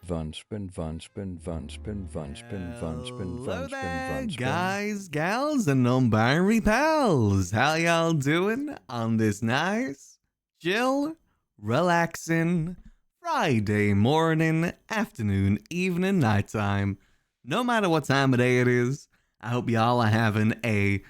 Hello there, guys, gals, and non-binary pals. How y'all doing on this nice, chill, relaxing Friday morning, afternoon, evening, nighttime? No matter what time of day it is, I hope y'all are having a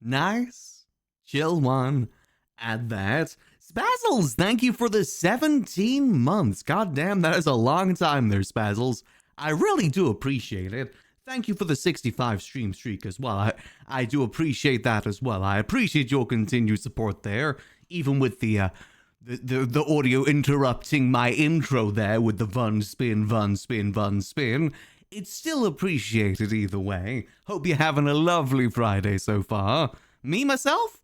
nice, chill one at that. Spazzles, thank you for the 17 months. God damn, that is a long time there, Spazzles. I really do appreciate it. Thank you for the 65 stream streak as well. I do appreciate that as well. I appreciate your continued support there, even with the audio interrupting my intro there with the Vun spin, Vun spin, Vun spin. It's still appreciated either way. Hope you're having a lovely Friday so far. Me, myself?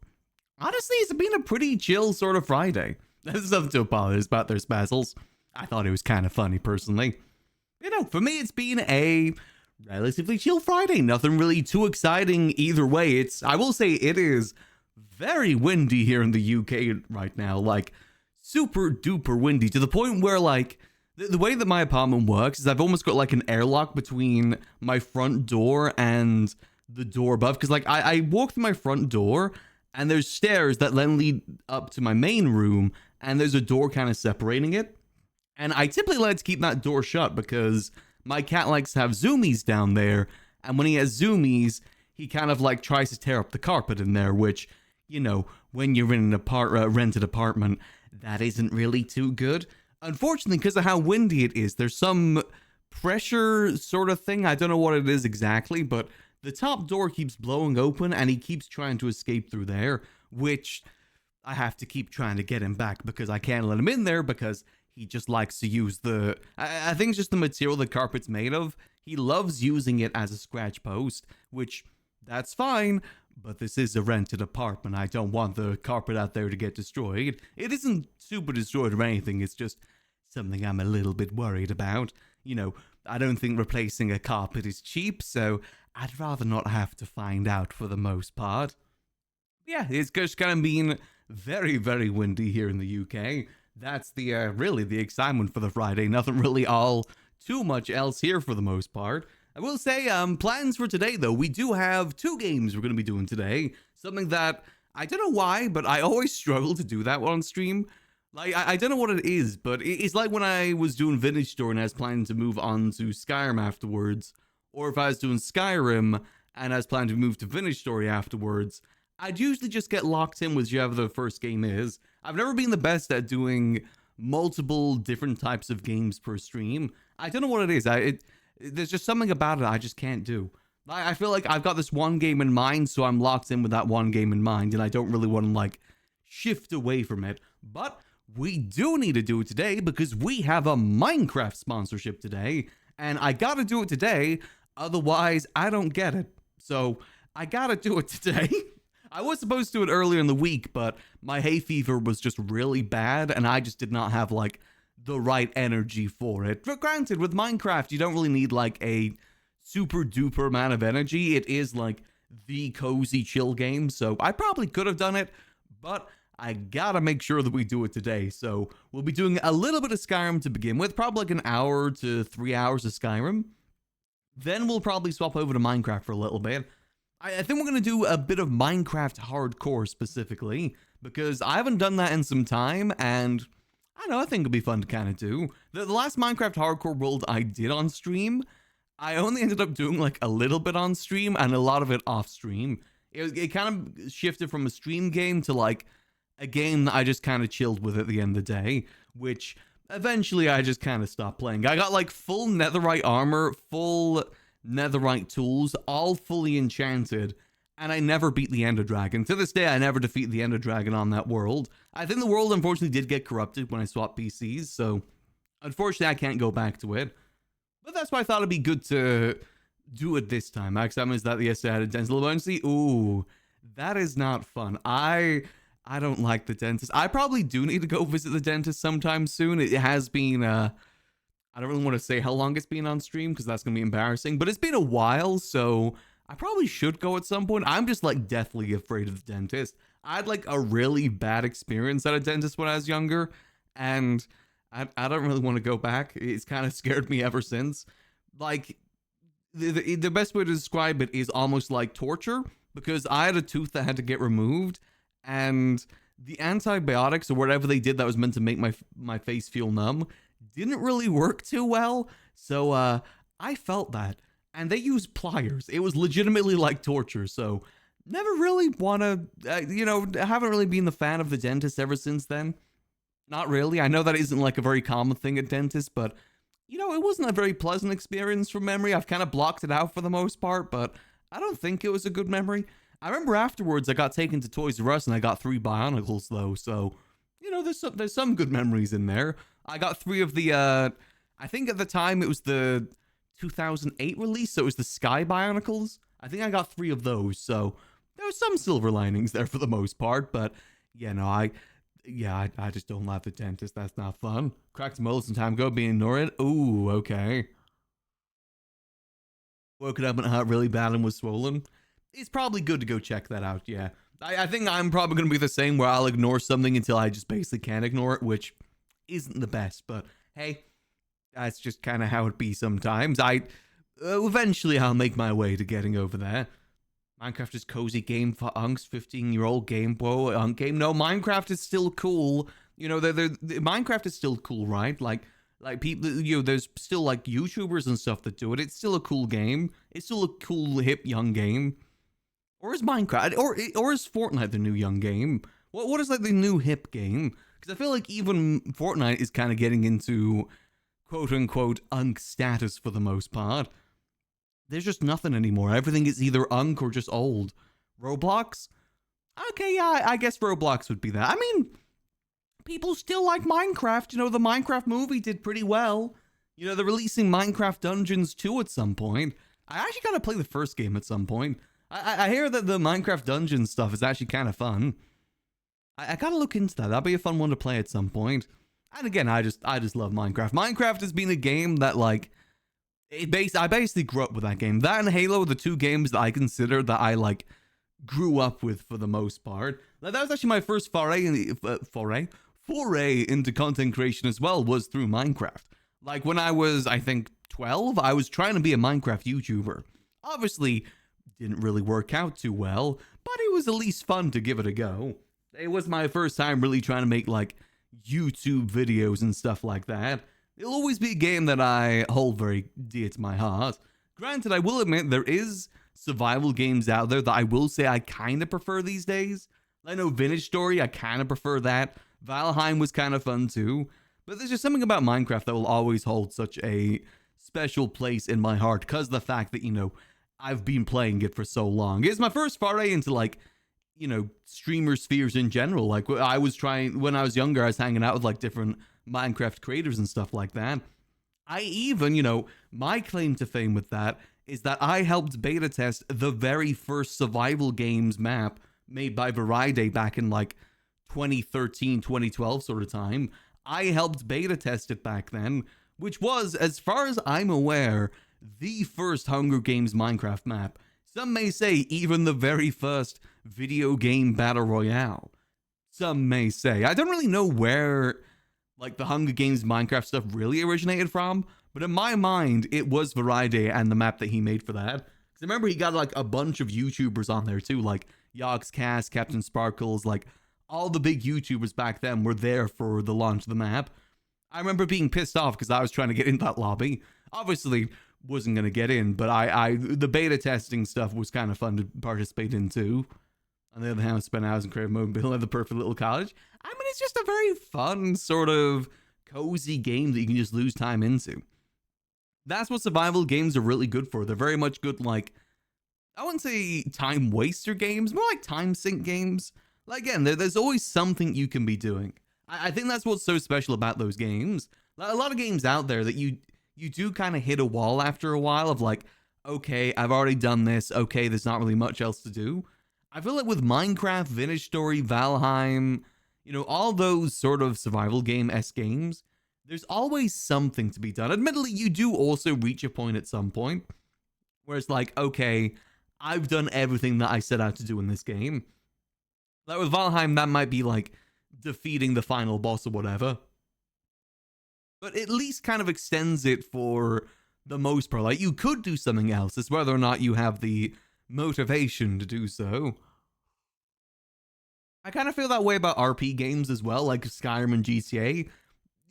Honestly, it's been a pretty chill sort of Friday. There's nothing to apologize about there, Spazzles. I thought it was kind of funny, personally. You know, for me, it's been a relatively chill Friday. Nothing really too exciting either way. I will say it is very windy here in the UK right now. Like, super duper windy to the point where, like, the way that my apartment works is I've almost got, like, an airlock between my front door and the door above. Because, like, I walk through my front door and there's stairs that then lead up to my main room, and there's a door kind of separating it. And I typically like to keep that door shut because my cat likes to have zoomies down there, and when he has zoomies, he kind of like tries to tear up the carpet in there, which, you know, when you're in an rented apartment, that isn't really too good. Unfortunately, because of how windy it is, there's some pressure sort of thing. I don't know what it is exactly, but the top door keeps blowing open and he keeps trying to escape through there, which I have to keep trying to get him back because I can't let him in there because he just likes to use I think it's just the material the carpet's made of. He loves using it as a scratch post, which that's fine, but this is a rented apartment. I don't want the carpet out there to get destroyed. It isn't super destroyed or anything. It's just something I'm a little bit worried about. You know, I don't think replacing a carpet is cheap, so I'd rather not have to find out for the most part. Yeah, it's just kind of been very, very windy here in the UK. That's really the excitement for the Friday. Nothing really all too much else here for the most part. I will say, plans for today, though. We do have 2 games we're going to be doing today. Something that, I don't know why, but I always struggle to do that on stream. Like, I don't know what it is, but it's like when I was doing Vintage Store and I was planning to move on to Skyrim afterwards, or if I was doing Skyrim and I was planning to move to Vintage Story afterwards, I'd usually just get locked in with whichever the first game is. I've never been the best at doing multiple different types of games per stream. I don't know what it is. There's just something about it I just can't do. I feel like I've got this one game in mind, so I'm locked in with that one game in mind, and I don't really want to, like, shift away from it. But we do need to do it today because we have a Minecraft sponsorship today, and I gotta do it today, otherwise I don't get it. So I gotta do it today. I was supposed to do it earlier in the week, but my hay fever was just really bad, and I just did not have, like, the right energy for it. But granted, with Minecraft, you don't really need, like, a super duper amount of energy. It is, like, the cozy chill game, so I probably could have done it, but I gotta make sure that we do it today. So we'll be doing a little bit of Skyrim to begin with, probably like an hour to 3 hours of Skyrim. Then we'll probably swap over to Minecraft for a little bit. I think we're going to do a bit of Minecraft hardcore specifically, because I haven't done that in some time, and I don't know, I think it'll be fun to kind of do. The last Minecraft hardcore world I did on stream, I only ended up doing like a little bit on stream and a lot of it off stream. It kind of shifted from a stream game to like a game that I just kind of chilled with at the end of the day, which eventually I just kind of stopped playing. I got like full netherite armor, full netherite tools, all fully enchanted, and I never beat the Ender Dragon. To this day, I never defeat the Ender Dragon on that world. I think the world unfortunately did get corrupted when I swapped PCs, so unfortunately I can't go back to it. But that's why I thought it'd be good to do it this time. I examined that yesterday. I had a dental emergency. Ooh, that is not fun. I don't like the dentist. I probably do need to go visit the dentist sometime soon. It has been, I don't really want to say how long it's been on stream because that's going to be embarrassing, but it's been a while, so I probably should go at some point. I'm just like deathly afraid of the dentist. I had like a really bad experience at a dentist when I was younger, and I don't really want to go back. It's kind of scared me ever since. Like, the best way to describe it is almost like torture, because I had a tooth that had to get removed, and the antibiotics or whatever they did that was meant to make my face feel numb didn't really work too well. So I felt that, and they used pliers. It was legitimately like torture. So never really want to, I haven't really been the fan of the dentist ever since then. Not really. I know that isn't like a very common thing at dentists, but it wasn't a very pleasant experience from memory. I've kind of blocked it out for the most part, but I don't think it was a good memory. I remember afterwards I got taken to Toys R Us and I got 3 Bionicles though, so there's some good memories in there. I got 3 of the I think at the time it was the 2008 release, so it was the Sky Bionicles. I think I got 3 of those, so there was some silver linings there for the most part, but I just don't like the dentist. That's not fun. Cracked molars some time ago, being ignored. Ooh, okay. Woken up and heart really bad and was swollen. It's probably good to go check that out, yeah. I think I'm probably going to be the same, where I'll ignore something until I just basically can't ignore it, which isn't the best, but hey, that's just kind of how it be sometimes. Eventually I'll make my way to getting over there. Minecraft is cozy game for unks, 15-year-old game. Whoa, game. No, Minecraft is still cool. Minecraft is still cool, right? Like people, there's still like YouTubers and stuff that do it. It's still a cool game. It's still a cool, hip, young game. Or is Minecraft, or is Fortnite the new young game? What is like the new hip game? Because I feel like even Fortnite is kind of getting into quote-unquote unk status for the most part. There's just nothing anymore. Everything is either unk or just old. Roblox? Okay, yeah, I guess Roblox would be that. I mean, people still like Minecraft. The Minecraft movie did pretty well. They're releasing Minecraft Dungeons 2 at some point. I actually gotta play the first game at some point. I hear that the Minecraft Dungeons stuff is actually kind of fun. I gotta look into that. That'll be a fun one to play at some point. And again, I just love Minecraft. Minecraft has been a game that, like, I basically grew up with that game. That and Halo are the 2 games that I consider that I, like, grew up with for the most part. That was actually my first foray into content creation as well, was through Minecraft. Like, when I was, I think, 12, I was trying to be a Minecraft YouTuber. Obviously, didn't really work out too well, but it was at least fun to give it a go. It was my first time really trying to make, like, YouTube videos and stuff like that. It'll always be a game that I hold very dear to my heart. Granted, I will admit there is survival games out there that I will say I kind of prefer these days. I know Vintage Story, I kind of prefer that. Valheim was kind of fun too. But there's just something about Minecraft that will always hold such a special place in my heart, because of the fact that, I've been playing it for so long. It's my first foray into, like, streamer spheres in general. Like, when I was younger, I was hanging out with, like, different Minecraft creators and stuff like that. I even, my claim to fame with that is that I helped beta test the very first survival games map made by Variday back in, like, 2013, 2012 sort of time. I helped beta test it back then, which was, as far as I'm aware, the first Hunger Games Minecraft map. Some may say even the very first video game battle royale. Some may say. I don't really know where, like, the Hunger Games Minecraft stuff really originated from, but in my mind, it was Variday and the map that he made for that. Because I remember he got, like, a bunch of YouTubers on there too, like Yogscast, Captain Sparkles, like, all the big YouTubers back then were there for the launch of the map. I remember being pissed off because I was trying to get in that lobby. Obviously, wasn't going to get in, but the beta testing stuff was kind of fun to participate in too. On the other hand, I spent hours in creative mode building the perfect little cottage. I mean, it's just a very fun, sort of cozy game that you can just lose time into. That's what survival games are really good for. They're very much good, like, I wouldn't say time waster games, more like time sink games. Like, again, there's always something you can be doing. I think that's what's so special about those games. A lot of games out there that you do kind of hit a wall after a while of, like, okay, I've already done this. Okay, there's not really much else to do. I feel like with Minecraft, Vintage Story, Valheim, all those sort of survival game-esque games, there's always something to be done. Admittedly, you do also reach a point at some point where it's like, okay, I've done everything that I set out to do in this game. Like with Valheim, that might be like defeating the final boss or whatever. but at least kind of extends it for the most part. Like, you could do something else. It's whether or not you have the motivation to do so. I kind of feel that way about RP games as well, like Skyrim and GTA.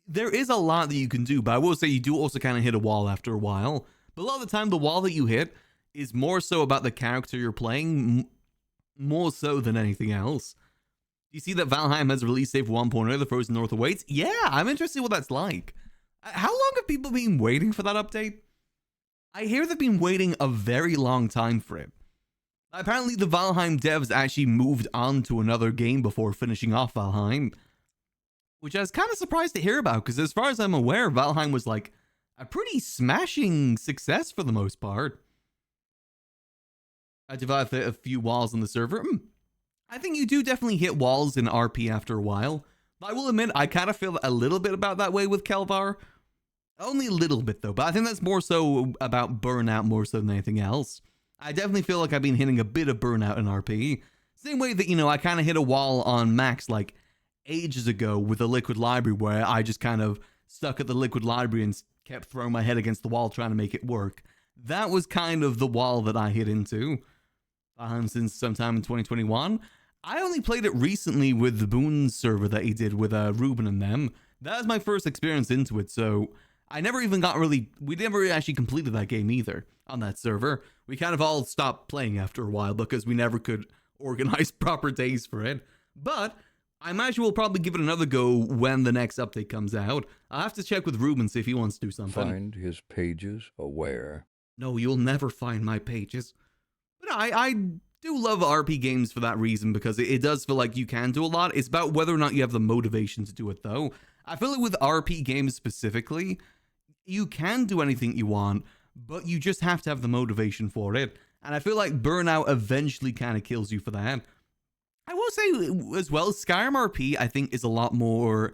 There is a lot that you can do, but I will say you do also kind of hit a wall after a while. But a lot of the time, the wall that you hit is more so about the character you're playing, more so than anything else. Do you see that Valheim has released Save 1.0, The Frozen North awaits? Yeah, I'm interested in what that's like. How long have people been waiting for that update? I hear they've been waiting a very long time for it. Apparently, the Valheim devs actually moved on to another game before finishing off Valheim, which I was kind of surprised to hear about, because as far as I'm aware, Valheim was like a pretty smashing success for the most part. I developed a few walls on the server. I think you do definitely hit walls in RP after a while. But I will admit, I kind of feel a little bit about that way with Kelvaar. Only a little bit though, but I think that's more so about burnout more so than anything else. I definitely feel like I've been hitting a bit of burnout in RP. Same way that, I kind of hit a wall on Max like ages ago with the Liquid Library, where I just kind of stuck at the Liquid Library and kept throwing my head against the wall trying to make it work. That was kind of the wall that I hit into since sometime in 2021. I only played it recently with the Boone server that he did with Ruben and them. That was my first experience into it, so I never even we never actually completed that game either on that server. We kind of all stopped playing after a while because we never could organize proper days for it. But I imagine we'll probably give it another go when the next update comes out. I'll have to check with Ruben, see if he wants to do something. Find his pages aware. No, you'll never find my pages. But I do love RP games for that reason, because it does feel like you can do a lot. It's about whether or not you have the motivation to do it, though. I feel like with RP games specifically, you can do anything you want, but you just have to have the motivation for it. And I feel like burnout eventually kind of kills you for that. I will say as well, Skyrim RP, I think, is a lot more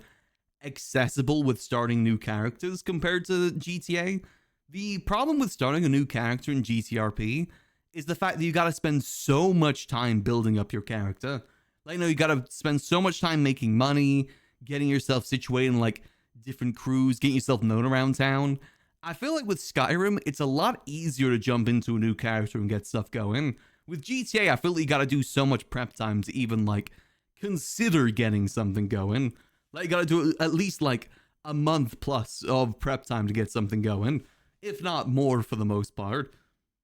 accessible with starting new characters compared to GTA. The problem with starting a new character in GTRP is the fact that you got to spend so much time building up your character. Like, you got to spend so much time making money, getting yourself situated in like different crews, getting yourself known around town. I feel like with Skyrim, it's a lot easier to jump into a new character and get stuff going. With GTA, I feel like you got to do so much prep time to even like consider getting something going. Like, you got to do at least like a month plus of prep time to get something going, if not more for the most part.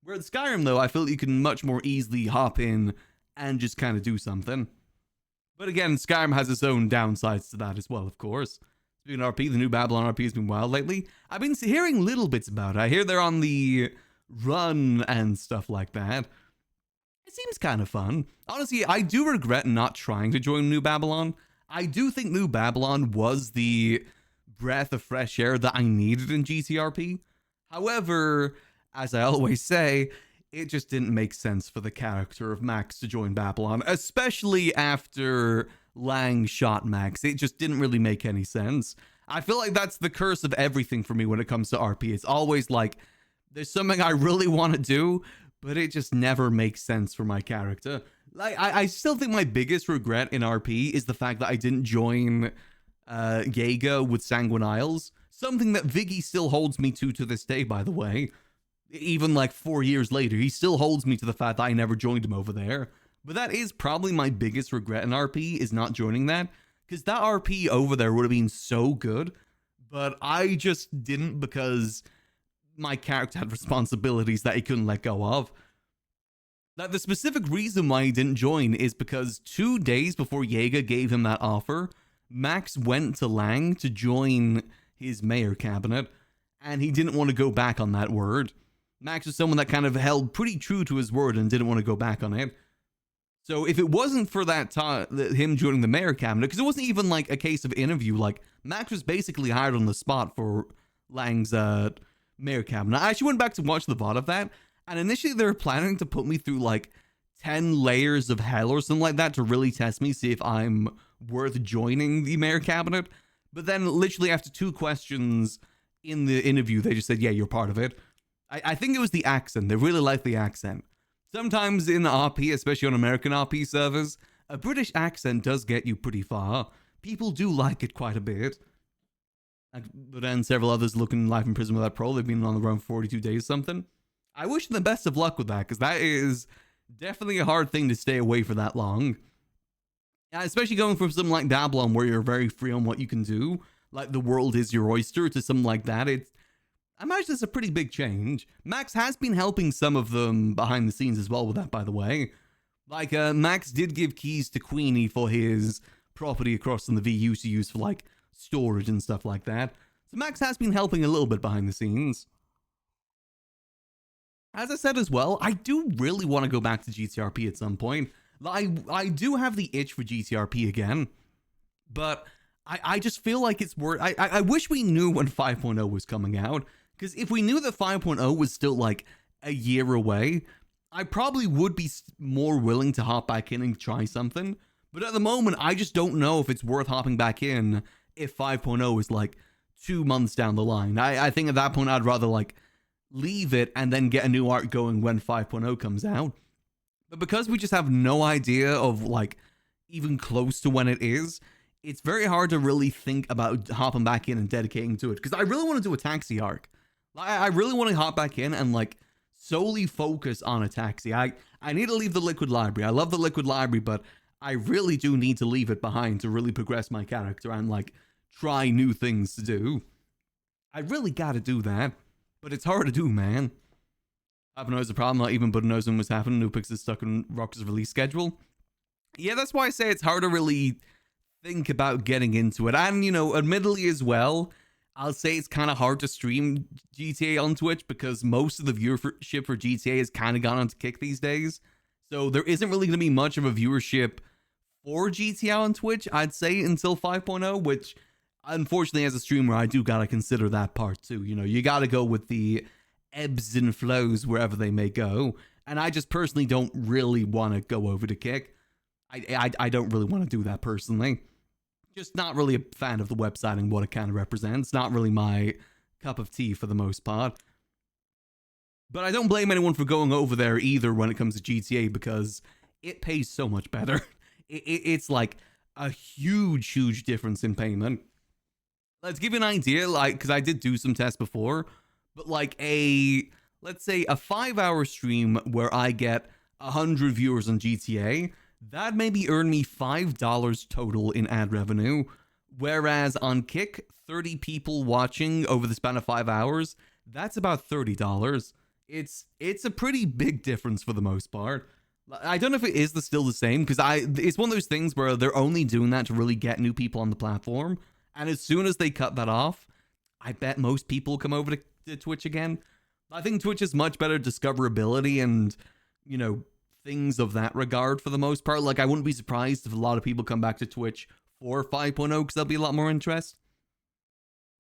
Whereas Skyrim, though, I feel like you can much more easily hop in and just kind of do something. But again, Skyrim has its own downsides to that as well, of course. Speaking of RP, the new Babylon RP has been wild lately. I've been hearing little bits about it. I hear they're on the run and stuff like that. It seems kind of fun. Honestly, I do regret not trying to join New Babylon. I do think New Babylon was the breath of fresh air that I needed in GTRP. However, as I always say, it just didn't make sense for the character of Max to join Babylon, especially after Lang shot Max. It just didn't really make any sense. I feel like that's the curse of everything for me when it comes to RP. It's always like, there's something I really want to do, but it just never makes sense for my character. Like, I still think my biggest regret in RP is the fact that I didn't join Jaeger with Sanguine Isles. Something that Viggy still holds me to this day, by the way. Even like 4 years later, he still holds me to the fact that I never joined him over there. But that is probably my biggest regret in RP, is not joining that. Because that RP over there would have been so good. But I just didn't, because my character had responsibilities that he couldn't let go of. That the specific reason why he didn't join is because 2 days before Jaeger gave him that offer, Max went to Lang to join his mayor cabinet, and he didn't want to go back on that word. Max was someone that kind of held pretty true to his word and didn't want to go back on it. So if it wasn't for that him joining the mayor cabinet, because it wasn't even like a case of interview, like Max was basically hired on the spot for Lang's mayor cabinet. I actually went back to watch the VOD of that, and initially they were planning to put me through like 10 layers of hell or something like that to really test me, see if I'm worth joining the mayor cabinet. But then literally after 2 questions in the interview, they just said, yeah, you're part of it. I think it was the accent. They really like the accent. Sometimes in RP, especially on American RP servers, a British accent does get you pretty far. People do like it quite a bit. But then several others looking life in prison without parole. They've been on the run for 42 days or something. I wish them the best of luck with that, because that is definitely a hard thing to stay away for that long. Yeah, especially going from something like Dablon, where you're very free on what you can do, like the world is your oyster, to something like that. I imagine it's a pretty big change. Max has been helping some of them behind the scenes as well with that, by the way. Like, Max did give keys to Queenie for his property across on the VU to use for, like, storage and stuff like that. So Max has been helping a little bit behind the scenes. As I said as well, I do really want to go back to GTRP at some point. I do have the itch for GTRP again, but I just feel like it's worth... I wish we knew when 5.0 was coming out, because if we knew that 5.0 was still, like, a year away, I probably would be more willing to hop back in and try something. But at the moment, I just don't know if it's worth hopping back in if 5.0 is, like, 2 months down the line. I think at that point, I'd rather, like, leave it and then get a new arc going when 5.0 comes out. But because we just have no idea of, like, even close to when it is, it's very hard to really think about hopping back in and dedicating to it. Because I really want to do a taxi arc. I really want to hop back in and, like, solely focus on a taxi. I need to leave the Liquid Library. I love the Liquid Library, but I really do need to leave it behind to really progress my character and, like, try new things to do. I really gotta do that. But it's hard to do, man. I've noticed the problem, not even Buddha knows when was happening. Nupix is stuck in Rock's release schedule. Yeah, that's why I say it's hard to really think about getting into it. And, you know, admittedly as well, I'll say it's kind of hard to stream GTA on Twitch because most of the viewership for GTA has kind of gone on to Kick these days. So there isn't really going to be much of a viewership for GTA on Twitch, I'd say, until 5.0, which, unfortunately, as a streamer, I do gotta consider that part too. You know, you gotta go with the ebbs and flows wherever they may go. And I just personally don't really want to go over to Kick. I don't really want to do that personally. Just not really a fan of the website and what it kind of represents. Not really my cup of tea for the most part. But I don't blame anyone for going over there either when it comes to GTA because it pays so much better. It's like a huge difference in payment. Let's give you an idea, like, because I did do some tests before, but like let's say a 5-hour stream where I get 100 viewers on GTA, that maybe earn me $5 total in ad revenue, whereas on Kick, 30 people watching over the span of 5 hours, that's about $30. It's a pretty big difference for the most part. I don't know if it is still the same, because it's one of those things where they're only doing that to really get new people on the platform. And as soon as they cut that off, I bet most people come over to Twitch again. I think Twitch is much better discoverability and, you know, things of that regard for the most part. Like, I wouldn't be surprised if a lot of people come back to Twitch for 5.0 because there'll be a lot more interest.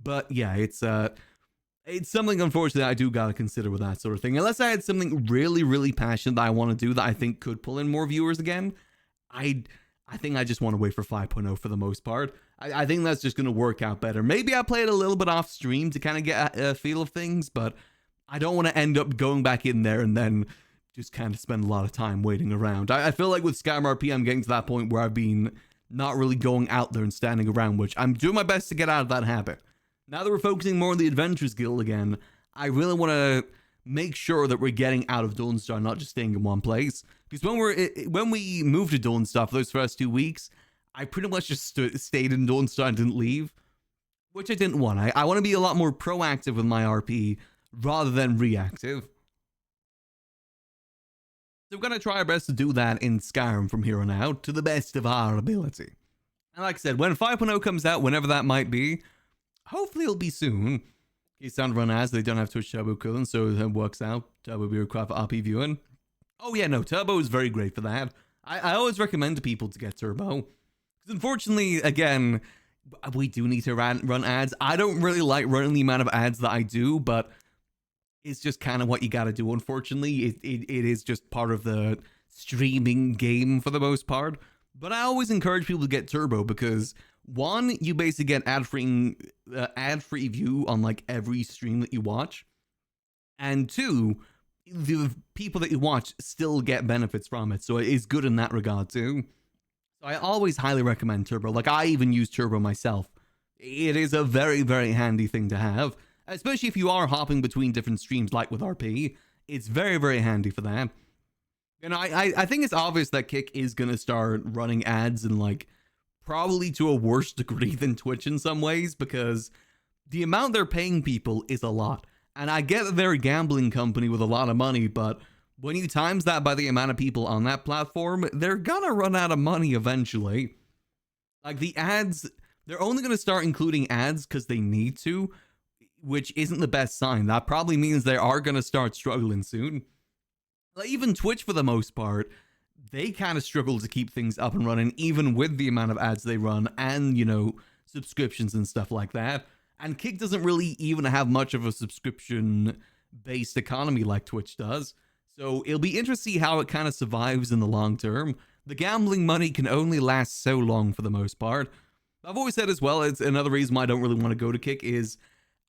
But yeah, it's something, unfortunately, I do gotta consider with that sort of thing. Unless I had something really passionate that I want to do that I think could pull in more viewers again, I think I just want to wait for 5.0 for the most part. I think that's just going to work out better. Maybe I play it a little bit off stream to kind of get a feel of things, but I don't want to end up going back in there and then just kind of spend a lot of time waiting around. I feel like with Skyrim RP, I'm getting to that point where I've been not really going out there and standing around, which I'm doing my best to get out of that habit. Now that we're focusing more on the Adventurers Guild again, I really want to make sure that we're getting out of Dawnstar, not just staying in one place. Because when we moved to Dawnstar for those first 2 weeks, I pretty much just stayed in Dawnstar and didn't leave, which I didn't want. I want to be a lot more proactive with my RP rather than reactive. So we're going to try our best to do that in Skyrim from here on out to the best of our ability. And like I said, when 5.0 comes out, whenever that might be, hopefully it'll be soon. Keizaal run ads, they don't have Twitch Turbo cooling, so it works out. Turbo will be required for RP viewing. Oh yeah, no, Turbo is very great for that. I always recommend to people to get Turbo. Because unfortunately, again, we do need to run ads. I don't really like running the amount of ads that I do, but it's just kind of what you gotta do, unfortunately. It is just part of the streaming game for the most part. But I always encourage people to get Turbo because, one, you basically get ad-free view on like every stream that you watch. And two, the people that you watch still get benefits from it. So it is good in that regard too. So I always highly recommend Turbo. Like, I even use Turbo myself It is a very, very handy thing to have, especially if you are hopping between different streams like with RP. It's very, very handy for that. And I think it's obvious that Kick is going to start running ads and like probably to a worse degree than Twitch in some ways, because the amount they're paying people is a lot. And I get that they're a gambling company with a lot of money, but when you times that by the amount of people on that platform, they're gonna run out of money eventually. Like the ads, they're only gonna start including ads because they need to, which isn't the best sign. That probably means they are gonna start struggling soon. Like even Twitch, for the most part, they kind of struggle to keep things up and running, even with the amount of ads they run and, you know, subscriptions and stuff like that. And Kick doesn't really even have much of a subscription-based economy like Twitch does. So it'll be interesting to see how it kind of survives in the long term. The gambling money can only last so long for the most part. I've always said as well, it's another reason why I don't really want to go to Kick is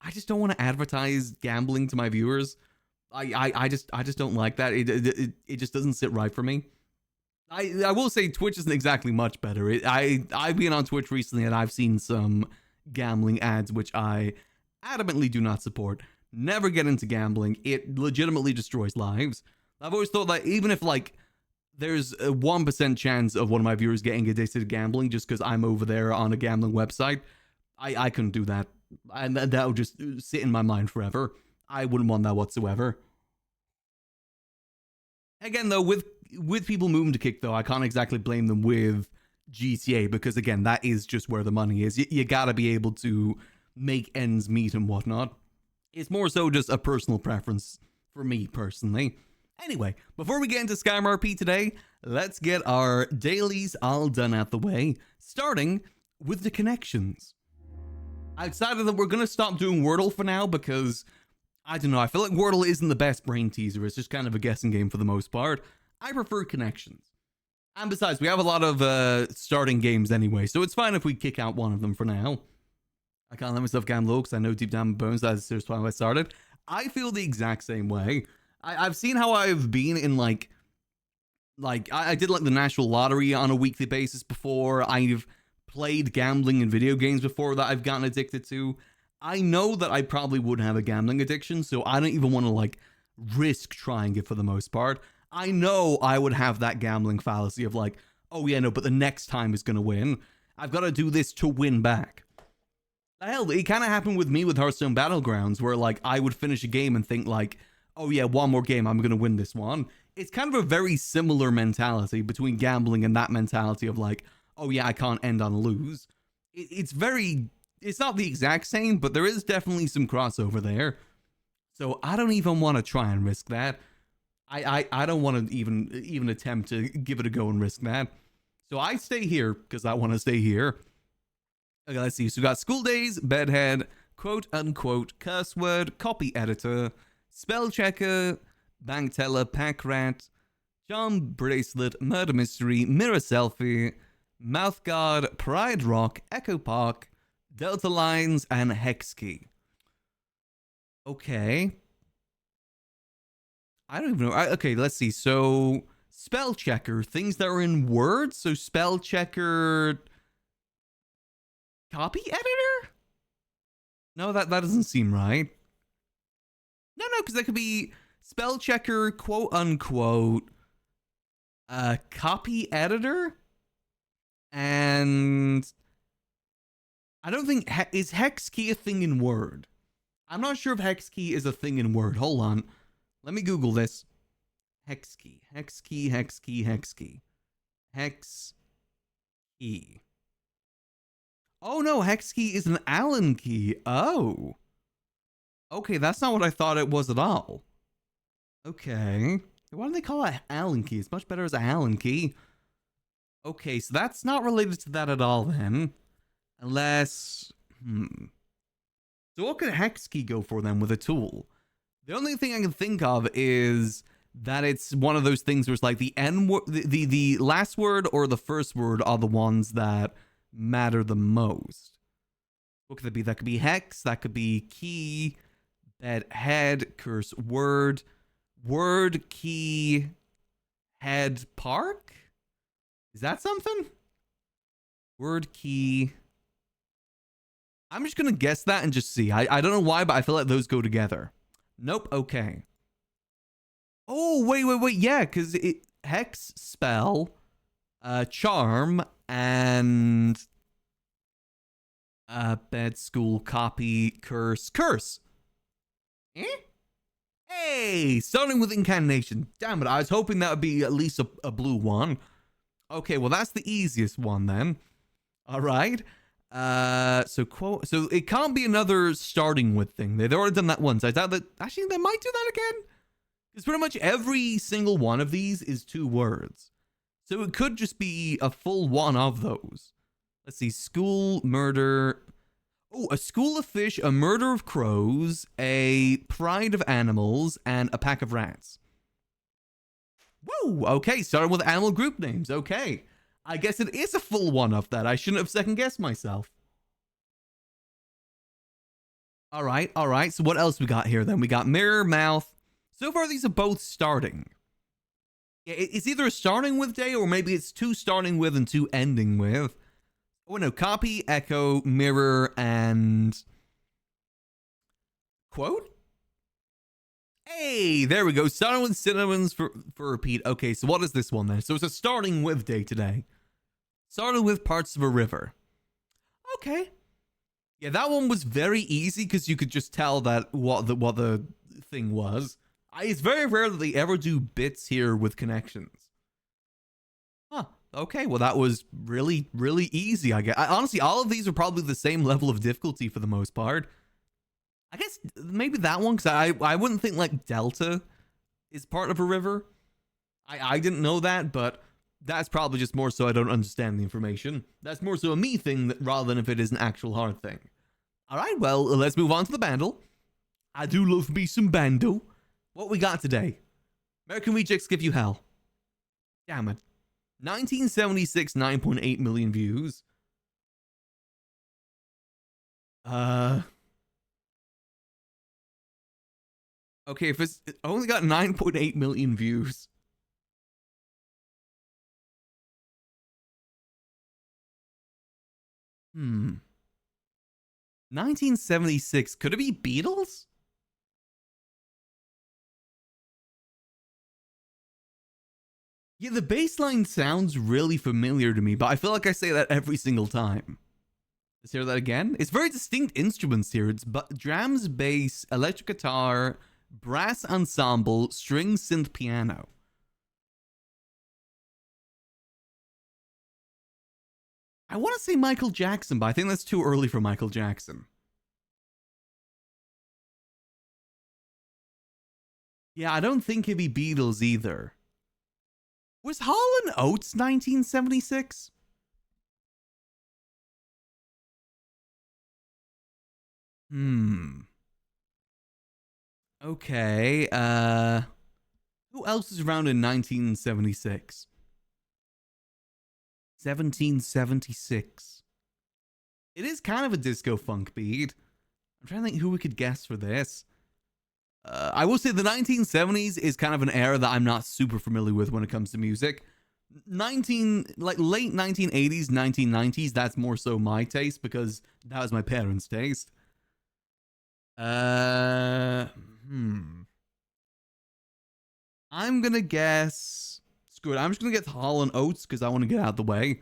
I just don't want to advertise gambling to my viewers. I just don't like that. It just doesn't sit right for me. I will say Twitch isn't exactly much better. I've been on Twitch recently and I've seen some gambling ads which I adamantly do not support. Never get into gambling. It legitimately destroys lives. I've always thought that even if like there's a 1% chance of one of my viewers getting addicted to gambling just because I'm over there on a gambling website, I couldn't do that. And that would just sit in my mind forever. I wouldn't want that whatsoever. Again, though, with people moving to Kick, though, I can't exactly blame them with GTA because, again, that is just where the money is. You gotta be able to make ends meet and whatnot. It's more so just a personal preference for me, personally. Anyway, before we get into Skyrim RP today, let's get our dailies all done out the way, starting with the connections. I decided that we're going to stop doing Wordle for now because, I don't know, I feel like Wordle isn't the best brain teaser. It's just kind of a guessing game for the most part. I prefer connections. And besides, we have a lot of starting games anyway, so it's fine if we kick out one of them for now. I can't let myself gamble because I know deep down in my bones that's seriously why I started. I feel the exact same way. I've seen how I've been in like I did like the National Lottery on a weekly basis before. I've played gambling in video games before that I've gotten addicted to. I know that I probably would have a gambling addiction, so I don't even want to like risk trying it for the most part. I know I would have that gambling fallacy of like, oh yeah, no, but the next time is going to win. I've got to do this to win back. Hell, it kind of happened with me with Hearthstone Battlegrounds where like I would finish a game and think like, oh yeah, one more game, I'm going to win this one. It's kind of a very similar mentality between gambling and that mentality of like, oh yeah, I can't end on a lose. It's not the exact same, but there is definitely some crossover there. So I don't even want to try and risk that. I don't want to even attempt to give it a go and risk that. So I stay here because I want to stay here. Okay, let's see. So we got school days, bedhead, quote unquote, curse word, copy editor, spell checker, bank teller, pack rat, charm bracelet, murder mystery, mirror selfie, mouth guard, pride rock, echo park, delta lines, and hex key. Okay. I don't even know. Okay, let's see. So spell checker, things that are in words. So spell checker, copy editor? No, that doesn't seem right. No, because that could be spell checker, quote unquote, copy editor, and I don't think is hex key a thing in Word. I'm not sure if hex key is a thing in Word. Hold on, let me Google this. Hex key, hex key, hex key, hex key, hex key. Oh no, hex key is an Allen key. Oh. Okay, that's not what I thought it was at all. Okay. Why do they call it Allen key? It's much better as a Allen key. Okay, so that's not related to that at all then. Unless... So what could hex key go for then with a tool? The only thing I can think of is that it's one of those things where it's like the N word, the last word or the first word are the ones that matter the most. What could that be? That could be hex, that could be key, bed, head, curse, word, key, head, park? Is that something? Word, key. I'm just gonna guess that and just see. I don't know why, but I feel like those go together. Nope. Okay. Oh, wait. Yeah, because it hex, spell, charm, and bed, school, copy, curse. Eh? Hey, starting with incantation. Damn it, I was hoping that would be at least a blue one. Okay, well that's the easiest one then. All right. So it can't be another starting with thing. They've already done that once. I doubt that. Actually, they might do that again. Because pretty much every single one of these is 2 words. So it could just be a full one of those. Let's see. School, murder. Oh, a school of fish, a murder of crows, a pride of animals, and a pack of rats. Whoa, okay, starting with animal group names. Okay. I guess it is a full one of that. I shouldn't have second guessed myself. All right. So what else we got here then? We got mirror, mouth. So far, these are both starting. Yeah, it's either a starting with day or maybe it's 2 starting with and 2 ending with. Oh, no. Copy, echo, mirror, and quote? Hey, there we go. Starting with synonyms for repeat. Okay, so what is this one then? So it's a starting with day today. Starting with parts of a river. Okay. Yeah, that one was very easy because you could just tell that what the thing was. It's very rare that they ever do bits here with connections. Huh. Okay, well that was really, really easy, I guess. Honestly, all of these are probably the same level of difficulty for the most part. I guess maybe that one, because I wouldn't think like Delta is part of a river. I didn't know that, but that's probably just more so I don't understand the information. That's more so a me thing rather than if it is an actual hard thing. All right, well, let's move on to the bundle. I do love me some bando. What we got today? American Rejects Give You Hell. Damn it. 1976, 9.8 million views. Okay, if it's only got 9.8 million views. Hmm. 1976. Could it be Beatles? Yeah, the bass line sounds really familiar to me, but I feel like I say that every single time. Let's hear that again. It's very distinct instruments here. It's drums, bass, electric guitar, brass ensemble, string, synth, piano. I want to say Michael Jackson, but I think that's too early for Michael Jackson. Yeah, I don't think it'd be Beatles either. Was Hall & Oates 1976? Okay, who else is around in 1976? 1776. It is kind of a disco funk beat. I'm trying to think who we could guess for this. I will say the 1970s is kind of an era that I'm not super familiar with when it comes to music. Late 1980s, 1990s, that's more so my taste because that was my parents' taste. I'm gonna guess. Screw it. I'm just gonna get Hall & Oates because I want to get out of the way.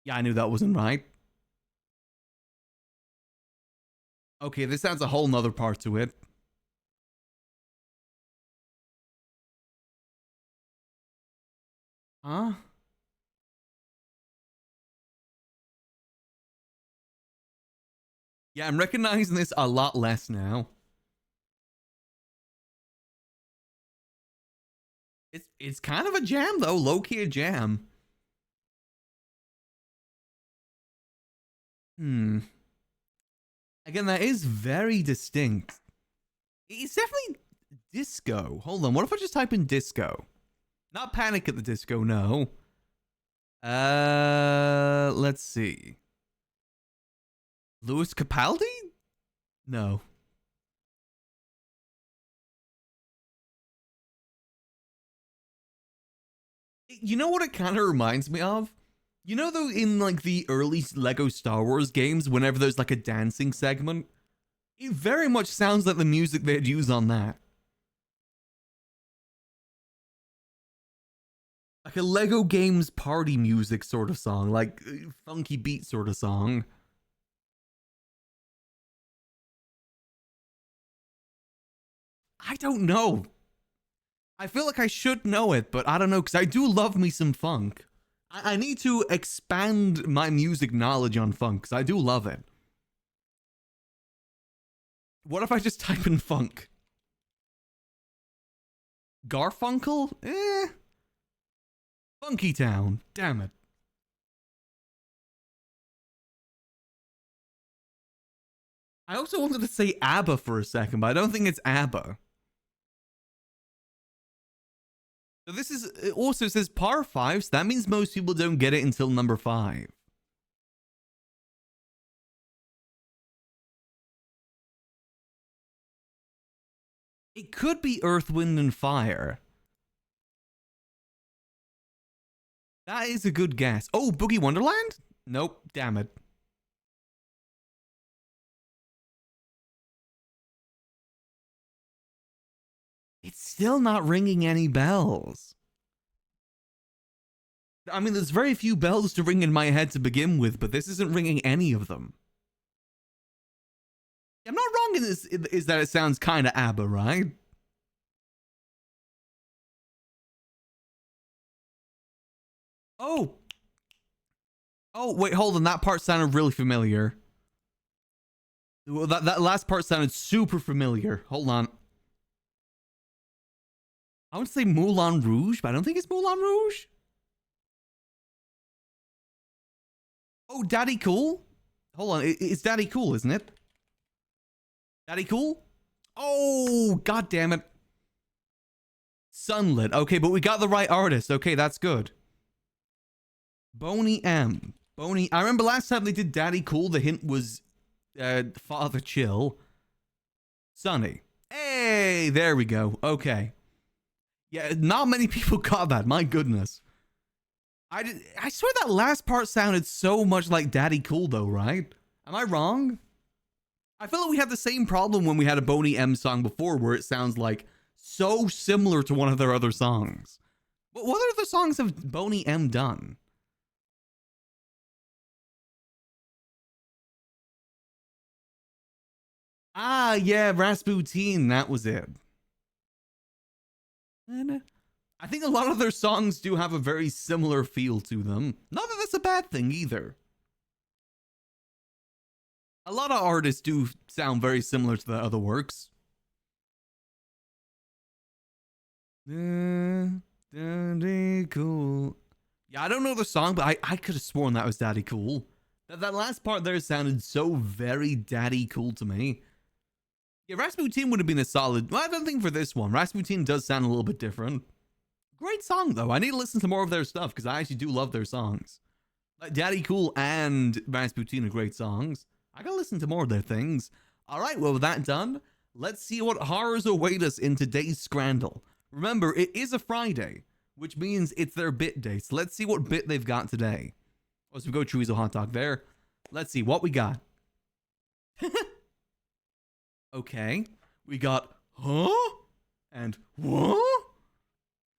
Yeah, I knew that wasn't right. Okay, this adds a whole nother part to it. Huh? Yeah, I'm recognizing this a lot less now. It's kind of a jam though, low-key a jam. Again, that is very distinct. It's definitely disco. Hold on, what if I just type in disco? Not Panic at the Disco, no. Let's see. Louis Capaldi? No. You know what it kind of reminds me of? You know, though, in like the early Lego Star Wars games, whenever there's like a dancing segment, it very much sounds like the music they'd use on that. Like a Lego Games party music sort of song, like funky beat sort of song. I don't know. I feel like I should know it, but I don't know, because I do love me some funk. I need to expand my music knowledge on funk, because I do love it. What if I just type in funk? Garfunkel? Funky Town. Damn it. I also wanted to say ABBA for a second, but I don't think it's ABBA. So this is, it also says par 5, so that means most people don't get it until number 5. It could be Earth, Wind, and Fire. That is a good guess. Oh, Boogie Wonderland? Nope, damn it. It's still not ringing any bells. I mean, there's very few bells to ring in my head to begin with, but this isn't ringing any of them. I'm not wrong in this, is that it sounds kind of ABBA, right? Oh. Oh, wait, hold on. That part sounded really familiar. Well, that last part sounded super familiar. Hold on. I would say Moulin Rouge, but I don't think it's Moulin Rouge. Oh, Daddy Cool? Hold on, it's Daddy Cool, isn't it? Daddy Cool? Oh, god damn it. Sunlit. Okay, but we got the right artist. Okay, that's good. Boney M. Boney. I remember last time they did Daddy Cool, the hint was Father Chill. Sunny. Hey, there we go. Okay. Yeah, not many people got that. My goodness. I swear that last part sounded so much like Daddy Cool, though, right? Am I wrong? I feel like we had the same problem when we had a Boney M song before, where it sounds like so similar to one of their other songs. But what other songs have Boney M done? Ah, yeah, Rasputin. That was it. I think a lot of their songs do have a very similar feel to them. Not that that's a bad thing either. A lot of artists do sound very similar to the other works. Daddy Cool. Yeah, I don't know the song, but I could have sworn that was Daddy Cool. That last part there sounded so very Daddy Cool to me. Yeah, Rasputin would have been a solid... Well, I don't think for this one. Rasputin does sound a little bit different. Great song, though. I need to listen to more of their stuff, because I actually do love their songs. Like, Daddy Cool and Rasputin are great songs. I gotta listen to more of their things. Alright, well, with that done, let's see what horrors await us in today's Scrandle. Remember, it is a Friday, which means it's their bit day. So let's see what bit they've got today. Oh, so we go chorizo hot dog there. Let's see what we got. Okay, we got huh and what?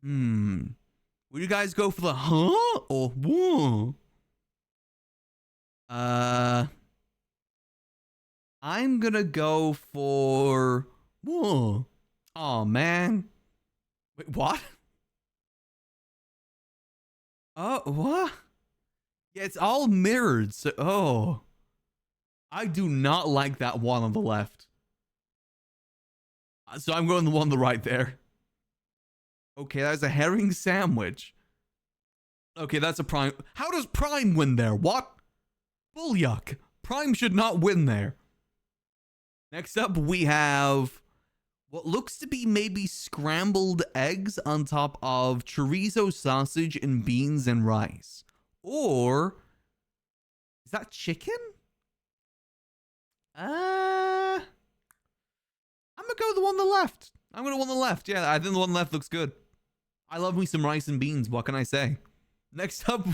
Would you guys go for the huh or what? I'm gonna go for what? Oh man, wait, what? Oh, what? Yeah, it's all mirrored. So, oh, I do not like that one on the left. So I'm going the one on the right there. Okay, that's a herring sandwich. Okay, that's a prime. How does prime win there? What? Bull yuck. Prime should not win there. Next up, we have what looks to be maybe scrambled eggs on top of chorizo sausage and beans and rice. Or is that chicken? I'm gonna go with the one on the left. I'm gonna go with the one on the left. Yeah, I think the one on the left looks good. I love me some rice and beans. What can I say? Next up,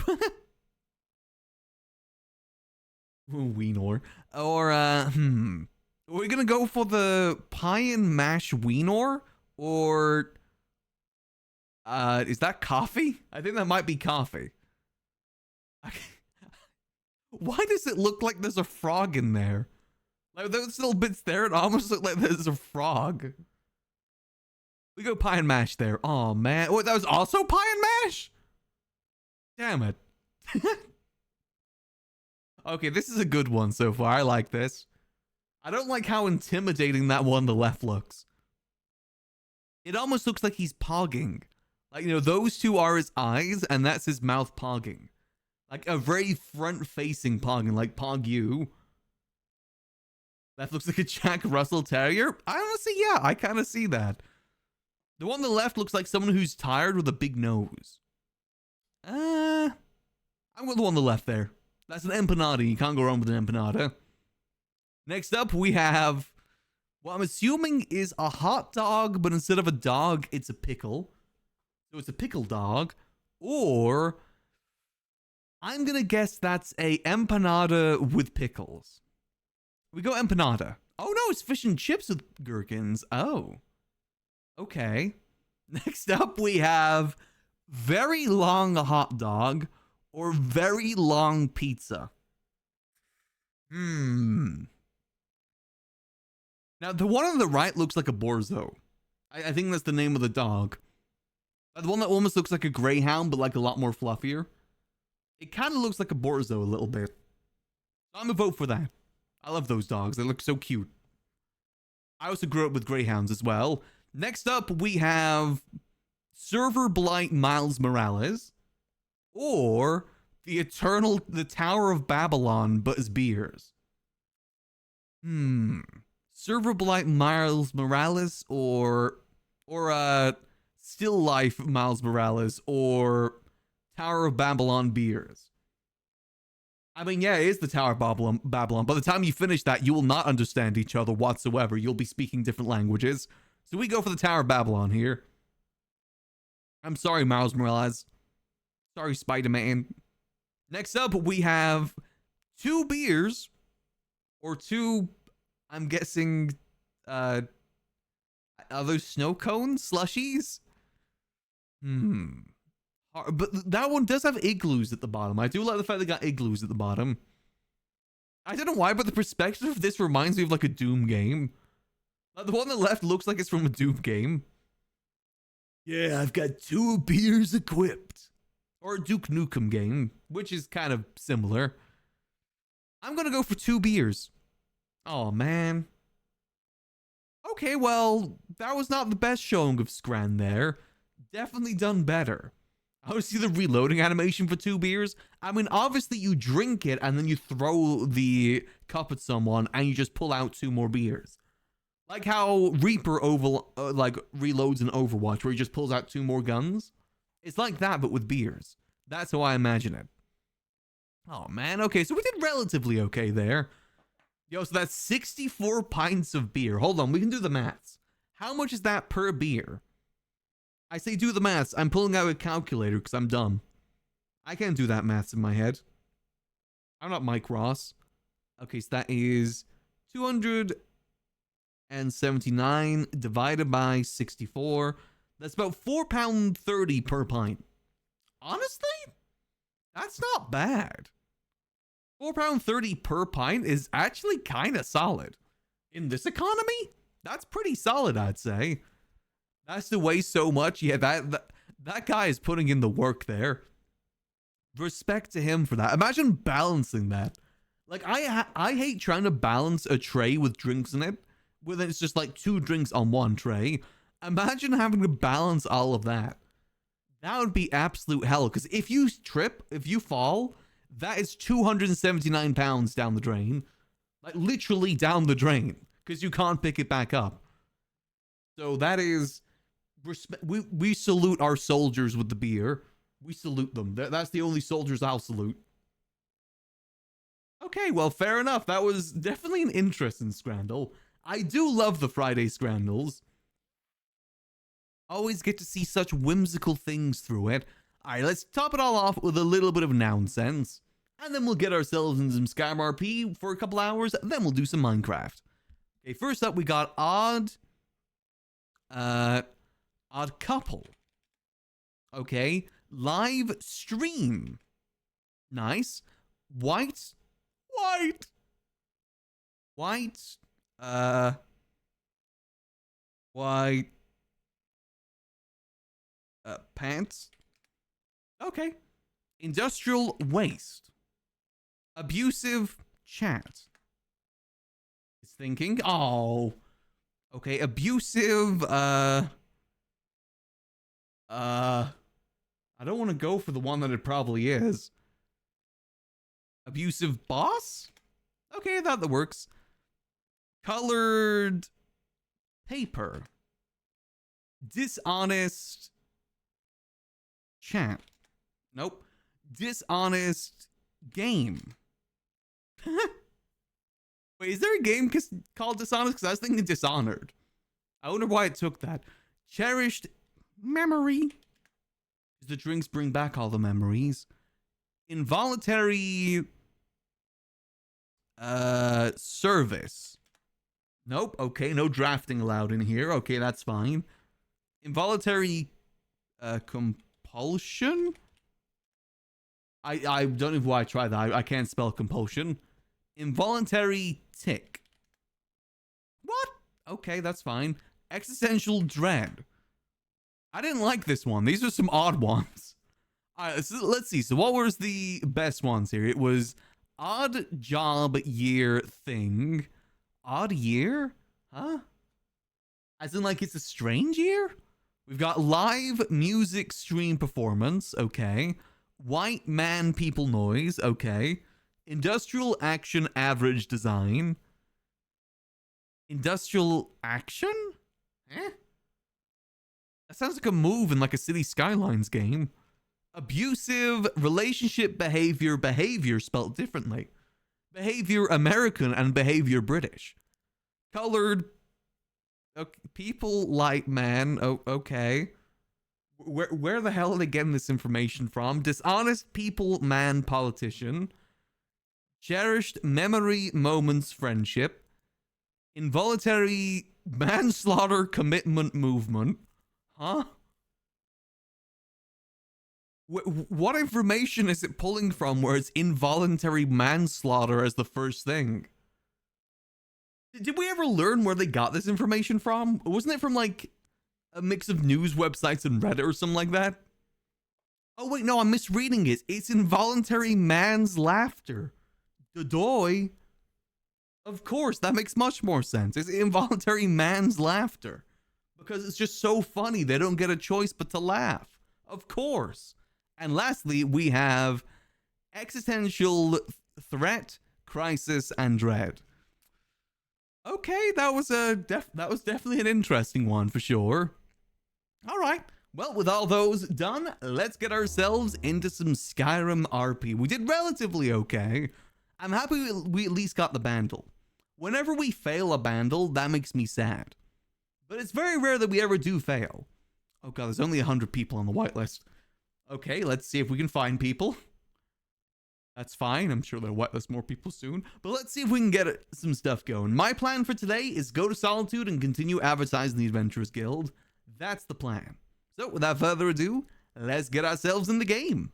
Weenor. Or, We're gonna go for the pie and mash Weenor? Or, is that coffee? I think that might be coffee. Why does it look like there's a frog in there? Like those little bits there, it almost look like there's a frog. We go pie and mash there. Oh man. What, that was also pie and mash? Damn it. Okay, this is a good one so far. I like this. I don't like how intimidating that one on the left looks. It almost looks like he's pogging. Like, you know, those two are his eyes, and that's his mouth pogging. Like a very front-facing pogging, like Pog you. That looks like a Jack Russell Terrier. I honestly, yeah, I kind of see that. The one on the left looks like someone who's tired with a big nose. I'm with the one on the left there. That's an empanada. You can't go wrong with an empanada. Next up, we have what I'm assuming is a hot dog, but instead of a dog, it's a pickle. So it's a pickle dog. Or I'm going to guess that's a empanada with pickles. We go empanada. Oh no, it's fish and chips with gherkins. Oh. Okay. Next up, we have very long hot dog or very long pizza. Now, the one on the right looks like a Borzo. I think that's the name of the dog. The one that almost looks like a greyhound, but like a lot more fluffier. It kind of looks like a Borzo a little bit. I'm gonna vote for that. I love those dogs. They look so cute. I also grew up with greyhounds as well. Next up, we have Server Blight Miles Morales. Or the Tower of Babylon, but as beers. Server Blight Miles Morales or Still Life Miles Morales or Tower of Babylon beers. I mean, yeah, it is the Tower of Babylon. By the time you finish that, you will not understand each other whatsoever. You'll be speaking different languages. So we go for the Tower of Babylon here. I'm sorry, Miles Morales. Sorry, Spider-Man. Next up, we have two beers. Or two, I'm guessing, are those snow cones? Slushies? But that one does have igloos at the bottom. I do like the fact they got igloos at the bottom. I don't know why, but the perspective of this reminds me of like a Doom game. Like the one on the left looks like it's from a Doom game. Yeah, I've got two beers equipped. Or a Duke Nukem game, which is kind of similar. I'm gonna go for two beers. Oh, man. Okay, well, that was not the best showing of Scran there. Definitely done better. I want to see the reloading animation for two beers. I mean, obviously you drink it and then you throw the cup at someone and you just pull out two more beers. Like how Reaper reloads in Overwatch where he just pulls out two more guns. It's like that, but with beers. That's how I imagine it. Oh, man. Okay, so we did relatively okay there. Yo, so that's 64 pints of beer. Hold on, we can do the maths. How much is that per beer? I say do the maths. I'm pulling out a calculator because I'm dumb. I can't do that maths in my head. I'm not Mike Ross. Okay, so that is 279 divided by 64. That's about £4.30 per pint. Honestly, that's not bad. £4.30 per pint is actually kind of solid. In this economy, that's pretty solid, I'd say. That's to waste so much. Yeah, that guy is putting in the work there. Respect to him for that. Imagine balancing that. Like, I hate trying to balance a tray with drinks in it, when it's just like two drinks on one tray. Imagine having to balance all of that. That would be absolute hell. Because if you trip, if you fall, that is 279 pounds down the drain. Like, literally down the drain. Because you can't pick it back up. So that is... We salute our soldiers with the beer. We salute them. That's the only soldiers I'll salute. Okay, well, fair enough. That was definitely an interesting scrandal. I do love the Friday scrandals. Always get to see such whimsical things through it. Alright, let's top it all off with a little bit of nonsense. And then we'll get ourselves in some Skyrim RP for a couple hours. Then we'll do some Minecraft. Okay, first up we got Odd Couple. Okay, live stream. Nice. White. Pants. Okay. Industrial waste. Abusive chat. Is thinking. Oh. Okay, abusive, I don't want to go for the one that it probably is. Abusive boss? Okay, that works. Colored paper. Dishonest chat. Nope. Dishonest game. Wait, is there a game called Dishonest? Because I was thinking Dishonored. I wonder why it took that. Cherished memory. The drinks bring back all the memories. Involuntary service. Nope. Okay, no drafting allowed in here. Okay, that's fine. Involuntary compulsion. I don't know why I tried that. I can't spell compulsion. Involuntary tick. What? Okay, that's fine. Existential dread. I didn't like this one. These are some odd ones. All right, so let's see. So what was the best ones here? It was odd job year thing. Odd year? Huh? As in like it's a strange year? We've got live music stream performance. Okay. White man people noise. Okay. Industrial action average design. Industrial action? Eh? That sounds like a move in like a City Skylines game. Abusive relationship behavior. Behavior spelled differently. Behavior American and behavior British. Colored. Okay, people like man. Oh, okay. Where the hell are they getting this information from? Dishonest people man politician. Cherished memory moments friendship. Involuntary manslaughter commitment movement. Huh? What information is it pulling from where it's involuntary manslaughter as the first thing? Did we ever learn where they got this information from? Wasn't it from like a mix of news websites and Reddit or something like that? Oh wait, no, I'm misreading it. It's involuntary man's laughter. Dodoy. Of course, that makes much more sense. It's involuntary man's laughter. Because it's just so funny, they don't get a choice but to laugh. Of course. And lastly, we have existential threat, crisis, and dread. Okay, that was definitely an interesting one for sure. All right. Well, with all those done, let's get ourselves into some Skyrim RP. We did relatively okay. I'm happy we at least got the bandle. Whenever we fail a bandle, that makes me sad. But it's very rare that we ever do fail. Oh god, there's only 100 people on the whitelist. Okay, let's see if we can find people. That's fine. I'm sure they'll whitelist more people soon. But let's see if we can get some stuff going. My plan for today is go to Solitude and continue advertising the Adventurers Guild. That's the plan. So without further ado, let's get ourselves in the game.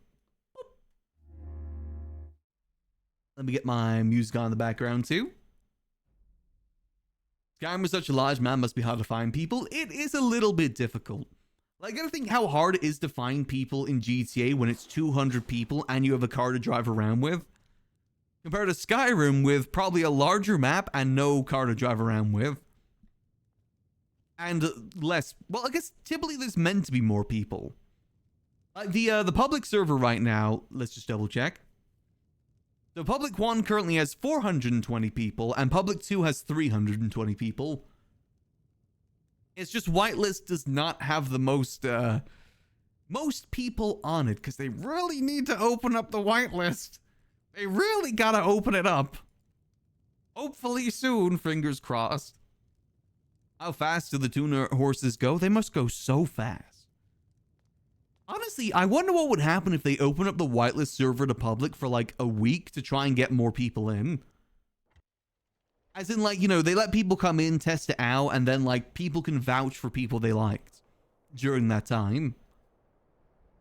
Let me get my music on in the background too. Skyrim is such a large map, must be hard to find people. It is a little bit difficult. Like, I gotta think how hard it is to find people in GTA when it's 200 people and you have a car to drive around with. Compared to Skyrim with probably a larger map and no car to drive around with. And less, well, I guess typically there's meant to be more people. The public server right now, let's just double check. So public 1 currently has 420 people and public 2 has 320 people. It's just whitelist does not have the most people on it because they really need to open up the whitelist. They really gotta open it up. Hopefully soon, fingers crossed. How fast do the tuner horses go? They must go so fast. Honestly, I wonder what would happen if they open up the whitelist server to public for like a week to try and get more people in. As in, like, you know, they let people come in, test it out, and then, like, people can vouch for people they liked during that time.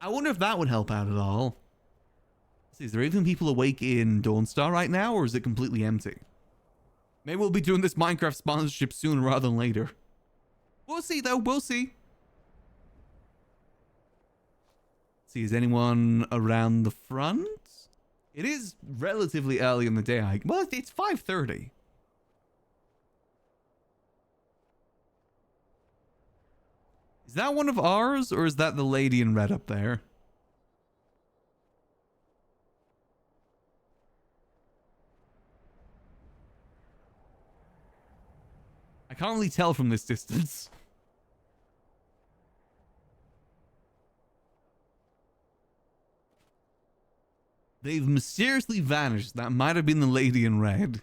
I wonder if that would help out at all. See, is there even people awake in Dawnstar right now, or is it completely empty? Maybe we'll be doing this Minecraft sponsorship sooner rather than later. We'll see, though. We'll see. See, is anyone around the front? It is relatively early in the day. Well, it's 5:30. Is that one of ours, or is that the lady in red up there? I can't really tell from this distance. They've mysteriously vanished. That might have been the lady in red.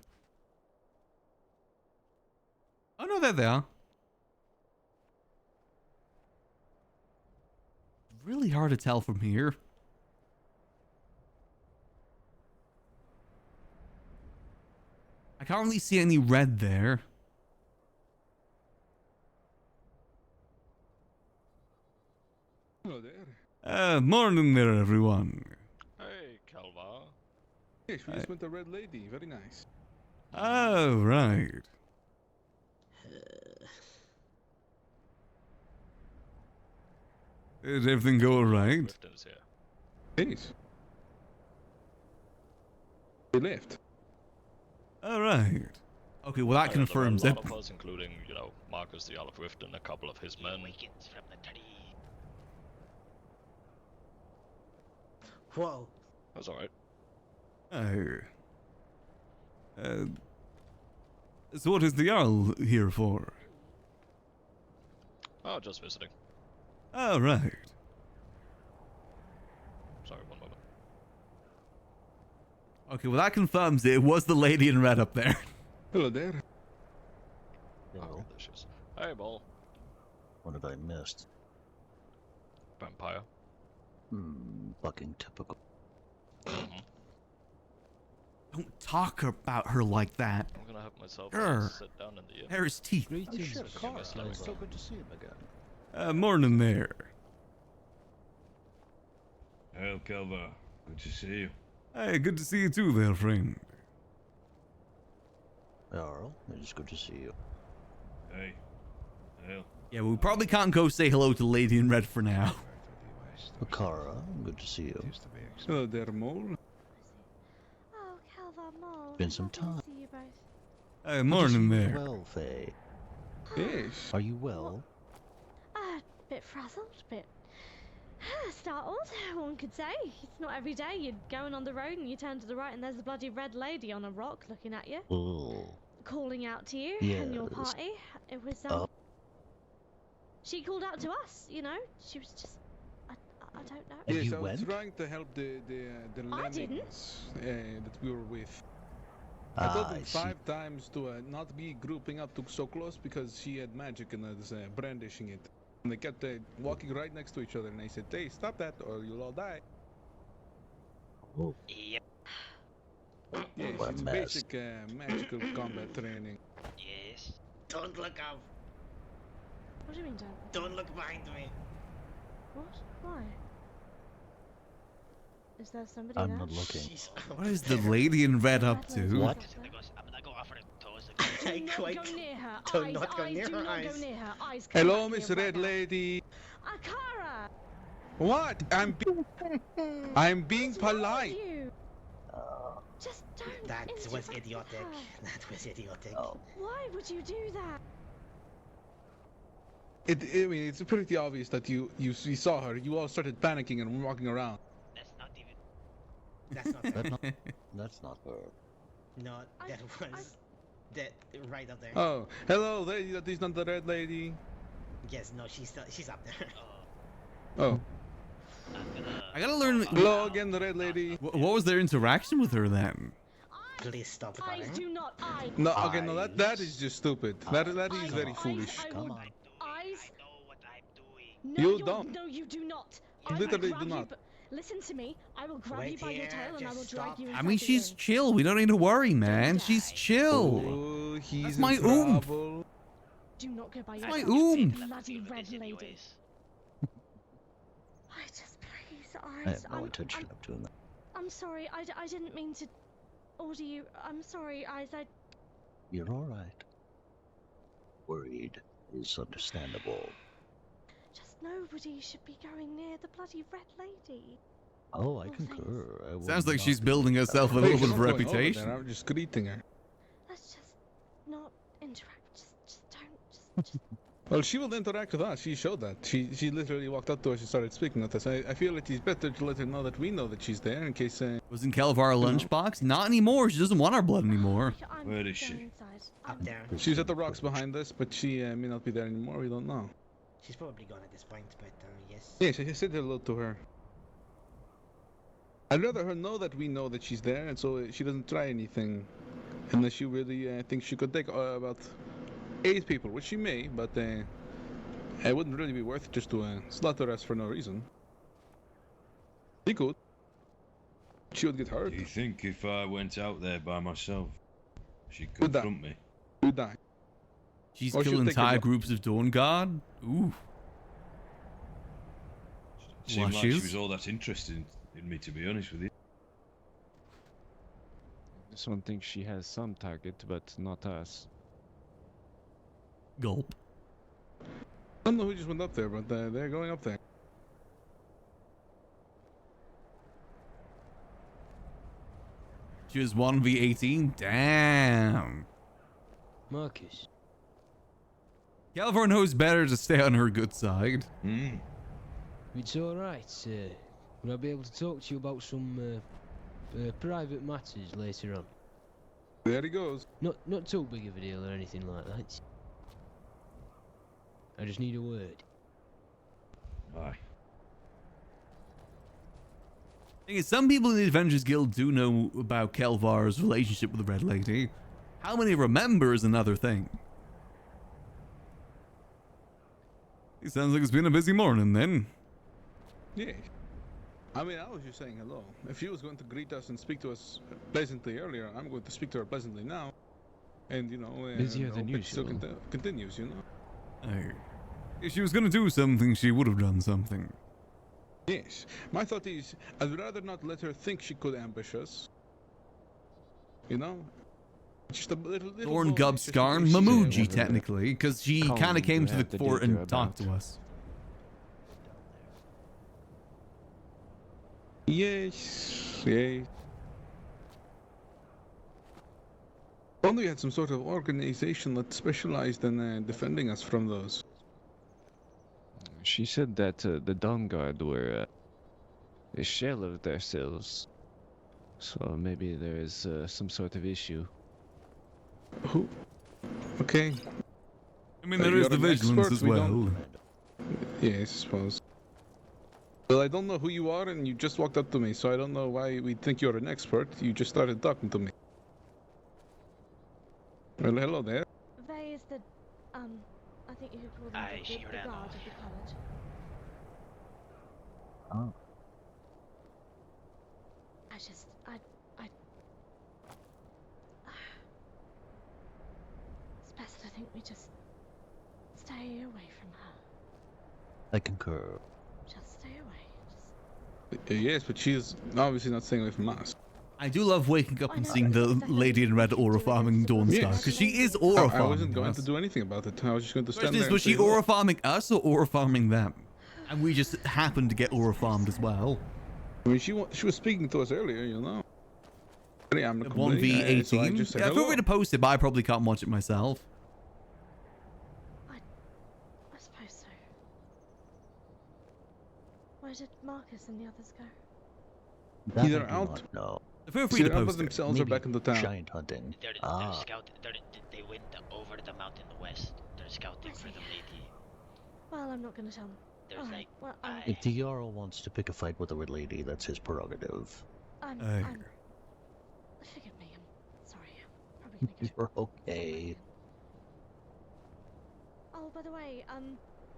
Oh no, there they are. Really hard to tell from here. I can't really see any red there. Hello there. Morning there, everyone. Hey, Kelvaar. Yes, we just met the red lady. Very nice. Oh, right. Did everything go alright? Clifton's here. Yes. They left. Alright. Okay, well that confirms it. it. A lot of us, including, you know, Marcus the Olive Rift and a couple of his men. Whoa. That's alright. So what is the Jarl here for? Oh, just visiting. Oh, right. Sorry, one moment. Okay, well that confirms it was the lady in red up there. Hello there. Oh, delicious. Hey, Ball. What have I missed? Vampire. Fucking typical. Don't talk about her like that. I'm gonna have myself sit down in the There's teeth. Greetings, sure, Carl. Mr. It's so Nightborne. good to see him again. Morning there. Hail, Kelvaar. Good to see you. Hey, good to see you too there, friend. Jarl, it is good to see you. Hey. Hail. Yeah, we probably can't go say hello to Lady in Red for now. Makara, good to see you. Hello there, mole. Oh, Kelvaar Mole. Been some Lovely to time. see you both. Hey, morning there. Well, Faye. Yes. Are you well? Bit frazzled, bit startled, one could say. It's not every day you're going on the road and you turn to the right and there's a bloody red lady on a rock looking at you, Oh. calling out to you and your Yes. party. It was, she called out to us, you know. She was just, I don't know. And Yes, you I was went? trying to help the I didn't. lemmings that we were with. I told them I see. 5 times to not be grouping up so close because she had magic and was brandishing it. And they kept walking right next to each other, and I said, "Hey, stop that, or you'll all die." Oh. Yes, What a it's mess. basic magical combat training. Yes. Don't look up. What do you mean, Don't look behind me. What? Why? Is there somebody I'm there? not looking. She's What is the Lady in Red up to? What? Because I'm gonna go after the toes. Do I not quite. go near her. Do Eyes, not go eyes, near do her not go eyes. near her. Eyes, come Hello, back Miss here right Red now. Lady. Akara! What? I'm being What's wrong with polite. you? Just don't That was interact with idiotic. her. That was idiotic. Oh. Why would you do that? I mean, it's pretty obvious that you saw her. You all started panicking and walking around. That's not even. That's not That's her. not, that's not her. No, that was that right up there. Oh, hello, lady. That is not the Red Lady. Yes, no, she's up there. Oh, I gotta learn. hello again, the Red Lady. What was their interaction with her then? Please stop Eyes calling. do not eyes. No, okay, no, that is just stupid. That is Eyes, very eyes, foolish. I Come will- on. Eyes. I know what I'm doing. No, You you're- don't. No, you do not. I will literally grab do you not. listen to me. I will grab you Wait by your here, tail and I just will drag stop. you I inside mean, the she's room. chill. We don't need to worry, man. She's die. chill. Oh, he's That's in my oomph. trouble. Do not go by your my tail. oomph. Bloody red lady. I just please, I Eyes. have no intention of doing that. I'm sorry. I didn't mean to order you. I'm sorry, Eyes. You're alright. Worried is understandable. Just nobody should be going near the bloody red lady. Oh, I Oh, concur. I will Sounds like not she's be building doing herself a that. little Hey, bit she's of not going over there, reputation. I'm just greeting her. Let's just not interact. Just don't. Just. Well, she will interact with us. She showed that. She literally walked up to us and started speaking with us. I feel it is better to let her know that we know that she's there in case. Wasn't Kelvaar a know. lunchbox? Not anymore. She doesn't want our blood anymore. I'm Where is going she? inside. Up I'm- there. She's at the rocks behind us, but she may not be there anymore. We don't know. She's probably gone at this point, but yes. Yes, I said hello to her. I'd rather her know that we know that she's there, and so she doesn't try anything, unless she really thinks she could take about 8 people, which she may, but it wouldn't really be worth it just to slaughter us for no reason. She could. She would get hurt. Do you think if I went out there by myself, she'd Would that- confront me? You'd die. She's Or she'll killing take a entire look. groups of Dawn Guard. Ooh. Seemed like she Lashes. was all that interested in me, to be honest with you. This one thinks she has some target, but not us. Gulp. I don't know who just went up there, but they're going up there. She was 1v18. Damn. Marcus. Kelvaar knows better to stay on her good side. Hmm. It's alright. Would I be able to talk to you about some private matters later on? There he goes. Not too big of a deal or anything like that. I just need a word. Aye. Thing is, some people in the Avengers Guild do know about Kelvaar's relationship with the Red Lady. How many remember is another thing. It sounds like it's been a busy morning then. Yeah. I mean, I was just saying hello. If she was going to greet us and speak to us pleasantly earlier, I'm going to speak to her pleasantly now. And, you know, Busier than hope it still usual. continues, you know? If she was gonna do something, she would have done something. Yes. My thought is, I'd rather not let her think she could ambush us. You know? Just a little Thorn bonus, Gub just in Scarn case she- Mamuji, whatever. technically, because she Colin kind of came you to the have to fort dig her and talked to about. us. Yes. Yes. Only had some sort of organization that specialized in defending us from those. She said that the Dawn Guard were a shell of themselves. So maybe there is some sort of issue. Who? Okay. I mean, there is you're the an vigilance expert, as we well. don't- Yes, I suppose. Well, I don't know who you are, and you just walked up to me, so I don't know why we think you're an expert. You just started talking to me. Well, hello there. They is the, I think you could call them Aye, the she guard ran of off. the college. Oh. It's best, I think we just stay away from her. I concur. Just stay away. Yes, but she's obviously not staying away from us. I do love waking up I and know, seeing but the there's nothing lady in red you can aura do farming against the Dawn bloody Star, Yes. because she is red aura I farming wasn't going us. to do anything about it. I was just going to stand Question there. is, was and she say, aura farming us or aura farming them? And we just happened to get aura farmed as well. I mean, she was speaking to us earlier, you know. Yeah, I'm At not complaining, so I 1v18. just said Yeah, feel hello. free to post it, but I probably can't watch it myself. I suppose so. Where did Marcus and the others go? That Either I do out- not know. Feel free See, to they're out by post it. themselves or Maybe back into town. giant hunting. They're Ah, scouting. They went over the mountain west. They're scouting I for see. the lady. Well, I'm not going to tell them. There's Alright, like well, if the Jarl wants to pick a fight with the Red Lady, that's his prerogative. I'm, Aye. forgive me, I'm sorry. I'm probably going to go. You're okay. Oh, by the way,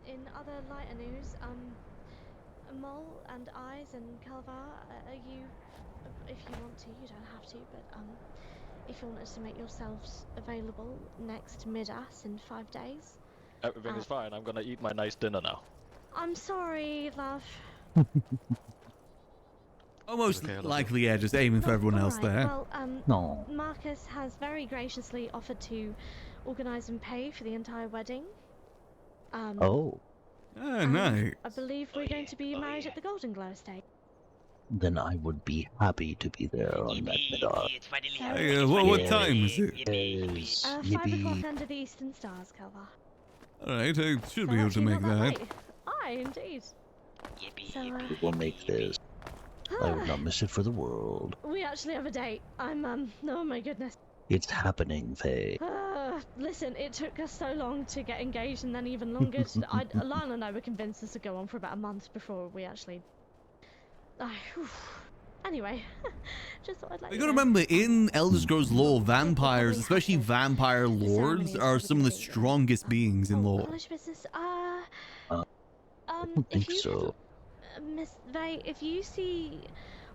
in other lighter news, Mole and Eyes and Kelvaar, are you, if you want to, you don't have to, but if you wanted to make yourselves available next mid-ass in 5 days. Everything is fine. I'm gonna eat my nice dinner now. I'm sorry, love. Almost Okay, I love likely, yeah, just aiming for everyone else there. Well, No. Marcus has very graciously offered to organise and pay for the entire wedding. Oh, Oh, and nice. I believe we're going to be married at the Golden Glow estate. then I would be happy to be there on that mid-hour. It's finally So- happening. Hey, It's what finally time is happening. it? Yippee, Is 5 maybe o'clock under the Eastern Stars, Kelvaar. Alright, I should So be able to actually make not that. late. Aye, indeed. yippee, So, yippee, we'll make yippee, this. I would not miss it for the world. We actually have a date. Oh my goodness. It's happening, Faye. Listen, it took us so long to get engaged and then even longer. Lana and I were convinced this would go on for about a month before we actually... Anyway, just thought I'd let You you gotta know. remember, in Elder Scrolls lore, vampires, especially vampire The lords, ceremony are is some of the gonna be, strongest beings in lore. College business, I don't if think you so. Miss Vay, if you see...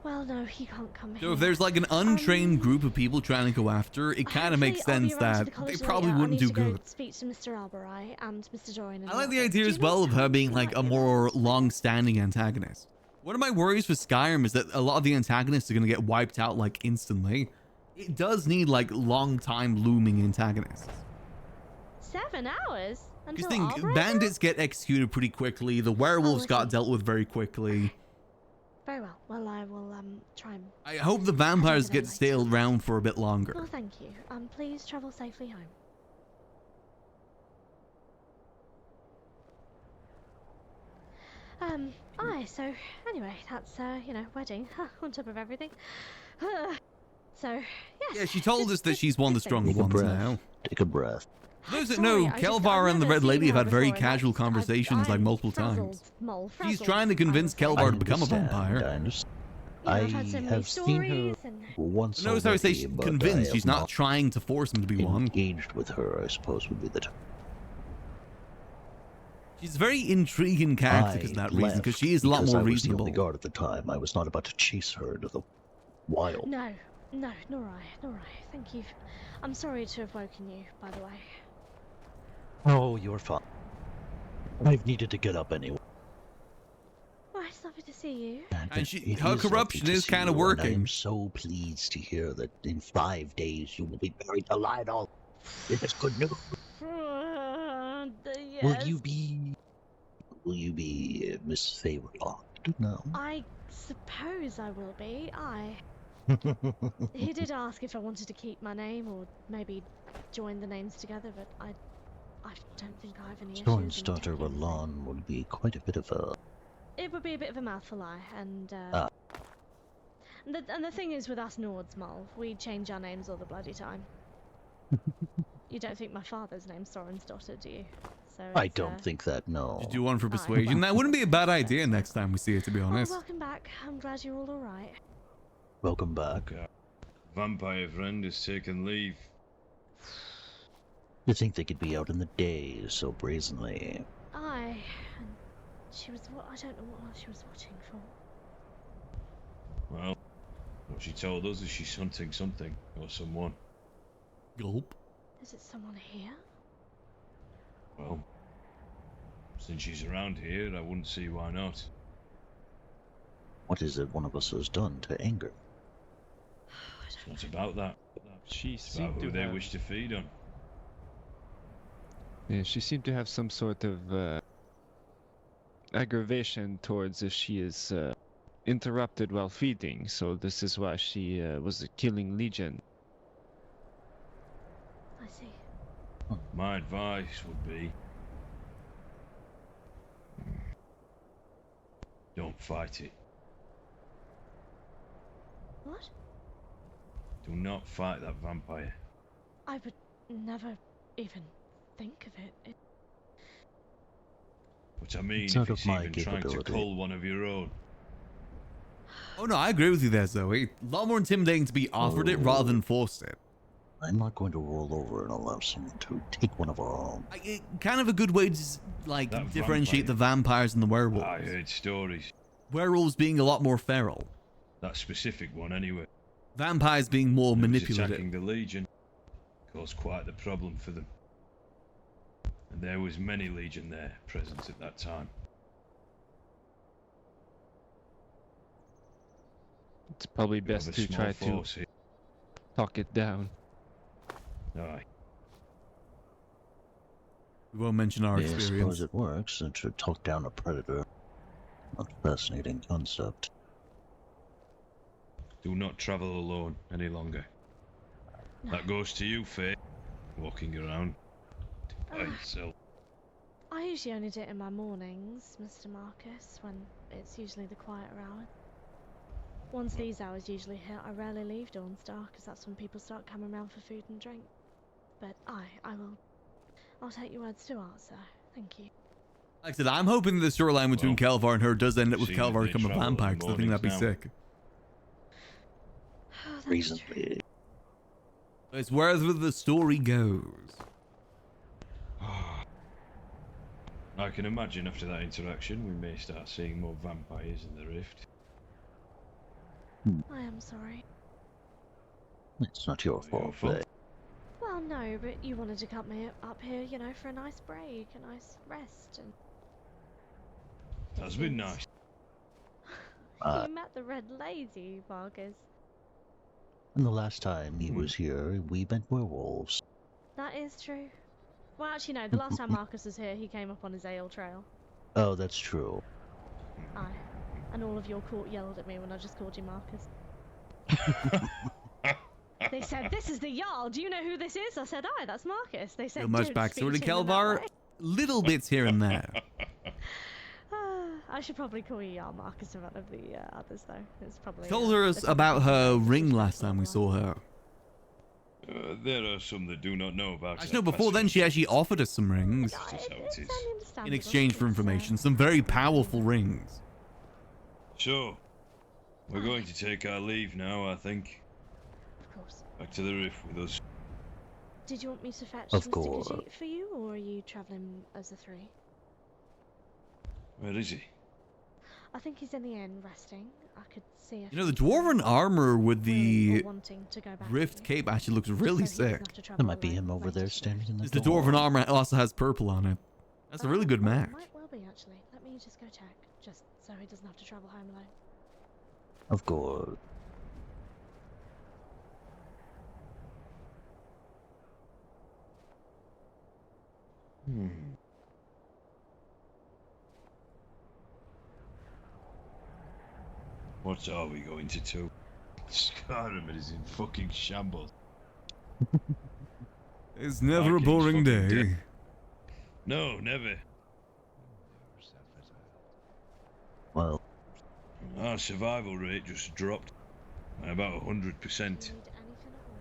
Well, no, he can't come here. So if there's like an untrained group of people trying to go after, it kind of makes Hopefully I'll be sense around to that the they college probably later. I wouldn't need do to go good. speak to Mr. Alberai and Mr. Dorian. I like the idea as well of her being like a more long-standing antagonist. One of my worries for Skyrim is that a lot of the antagonists are going to get wiped out like instantly. It does need like long-time looming antagonists. 7 hours? Because Until think, Alberai? bandits get executed pretty quickly, the werewolves I got see. dealt with very quickly. Very well. Well, I will try and... I hope the vampires Have a get good to stay around for a bit longer. Well, thank you. Please travel safely home. Aye, so anyway, that's, wedding, on top of everything. So, yes. Yeah, she told us that she's one of the stronger Take a ones breath. now. Take a breath. For those that Sorry, know, I've Kelvaar and the never Red seen Lady have her had very before, and casual that's- conversations like I'm multiple frazzled, times. Mole, She's frazzled, trying to convince I would say. Kelvaar to become a understand, vampire. I understand. You know, I've had so I many have seen her stories and... once Notice how I say already, she's but convinced. I She's have not trying to force him to be one. engaged with her, I suppose, would be the term. She's a very intriguing character because of that reason, because she is a lot more I was reasonable. the only guard at the time. I was not about to chase her into the wild. No, nor I. Thank you. I'm sorry to have woken you, by the way. Oh, you're fine. I've needed to get up anyway. Well, it's lovely to see you. And she, It her is lovely corruption to is see kind of you, and I working. am so pleased to hear that in 5 days you will be married to Lionel. It is good news. Yes. Will you be Miss Favorite? No. I suppose I will be. He did ask if I wanted to keep my name or maybe join the names together, but I don't think I have any issues. Soren's in daughter taking the Ralon would be quite a bit of a... It would be a bit of a mouthful, and the thing is with us Nords, Mol, we change our names all the bloody time. You don't think my father's name's Soren's daughter, do you? So I don't think that, no. Just do one for Aye. persuasion. That wouldn't be a bad idea next time we see her, to be Oh, honest. welcome back. I'm glad you're all alright. Welcome back. Vampire friend has taken leave. You think they could be out in the day so brazenly? Aye. And she was I don't know what else she was watching for. Well, what she told us is she's hunting something or someone. Gulp. Is it someone here? Well, since she's around here, I wouldn't see why not. What is it one of us has done to anger? It's not about that. She It's seemed about to who they have, wish to feed on. yeah, she seemed to have some sort of aggravation towards if she is interrupted while feeding. So this is why she was killing Legion. I see. My advice would be... don't fight it. What? Do not fight that vampire. I would never even think of it. But I mean, It's if out of it's my even trying to capability. cull one of your own. Oh no, I agree with you there, Zoe. A lot more intimidating to be offered it rather than forced it. I'm not going to roll over and allow someone to take one of our own. Kind of a good way to like That differentiate the vampires and the werewolves. I heard stories. Werewolves being a lot more feral. That specific one, anyway. Vampires being more It was manipulative. attacking the Legion caused quite the problem for them. And there was many Legion there present at that time. It's probably We have best a to small try to force here. talk it down. Aye. We won't mention our Yeah, I experience. suppose it works, and to talk down a predator. A fascinating concept. Do not travel alone any longer. That goes to you, Faye. Walking around by yourself. I usually only do it in my mornings, Mr. Marcus, when it's usually the quieter hours. Once these hours usually hit, I rarely leave Dawnstar, because that's when people start coming around for food and drink. But I'll take your words to heart, sir. Thank you. Like I said, I'm hoping the storyline between Kelvaar and her does end up with seeing that Kelvaar they becoming a travel in the vampire, because I think that'd be mornings now. sick. Oh, that's Reasonably. It's wherever the story goes. I can imagine after that interaction we may start seeing more vampires in the rift. I am sorry. It's not your fault, fault. Faye. Well, no, but you wanted to cut me up here, you know, for a nice break, a nice rest, and... That's been nice. You met the Red Lady, Marcus. And the last time he was here, we met werewolves. That is true. Well, actually, no, the last time Marcus was here, he came up on his ale trail. Oh, that's true. Aye. And all of your court yelled at me when I just called you Marcus. They said, "This is the Jarl, do you know who this is?" I said, "Aye, that's Marcus." They said, Not much "Don't backstory to speak to him in that Kelvaar. way." Little bits here and there. I should probably call you Jarl Marcus in front of the others, though. It's probably... Told her about her ring last time we saw her. There are some that do not know about Actually, no, before then she actually offered us some rings. That's just how it is. In exchange for information. Some very powerful rings. So, we're going to take our leave now, I think. Of course. Back to the rift with us. Did you want me to fetch Of Mr. course. Khajiit for you, or are you travelling as a three? Where is he? I think he's in the inn, resting. I could see if... You know, the dwarven armor with the wanting to go back rift to. cape actually looks really So he doesn't sick. have to travel That might be alone him over later there today. standing in the The door. dwarven armor also has purple on it. That's a really good Well, it match. might well be, actually. Let me just go check, just so he doesn't have to travel home alone. Of course. What are we going to do? Skyrim is in fucking shambles. It's never a Vikings boring fucking day. dead. No, never. Well, Our survival rate just dropped by about 100%.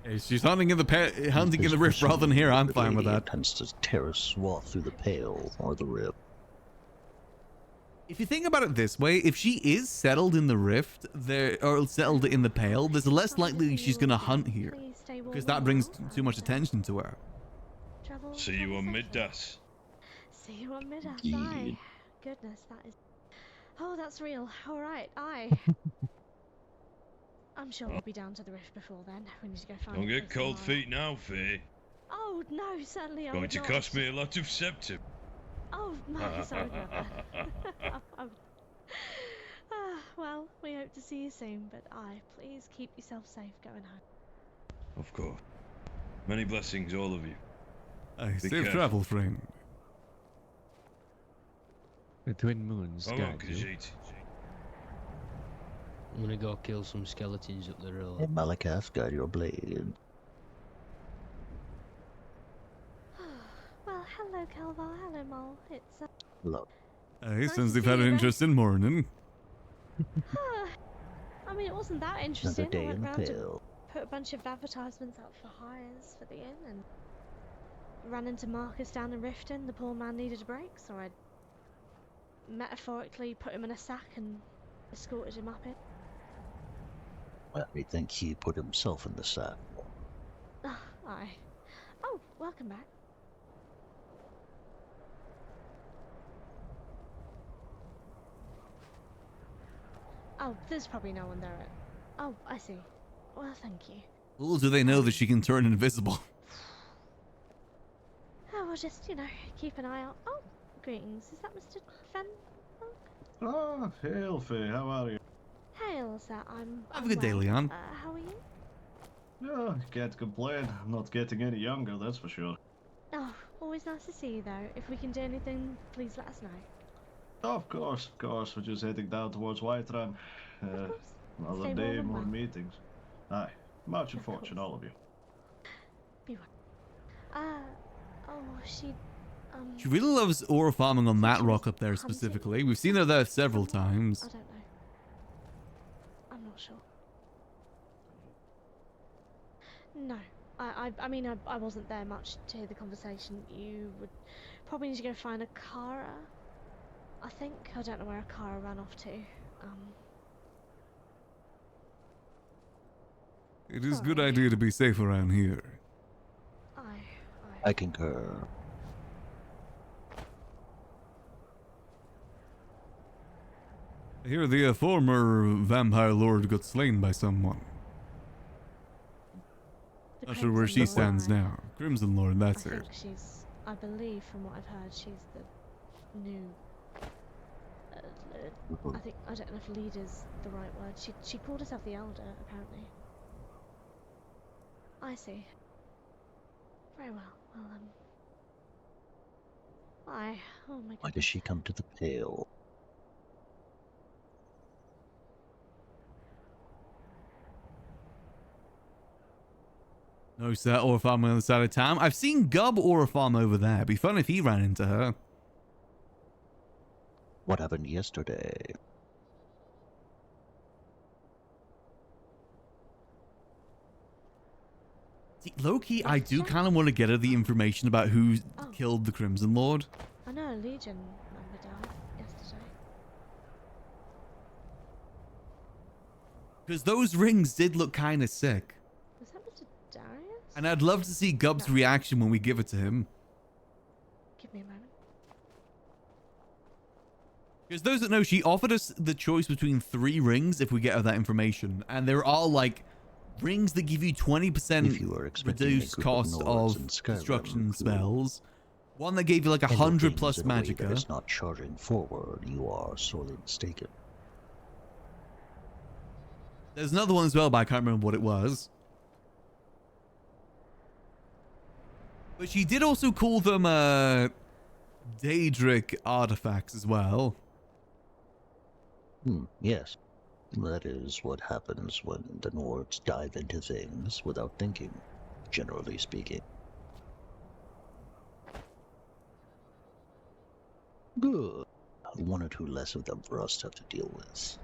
Hey, she's hunting in the rift rather than here. I'm fine with that. Tends to tear a swath through the pale or the rib. If you think about it this way, if she is settled in the rift, or settled in the pale, there's less likely she's gonna hunt here, Please stay warm because that and brings well, too much and, attention to her. See you on Middas. See you on Middas, Yeah. aye. Goodness, that is... Oh, that's real. Alright, aye. I'm sure we'll be down to the rift before then. We need to go find Don't a get place cold to lie. feet now, Faye. Oh, no, certainly I Going would to not. cost me a lot of septum. Oh, Marcus, I would never. Well, we hope to see you soon, but aye, please keep yourself safe going home. Of course. Many blessings, all of you. Aye, Be safe careful. travel, friend. The twin moons Come on, guide you. Khajiit. I'm gonna go kill some skeletons up the road. Hey, Malakath, guide your blade. Well, hello, Kelvaar. Hello, Mole. It's, Look, Aye, Nice since to they've see had you an then. interesting morning. I mean, it wasn't that another interesting. I day went in the round to pale. put a bunch of advertisements out for hires for the inn and ran into Marcus down in Riften. The poor man needed a break, so I metaphorically put him in a sack and escorted him up it. Well, I think he put himself in the sack. Aye. Oh, welcome back. Oh, there's probably no one there. Oh, I see. Well, thank you. Little do they know that she can turn invisible. Oh, we'll just, keep an eye out. Oh, greetings. Is that Mr. Fen? Ah, hail, Faye. How are you? Hail, sir. Have a good day, Leon. How are you? Yeah, can't complain. I'm not getting any younger, that's for sure. Oh, always nice to see you, though. If we can do anything, please let us know. Of course. We're just heading down towards Whiterun. Another Stay day, warm and more well. meetings. Aye. Much Of fortune, course. all of you. Be well. She really loves ore farming on that she rock was up there hunting specifically. We've seen her there several someone? times. I don't know. I'm not sure. No. I mean, I wasn't there much to hear the conversation. You would probably need to go find a Kara. I think. I don't know where a Kara ran off to. It is a good Sorry. idea to be safe around here. I concur. I hear the former vampire lord got slain by someone. The Not sure where Crimson she stands Lord. now. Crimson Lord, that's I it. think she's. I believe, from what I've heard, she's the new. I think I don't know if leader's the right word. She called herself the Elder, apparently. I see. Very well. Well, why? Oh my Why goodness. does she come to the Pale? Notice that ore farm on the other side of town. I've seen Gub ore farm over there. It'd be fun if he ran into her. What happened yesterday? See, low-key, I do kind of want to get her the information about who killed the Crimson Lord. I know a Legion member died yesterday. Because those rings did look kind of sick. Was that Mr. Darius? And I'd love to see Gub's reaction when we give it to him. Give me a moment. Because those that know, she offered us the choice between 3 rings if we get her that information. And they're all like rings that give you 20% reduced cost of construction spells. One that gave you like 100 plus magicka. It's not charging forward. You are sorely mistaken. There's another one as well, but I can't remember what it was. But she did also call them Daedric artifacts as well. Yes. That is what happens when the Nords dive into things without thinking, generally speaking. Good. 1 or 2 less of them for us to have to deal with.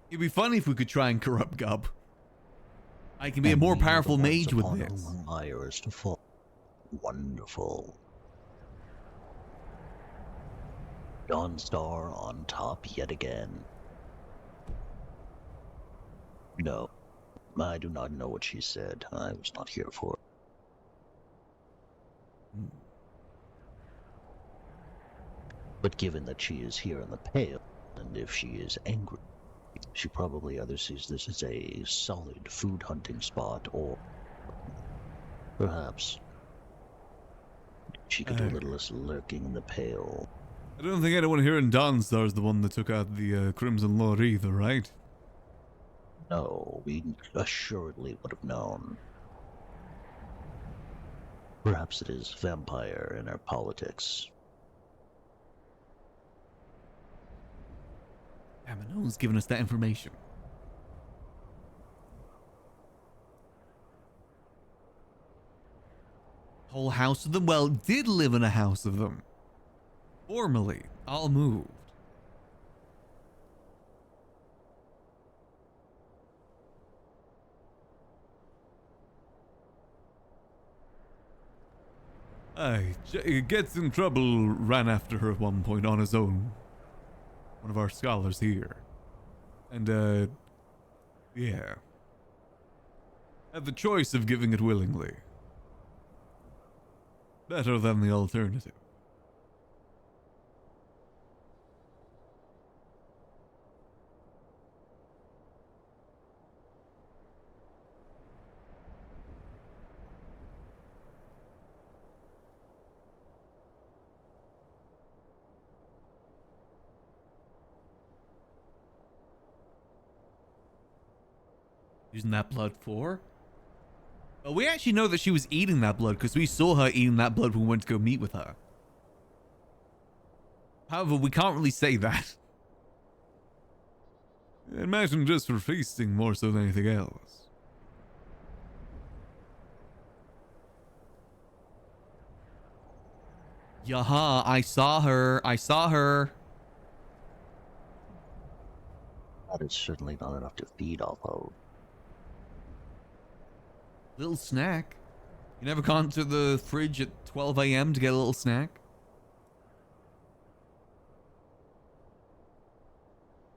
It'd be funny if we could try and corrupt Gub. I can be a more powerful mage with this. Liars to fall. Wonderful. Dawnstar on top yet again. No, I do not know what she said. I was not here for it. But given that she is here in the Pale, and if she is angry, she probably either sees this as a solid food hunting spot, or perhaps she could do a little less lurking in the Pale. I don't think anyone here in Dawnstar is the one that took out the Crimson Lord either, right? No, we assuredly would have known. Perhaps it is vampire in our politics. Damn it, no one's given us that information. Whole house of them? Well, did live in a house of them. Formerly, all moved. Gets in trouble, ran after her at one point on his own. One of our scholars here. And, yeah. Had the choice of giving it willingly. Better than the alternative. using that blood for? But we actually know that she was eating that blood because we saw her eating that blood when we went to go meet with her. However, we can't really say that. Imagine just for feasting more so than anything else. Yaha, I saw her. I saw her. That is certainly not enough to feed off of. Little snack. You never gone to the fridge at 12 a.m. to get a little snack?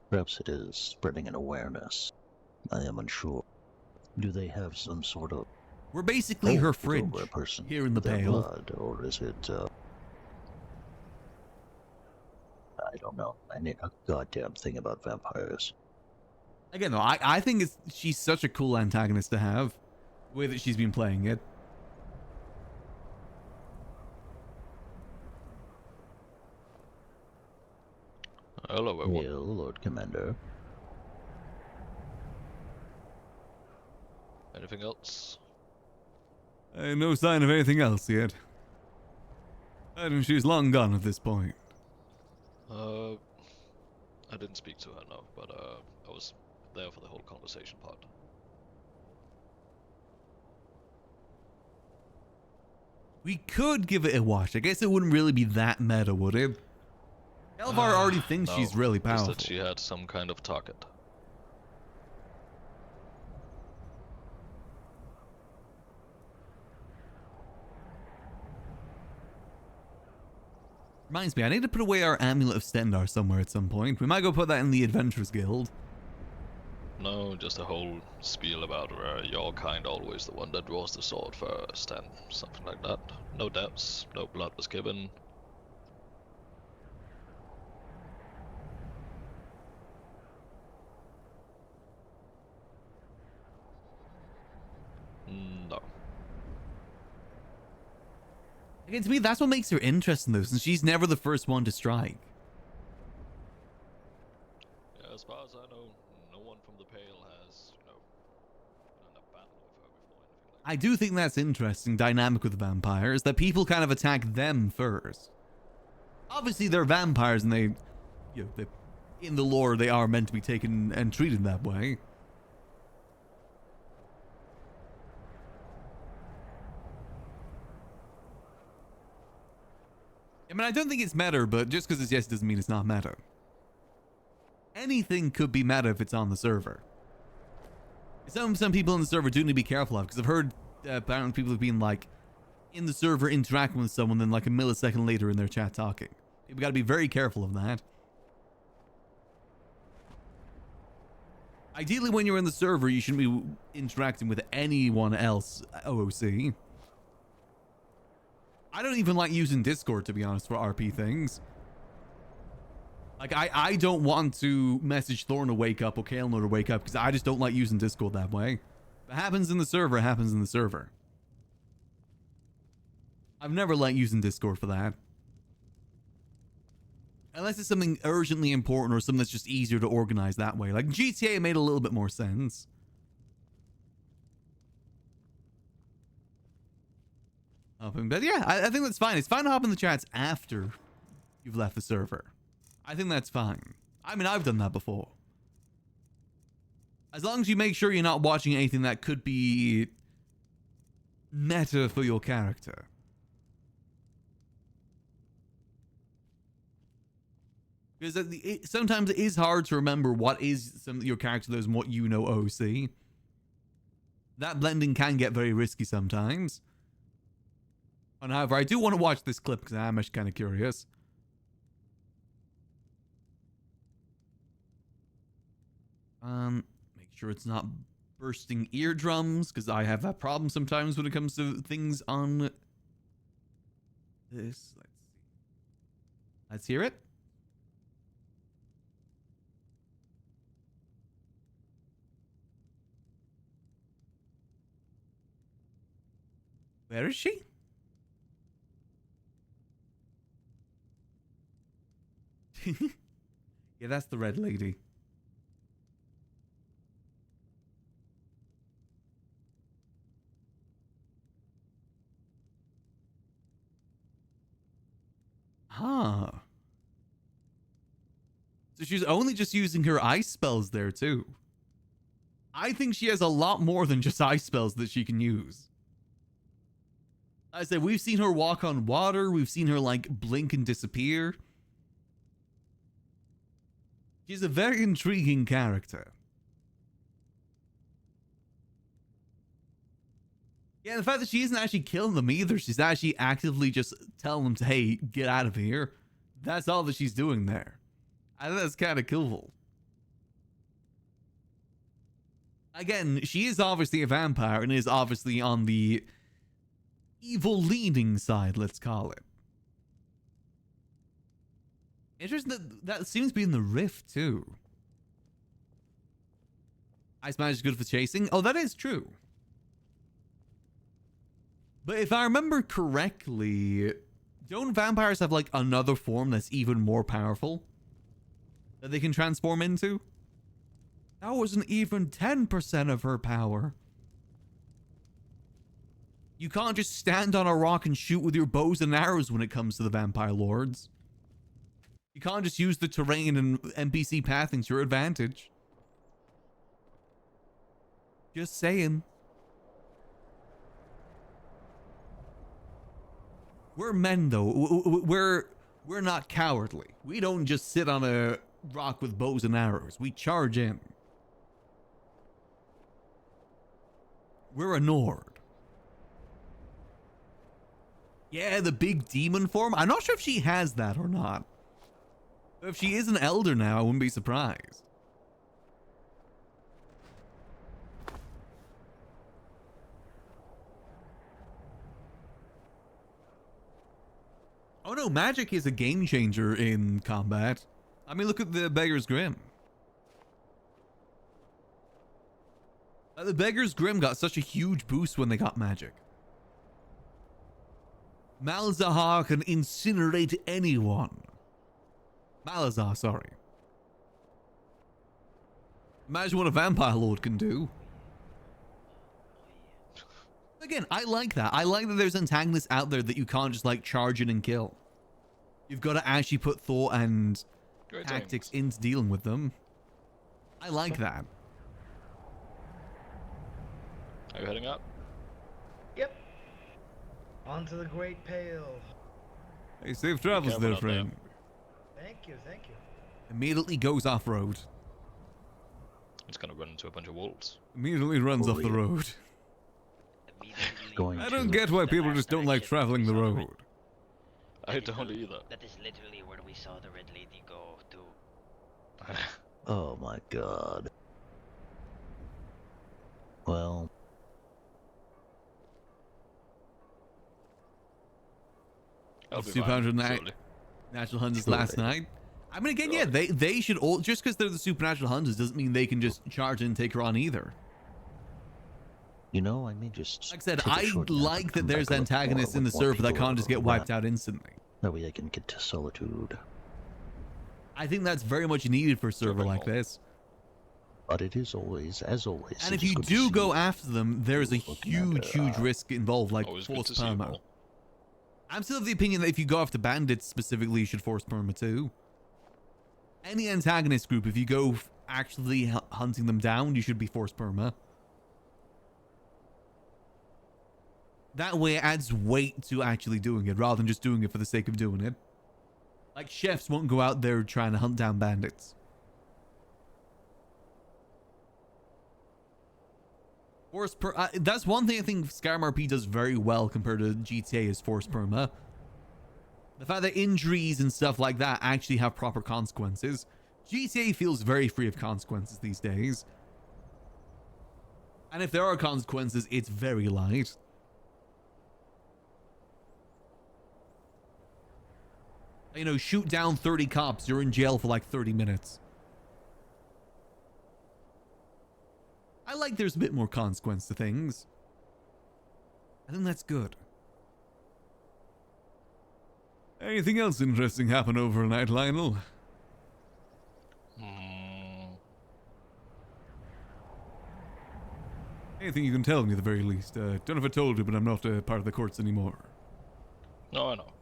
Perhaps it is spreading an awareness. I am unsure. Do they have some sort of... We're basically her fridge over a person here in the their Pale. blood, or is it, I don't know. I need a goddamn thing about vampires. Again, though, I think she's such a cool antagonist to have. The way that she's been playing it. Hello, everyone. Hail, Lord Commander. Anything else? No sign of anything else yet. And she's long gone at this point. I didn't speak to her, no, but I was there for the whole conversation part. We could give it a watch. I guess it wouldn't really be that meta, would it? Kelvaar already thinks No, she's really just powerful. that she had some kind of target. Reminds me, I need to put away our Amulet of Stendar somewhere at some point. We might go put that in the Adventurers Guild. No, just a whole spiel about your kind always the one that draws the sword first and something like that. No deaths, no blood was given. No. Again, to me, that's what makes her interesting, though, since she's never the first one to strike. Yeah, as far as I know, no one from the Pale has, been in a battle with her before anything like I do think that's interesting dynamic with the vampires, that people kind of attack them first. Obviously, they're vampires, and they, in the lore, they are meant to be taken and treated that way. I mean, I don't think it's meta, but just because it's yes doesn't mean it's not meta. Anything could be meta if it's on the server. Some people in the server do need to be careful of, because I've heard apparently people have been like in the server interacting with someone, then like a millisecond later in their chat talking. People got to be very careful of that. Ideally, when you're in the server, you shouldn't be interacting with anyone else OOC. I don't even like using Discord, to be honest, for RP things. Like, I don't want to message Thorn to wake up or Kael'nor to wake up, because I just don't like using Discord that way. If it happens in the server, it happens in the server. I've never liked using Discord for that. Unless it's something urgently important or something that's just easier to organize that way. Like, GTA made a little bit more sense. But yeah, I think that's fine. It's fine to hop in the chats after you've left the server. I think that's fine. I mean, I've done that before. As long as you make sure you're not watching anything that could be meta for your character. Because sometimes it is hard to remember what is your character does and what you know OC. That blending can get very risky sometimes. And however, I do want to watch this clip because I'm actually kind of curious. Make sure it's not bursting eardrums, because I have that problem sometimes when it comes to things on this. Let's see. Let's hear it. Where is she? Yeah, that's the red lady. Huh. So she's only just using her ice spells there too. I think she has a lot more than just ice spells that she can use. I said, we've seen her walk on water. We've seen her like blink and disappear. She's a very intriguing character. Yeah, the fact that she isn't actually killing them either. She's actually actively just telling them to, hey, get out of here. That's all that she's doing there. I think that's kind of cool. Again, she is obviously a vampire and is obviously on the evil leaning side, let's call it. Interesting that seems to be in the rift too. Ice magic is good for chasing. Oh, that is true. But if I remember correctly, don't vampires have like another form that's even more powerful that they can transform into? That wasn't even 10% of her power. You can't just stand on a rock and shoot with your bows and arrows when it comes to the vampire lords. You can't just use the terrain and NPC pathing to your advantage. Just saying. We're men though. We're not cowardly. We don't just sit on a rock with bows and arrows. We charge in. We're a Nord. Yeah, the big demon form. I'm not sure if she has that or not. But if she is an elder now, I wouldn't be surprised. Oh no, magic is a game changer in combat. I mean, look at the Beggar's Grim. The Beggar's Grim got such a huge boost when they got magic. Malzahar can incinerate anyone. Malazar, sorry. Imagine what a vampire lord can do. Again, I like that. I like that there's antagonists out there that you can't just like charge in and kill. You've got to actually put thought and tactics into dealing with them. I like that. Are you heading up? Yep. Onto the Great Pale. Hey, safe travels there, friend. Thank you, thank you. Immediately goes off-road. It's gonna run into a bunch of wolves. Immediately runs off the road. I don't get why people just don't like traveling the road. I don't either. That is literally where we saw the Red Lady go to. Oh my god. Well... Super 200 natural hunters last night. I mean, again, yeah, they should all, just because they're the supernatural hunters doesn't mean they can just charge in and take her on either. You know, I may just... Like I said, I like that there's antagonists in the server that can't just get wiped out instantly. That way I can get to Solitude. I think that's very much needed for a server like this. But it is always, as always... And if you do go after them, there's a huge risk involved, like force perma. I'm still of the opinion that if you go after bandits specifically, you should force perma too. Any antagonist group, if you go actually hunting them down, you should be force perma. That way it adds weight to actually doing it, rather than just doing it for the sake of doing it. Like, chefs won't go out there trying to hunt down bandits. Force that's one thing I think Skyrim RP does very well compared to GTA is force perma. The fact that injuries and stuff like that actually have proper consequences. GTA feels very free of consequences these days. And if there are consequences, it's very light. You know, shoot down 30 cops, you're in jail for like 30 minutes. I like there's a bit more consequence to things. I think that's good. Anything else interesting happen overnight, Lionel? Anything you can tell me at the very least. Don't know if I told you, but I'm not part of the courts anymore. No, I know.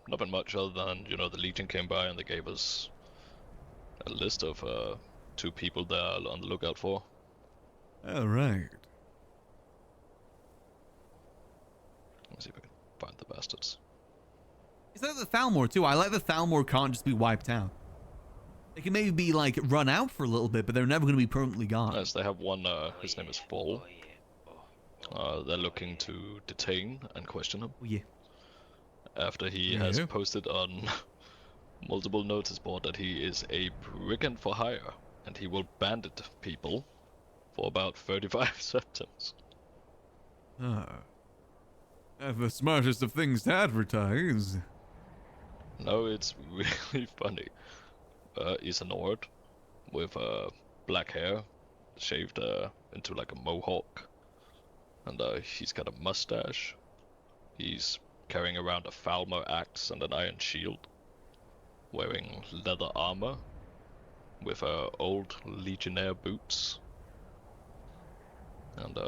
Nothing much other than, you know, the Legion came by and they gave us a list of 2 people they're on the lookout for. All right. Let's see if I can find the bastards. Is that the Thalmor too? I like the Thalmor can't just be wiped out. They can maybe be like run out for a little bit, but they're never going to be permanently gone. Yes, they have one, his name is Fall. They're looking to detain and question him. Oh, yeah. After he has posted on multiple notice board that he is a brigand for hire, and he will bandit people for about 35 septims. Not the smartest of things to advertise. No, it's really funny. He's a Nord with black hair, shaved into like a mohawk, and he's got a mustache. He's carrying around a Falmer axe and an iron shield, wearing leather armor with old legionnaire boots, and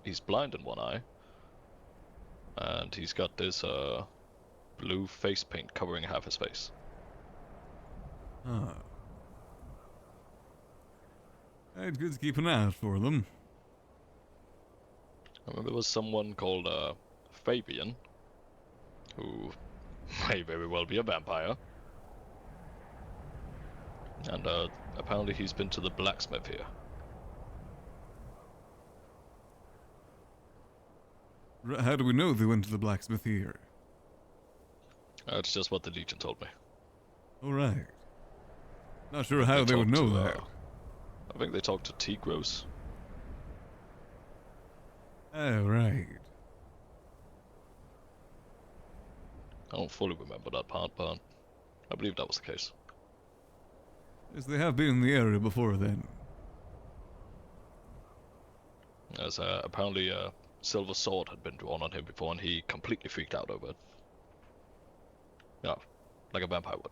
he's blind in one eye, and he's got this blue face paint covering half his face. It's good to keep an eye out for them. I remember there was someone called Fabian, who may very well be a vampire. And apparently he's been to the blacksmith here. How do we know they went to the blacksmith here? That's just what the Legion told me. Alright. Not sure how they would know that. I think they talked to Tigros. Oh, right. I don't fully remember that part, but I believe that was the case. Yes, they have been in the area before then. As apparently a silver sword had been drawn on him before, and he completely freaked out over it. Yeah, like a vampire would.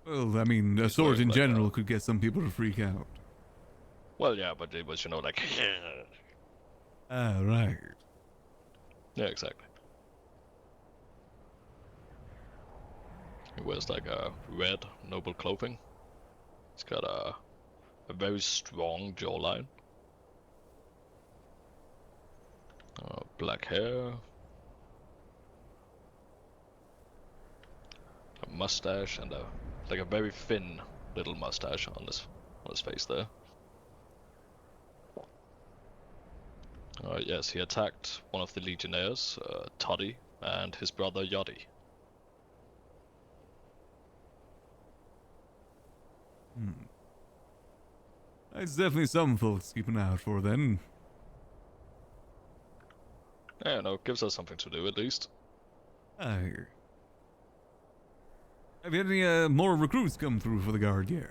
Well, I mean, a sword in general could get some people to freak out. Well, yeah, but it was, you know, like... Ah, right. Yeah, exactly. He wears like a red, noble clothing. He's got a very strong jawline. Black hair. A mustache and like a very thin little mustache on his face there. Yes, he attacked one of the legionnaires, Toddy, and his brother Yachty. It's definitely some folks to keep an eye out for then. Yeah, no, it gives us something to do at least. Aye. Have you had any more recruits come through for the guard yet?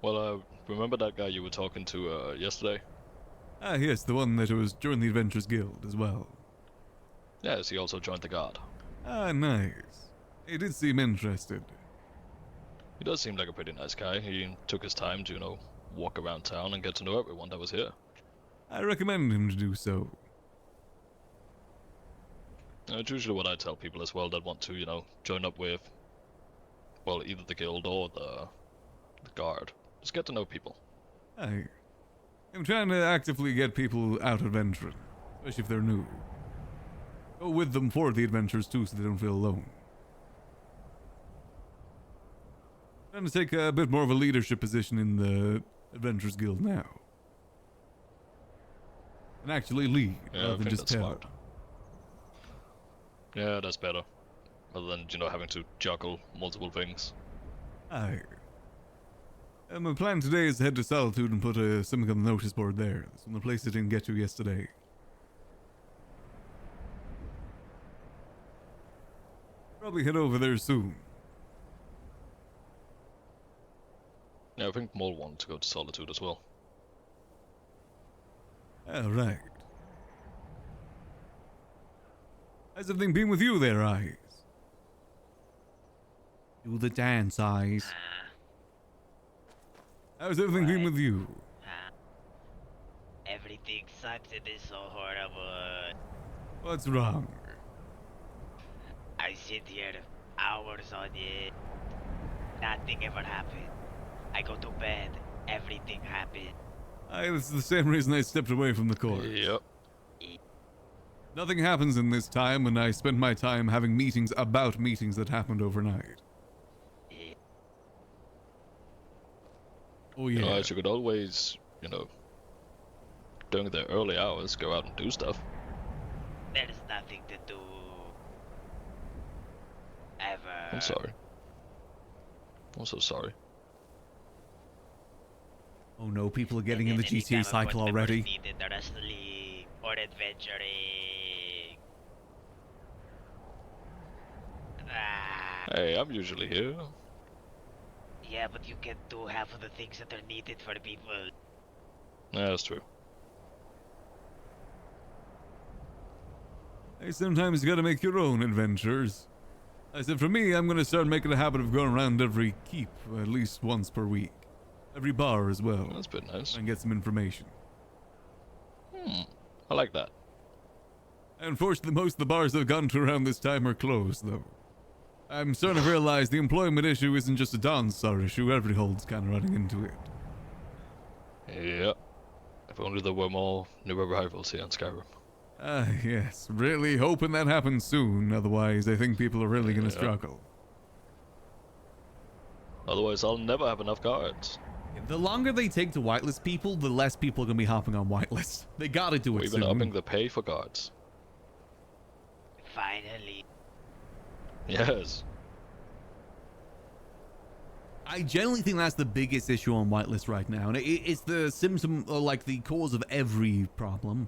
Well, remember that guy you were talking to yesterday? Ah, yes, the one that was joined the Adventurers Guild as well. Yes, he also joined the guard. Ah, nice. He did seem interested. He does seem like a pretty nice guy. He took his time to, you know, walk around town and get to know everyone that was here. I recommend him to do so. It's usually what I tell people as well that want to, you know, join up with, well, either the guild or the guard. Just get to know people. Aye. I'm trying to actively get people out adventuring, especially if they're new. Go with them for the adventures too, so they don't feel alone. Trying to take a bit more of a leadership position in the Adventurers Guild now. And actually lead, rather than just tell. Smart. Yeah, that's better. Rather than, you know, having to juggle multiple things. Aye. My plan today is to head to Solitude and put something on the notice board there. That's the place I didn't get to yesterday. Probably head over there soon. Yeah, I think Maul wanted to go to Solitude as well. Alright. How's everything been with you there, Eyes? Do the dance, Eyes. How's everything been with you? Everything sucks. It is so horrible. What's wrong? I sit here hours on it. Nothing ever happened. I go to bed. Everything happened. This is the same reason I stepped away from the court. Yep. Nothing happens in this time, and I spend my time having meetings about meetings that happened overnight. Oh, yeah. You know, you could always, during the early hours, go out and do stuff. There's nothing to do. Ever. I'm sorry. I'm so sorry. Oh no, people are getting in the GTA cycle already. Needed the wrestling or adventuring. Hey, I'm usually here. Yeah, but you can't do half of the things that are needed for the people. Yeah, that's true. Hey, sometimes you gotta make your own adventures. I said for me, I'm gonna start making a habit of going around every keep at least once per week. Every bar as well. That's pretty nice. And get some information. I like that. Unfortunately, most of the bars I've gone to around this time are closed, though. I'm starting to realize the employment issue isn't just a Dawnstar issue. Every hold's kind of running into it. Yep. If only there were more newer rivals here in Skyrim. Yes. Really hoping that happens soon. Otherwise, I think people are really gonna struggle. Otherwise, I'll never have enough guards. The longer they take to whitelist people, the less people are gonna be hopping on whitelist. They gotta do it We've soon. been upping the pay for guards. Finally. Yes. I generally think that's the biggest issue on whitelist right now, and it's the symptom, or like the cause of every problem.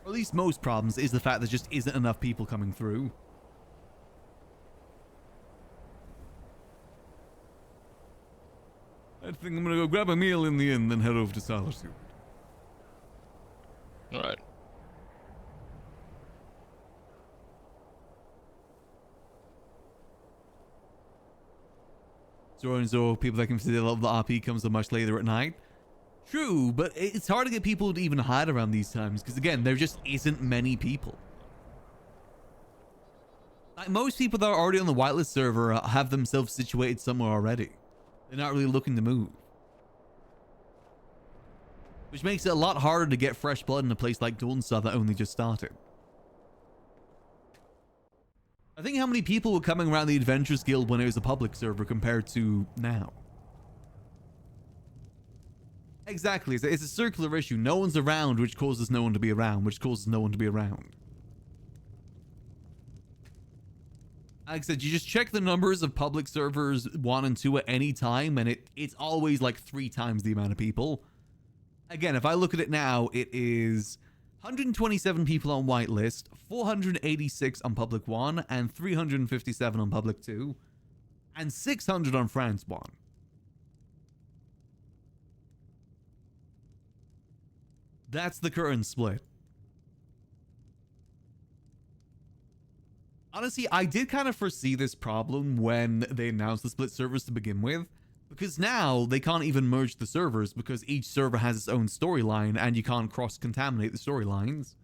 Or at least most problems, is the fact there just isn't enough people coming through. I think I'm gonna go grab a meal in the inn, then head over to Solitude. Alright. So people that can see a lot of the RP comes so much later at night. True, but it's hard to get people to even hide around these times, because again, there just isn't many people. Like, most people that are already on the whitelist server have themselves situated somewhere already. They're not really looking to move. Which makes it a lot harder to get fresh blood in a place like Dawnstar that only just started. I think how many people were coming around the Adventurers Guild when it was a public server compared to now. Exactly, it's a circular issue. No one's around, which causes no one to be around, which causes no one to be around. Like I said, you just check the numbers of public servers 1 and 2 at any time, and it's always like 3 times the amount of people. Again, if I look at it now, it is 127 people on whitelist, 486 on public 1, and 357 on public 2, and 600 on France 1. That's the current split. Honestly, I did kind of foresee this problem when they announced the split servers to begin with, because now they can't even merge the servers because each server has its own storyline and you can't cross-contaminate the storylines.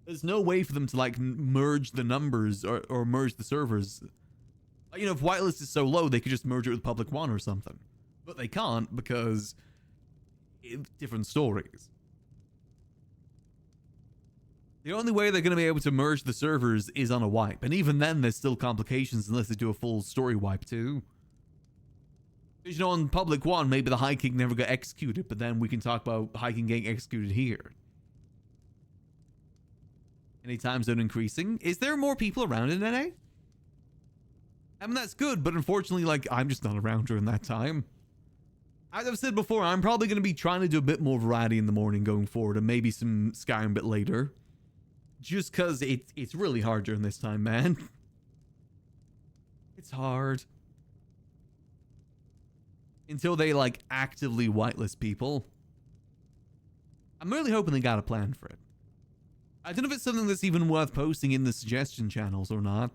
There's no way for them to like merge the numbers or merge the servers. You know, if whitelist is so low, they could just merge it with public 1 or something. But they can't because different stories. The only way they're going to be able to merge the servers is on a wipe. And even then, there's still complications unless they do a full story wipe too. Because, you know, on public 1, maybe the High King never got executed, but then we can talk about High King getting executed here. Any time zone increasing. Is there more people around in NA? I mean, that's good, but unfortunately, like, I'm just not around during that time. As I've said before, I'm probably going to be trying to do a bit more variety in the morning going forward, and maybe some Skyrim a bit later. Just because it's really hard during this time, man. It's hard. Until they, like, actively whitelist people. I'm really hoping they got a plan for it. I don't know if it's something that's even worth posting in the suggestion channels or not.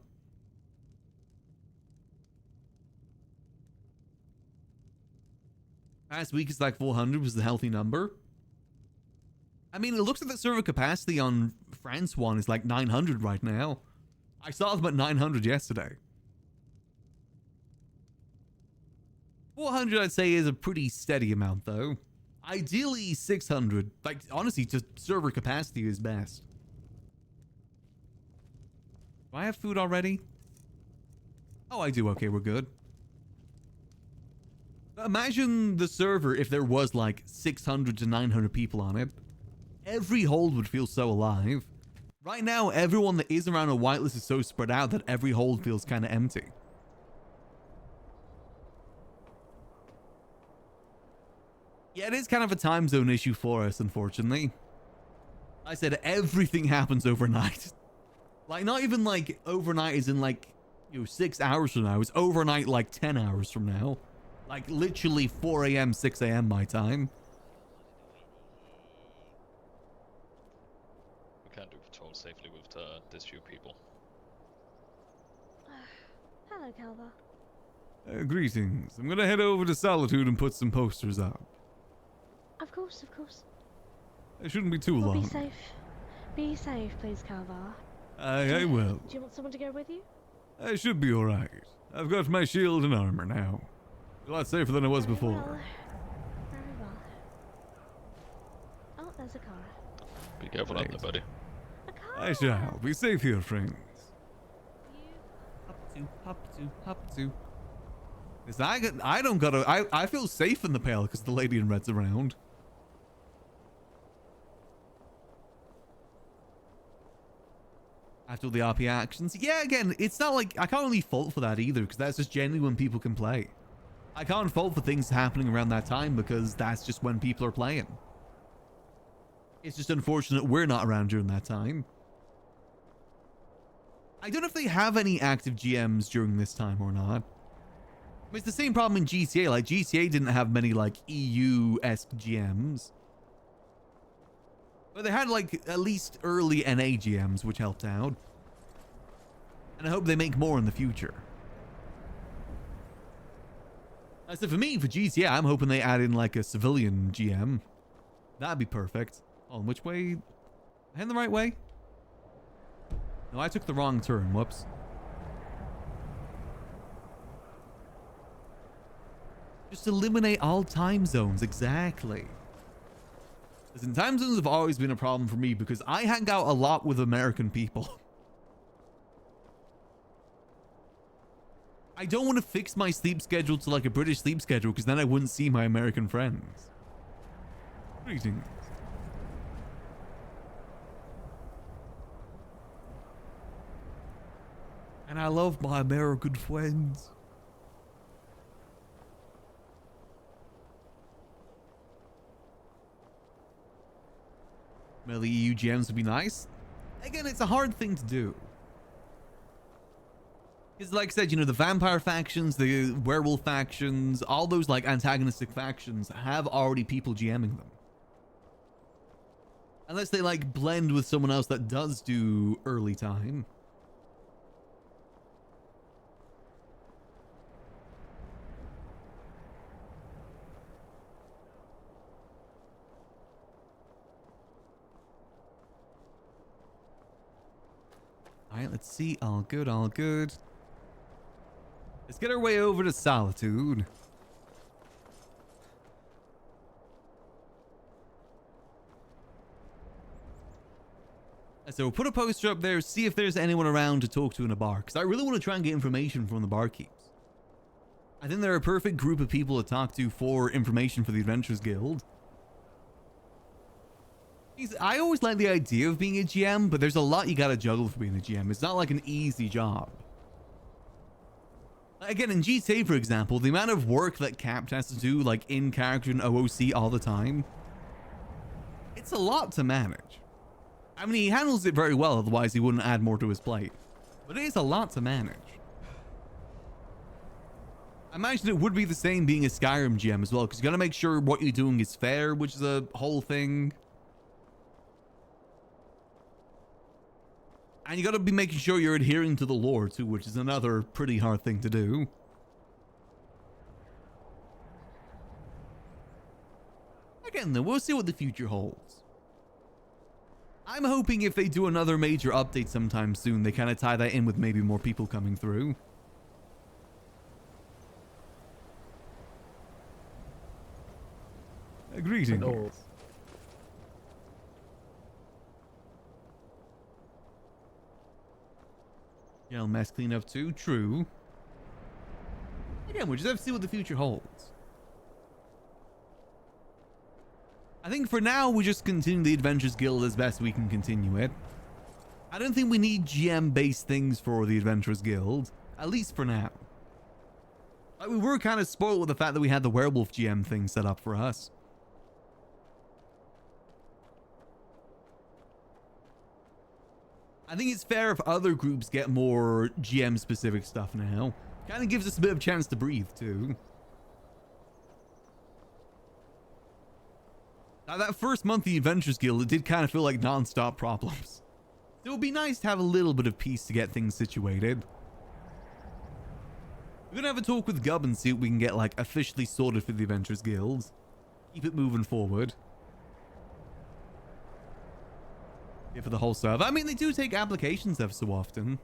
Last week it's like 400 was the healthy number. I mean, it looks like the server capacity on France one is like 900 right now. I saw them at 900 yesterday. 400 I'd say is a pretty steady amount though. Ideally 600. Like honestly, just server capacity is best. Do I have food already? Oh, I do. Okay, we're good. Imagine the server if there was like 600 to 900 people on it. Every hold would feel so alive. Right now, everyone that is around a whitelist is so spread out that every hold feels kind of empty. Yeah, it is kind of a time zone issue for us, unfortunately. I said everything happens overnight. Like, not even like overnight is in like, 6 hours from now. It's overnight like 10 hours from now. Like literally 4 a.m., 6 a.m. my time. We can't do patrol safely with this few people. Hello, Kelvaar. Greetings. I'm gonna head over to Solitude and put some posters up. Of course, of course. It shouldn't be too Well, long. be safe. Be safe, please, Kelvaar. I will. Do you want someone to go with you? I should be alright. I've got my shield and armor now. A lot safer than it was Very before. well. Very well. Oh, there's a car. Be careful out there, buddy. I shall. Be safe here, friends. Hop to. Listen, I don't gotta. I feel safe in the Pale because the lady in red's around. After all the RP actions, yeah. Again, it's not like I can't really fault for that either because that's just generally when people can play. I can't fault for things happening around that time because that's just when people are playing. It's just unfortunate we're not around during that time. I don't know if they have any active GMs during this time or not. It's the same problem in GTA. Like, GTA didn't have many, like, EU-esque GMs. But they had, like, at least early NA GMs, which helped out. And I hope they make more in the future. So for me, for GTA, I'm hoping they add in, like, a civilian GM. That'd be perfect. Oh, which way? Am I heading the right way? No, I took the wrong turn. Whoops. Just eliminate all time zones. Exactly. Listen, time zones have always been a problem for me because I hang out a lot with American people. I don't want to fix my sleep schedule to like a British sleep schedule because then I wouldn't see my American friends. Greetings. And I love my American friends. Well, the EU GMs would be nice. Again, it's a hard thing to do. Because like I said, the vampire factions, the werewolf factions, all those like antagonistic factions have already people GMing them. Unless they like blend with someone else that does do early time. Alright, let's see. All good, all good. Let's get our way over to Solitude. So put a poster up there, see if there's anyone around to talk to in a bar. Because I really want to try and get information from the barkeeps. I think they're a perfect group of people to talk to for information for the Adventurers Guild. I always like the idea of being a GM, but there's a lot you gotta juggle for being a GM. It's not like an easy job. Again, in GTA, for example, the amount of work that Capt has to do, like in character and OOC all the time, it's a lot to manage. I mean, he handles it very well, otherwise he wouldn't add more to his plate. But it is a lot to manage. I imagine it would be the same being a Skyrim GM as well, because you gotta make sure what you're doing is fair, which is a whole thing. And you gotta be making sure you're adhering to the lore too, which is another pretty hard thing to do. Again, though, we'll see what the future holds. I'm hoping if they do another major update sometime soon, they kind of tie that in with maybe more people coming through. Greetings. Hello. Yeah, mess cleanup too. True. Again, we'll just have to see what the future holds. I think for now, we just continue the Adventurers Guild as best we can continue it. I don't think we need GM-based things for the Adventurers Guild, at least for now. Like, we were kind of spoiled with the fact that we had the werewolf GM thing set up for us. I think it's fair if other groups get more GM-specific stuff now. Kind of gives us a bit of a chance to breathe, too. Now, that first month of the Adventurers Guild, it did kind of feel like non-stop problems. It would be nice to have a little bit of peace to get things situated. We're gonna have a talk with Gubb and see what we can get, like, officially sorted for the Adventurers Guild. Keep it moving forward. Yeah, for the whole server. I mean, they do take applications ever so often.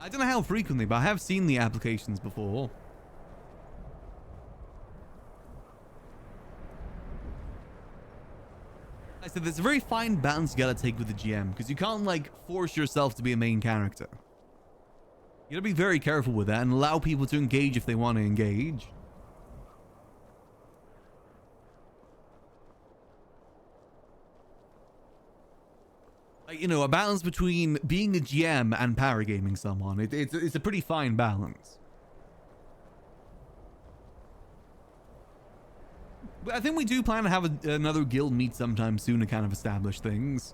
I don't know how frequently, but I have seen the applications before. I said there's a very fine balance you gotta take with the GM, because you can't, like, force yourself to be a main character. You gotta be very careful with that and allow people to engage if they want to engage. Like, you know, a balance between being a GM and paragaming someone. It's a pretty fine balance. But I think we do plan to have another guild meet sometime soon to kind of establish things.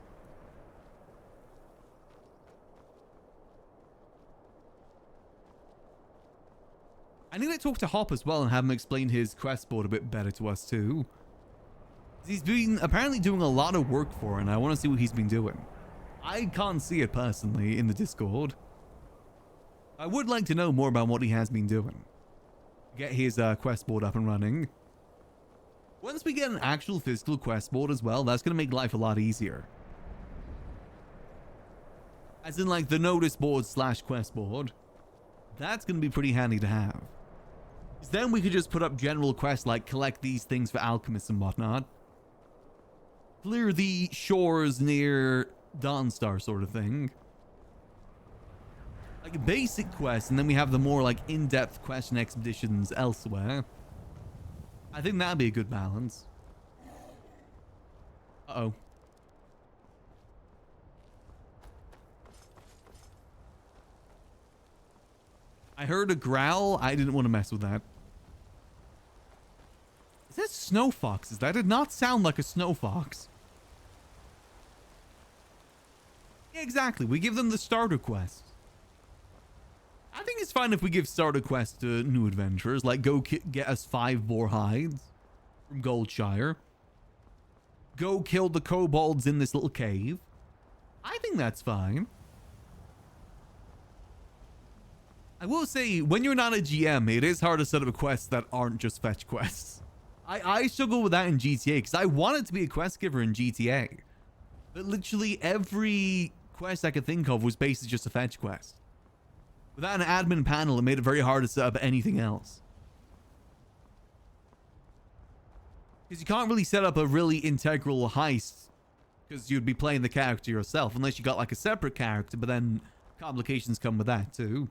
I need to talk to Hop as well and have him explain his quest board a bit better to us too. He's been apparently doing a lot of work for it, and I want to see what he's been doing. I can't see it personally in the Discord. I would like to know more about what he has been doing. Get his quest board up and running. Once we get an actual physical quest board as well, that's going to make life a lot easier. As in, like, the notice board / quest board. That's going to be pretty handy to have. Because then we could just put up general quests like collect these things for alchemists and whatnot. Clear the shores near Dawnstar sort of thing. Like basic quests, and then we have the more like in-depth quest and expeditions elsewhere. I think that'd be a good balance. Uh-oh. I heard a growl. I didn't want to mess with that. Is that snow foxes? That did not sound like a snow fox. Yeah, exactly. We give them the starter quest. I think it's fine if we give starter quests to new adventurers, like go get us 5 boar hides from Goldshire. Go kill the kobolds in this little cave. I think that's fine. I will say, when you're not a GM, it is hard to set up quests that aren't just fetch quests. I struggle with that in GTA, because I wanted to be a quest giver in GTA. But literally every quest I could think of was basically just a fetch quest. Without an admin panel, it made it very hard to set up anything else. Because you can't really set up a really integral heist, because you'd be playing the character yourself, unless you got like a separate character, but then complications come with that too.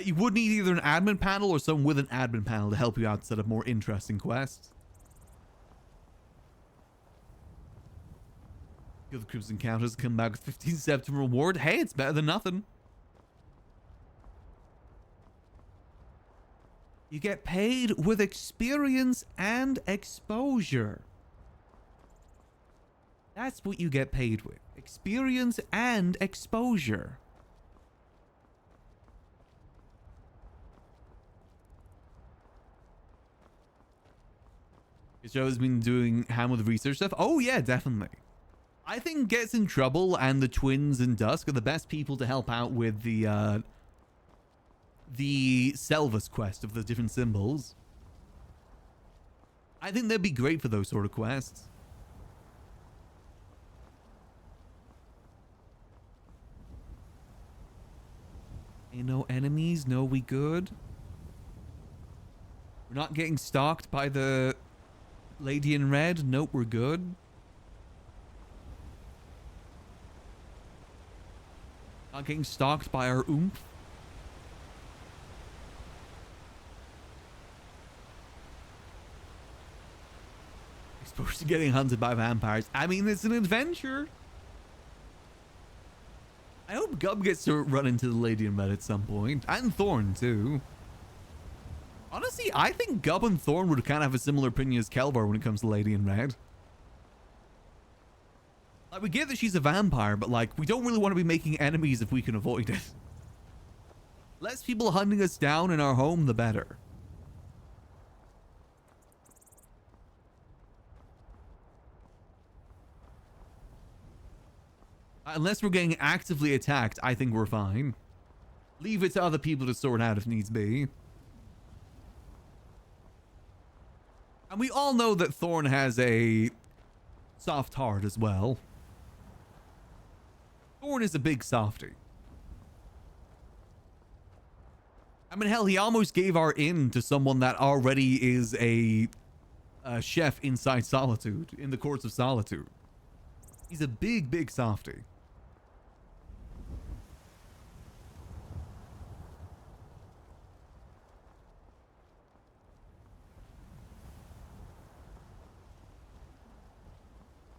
You would need either an admin panel or someone with an admin panel to help you out set up more interesting quests. Give the Crimson Counters come back with 15 September reward. Hey, it's better than nothing. You get paid with experience and exposure. That's what you get paid with. Experience and exposure. Joe has been doing Hammer the research stuff. Oh yeah, definitely. I think Gets in Trouble and the twins and Dusk are the best people to help out with the Selvus quest of the different symbols. I think they'd be great for those sort of quests. Ain't no enemies? No, we good? We're not getting stalked by the lady in red? Nope, we're good. Not getting stalked by our oomph. Exposed to getting hunted by vampires. I mean, it's an adventure. I hope Gub gets to run into the lady in red at some point. And Thorn, too. Honestly, I think Gub and Thorn would kind of have a similar opinion as Kelvaar when it comes to Lady in Red. Like, we get that she's a vampire, but, like, we don't really want to be making enemies if we can avoid it. Less people hunting us down in our home, the better. Unless we're getting actively attacked, I think we're fine. Leave it to other people to sort out if needs be. And we all know that Thorn has a soft heart as well. Thorn is a big softie. I mean, hell, he almost gave our inn to someone that already is a chef inside Solitude, in the Courts of Solitude. He's a big, big softie.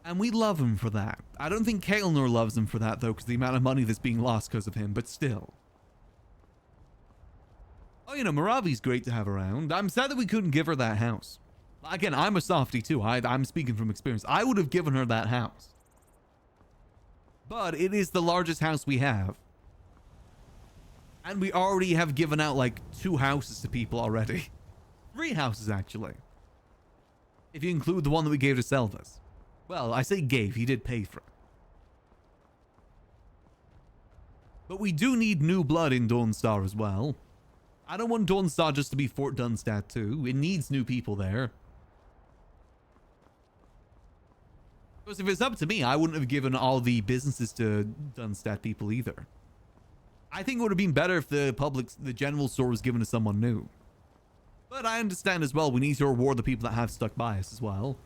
And we love him for that. I don't think Kael'nor loves him for that, though, because the amount of money that's being lost because of him, but still. Oh, you know, Moravi's great to have around. I'm sad that we couldn't give her that house. Again, I'm a softie, too. I'm speaking from experience. I would have given her that house. But it is the largest house we have. And we already have given out, like, 2 houses to people already. 3 houses, actually. If you include the one that we gave to Selvas. Well, I say gave, he did pay for it. But we do need new blood in Dawnstar as well. I don't want Dawnstar just to be Fort Dunstad too. It needs new people there. Because if it's up to me, I wouldn't have given all the businesses to Dunstad people either. I think it would have been better if the general store was given to someone new. But I understand as well, we need to reward the people that have stuck by us as well.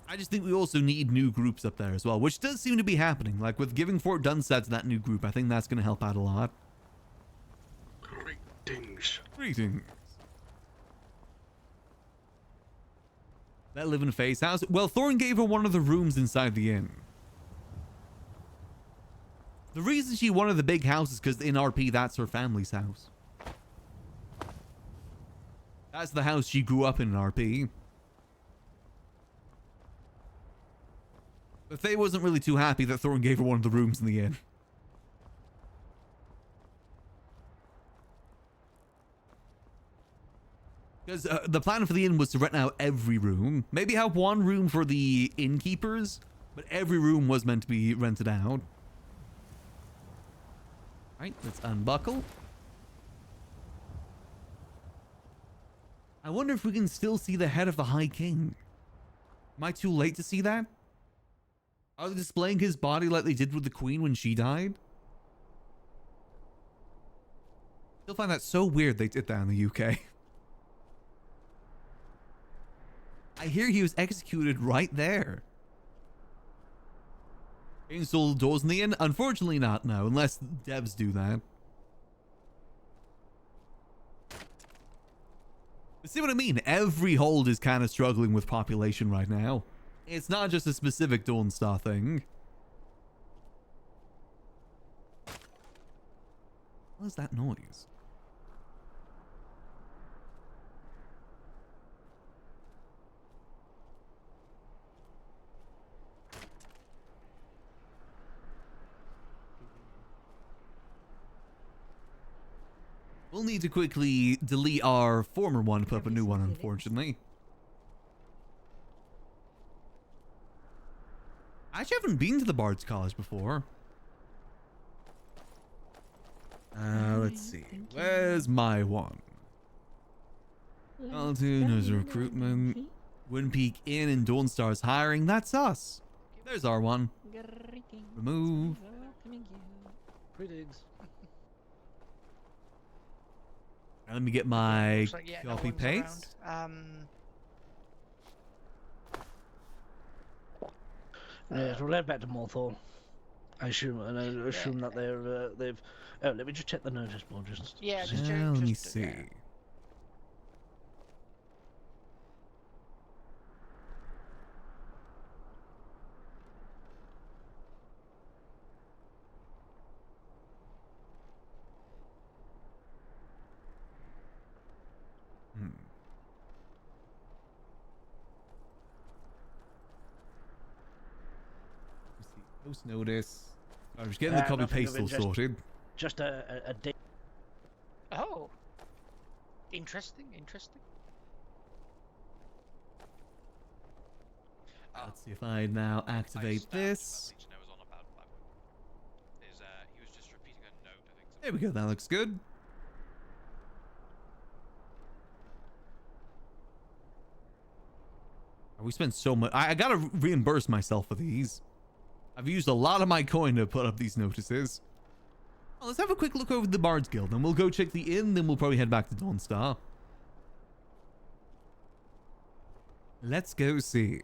I just think we also need new groups up there as well, which does seem to be happening. Like with giving Fort Dunstad to that new group, I think that's going to help out a lot. Greetings. Greetings. That live in Faye's house? Well, Thorn gave her one of the rooms inside the inn. The reason she wanted the big house is because in RP, that's her family's house. That's the house she grew up in RP. But Faye wasn't really too happy that Thorn gave her one of the rooms in the inn. Because the plan for the inn was to rent out every room. Maybe have one room for the innkeepers, but every room was meant to be rented out. Alright, let's unbuckle. I wonder if we can still see the head of the High King. Am I too late to see that? Are they displaying his body like they did with the Queen when she died? Still find that so weird they did that in the UK. I hear he was executed right there. Install doors in the inn? Unfortunately not, no, unless devs do that. But see what I mean? Every hold is kind of struggling with population right now. It's not just a specific Dawnstar thing. What is that noise? We'll need to quickly delete our former one to put up a new one, unfortunately. I actually haven't been to the Bard's College before. Let's see. Where's my one? Altoon recruitment. Wind Peak Inn and Dawnstar's hiring. That's us. There's our one. Remove. Greetings. Now let me get my Looks like, no copy one's paste. around. Yes, we'll head back to Moorthorne. I assume that they've. Oh, let me just check the notice board. Yeah, Let me see. Post notice. I was getting the copy paste all sorted. Just a date. Oh, interesting. Let's see if I now activate this. There we go. That looks good. We spent so much. I gotta reimburse myself for these. I've used a lot of my coin to put up these notices. Well, let's have a quick look over the Bard's Guild, and we'll go check the inn, then we'll probably head back to Dawnstar. Let's go see.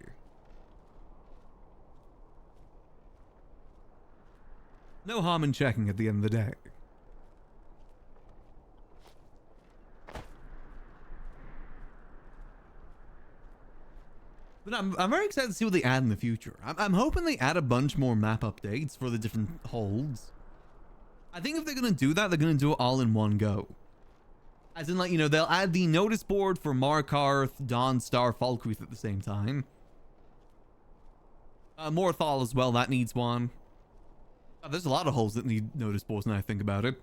No harm in checking at the end of the day. But I'm very excited to see what they add in the future. I'm hoping they add a bunch more map updates for the different holds. I think if they're going to do that, they're going to do it all in one go. As in, like, you know, they'll add the notice board for Markarth, Dawnstar, Falkreath at the same time. Morthal as well, that needs one. There's a lot of holds that need notice boards now I think about it.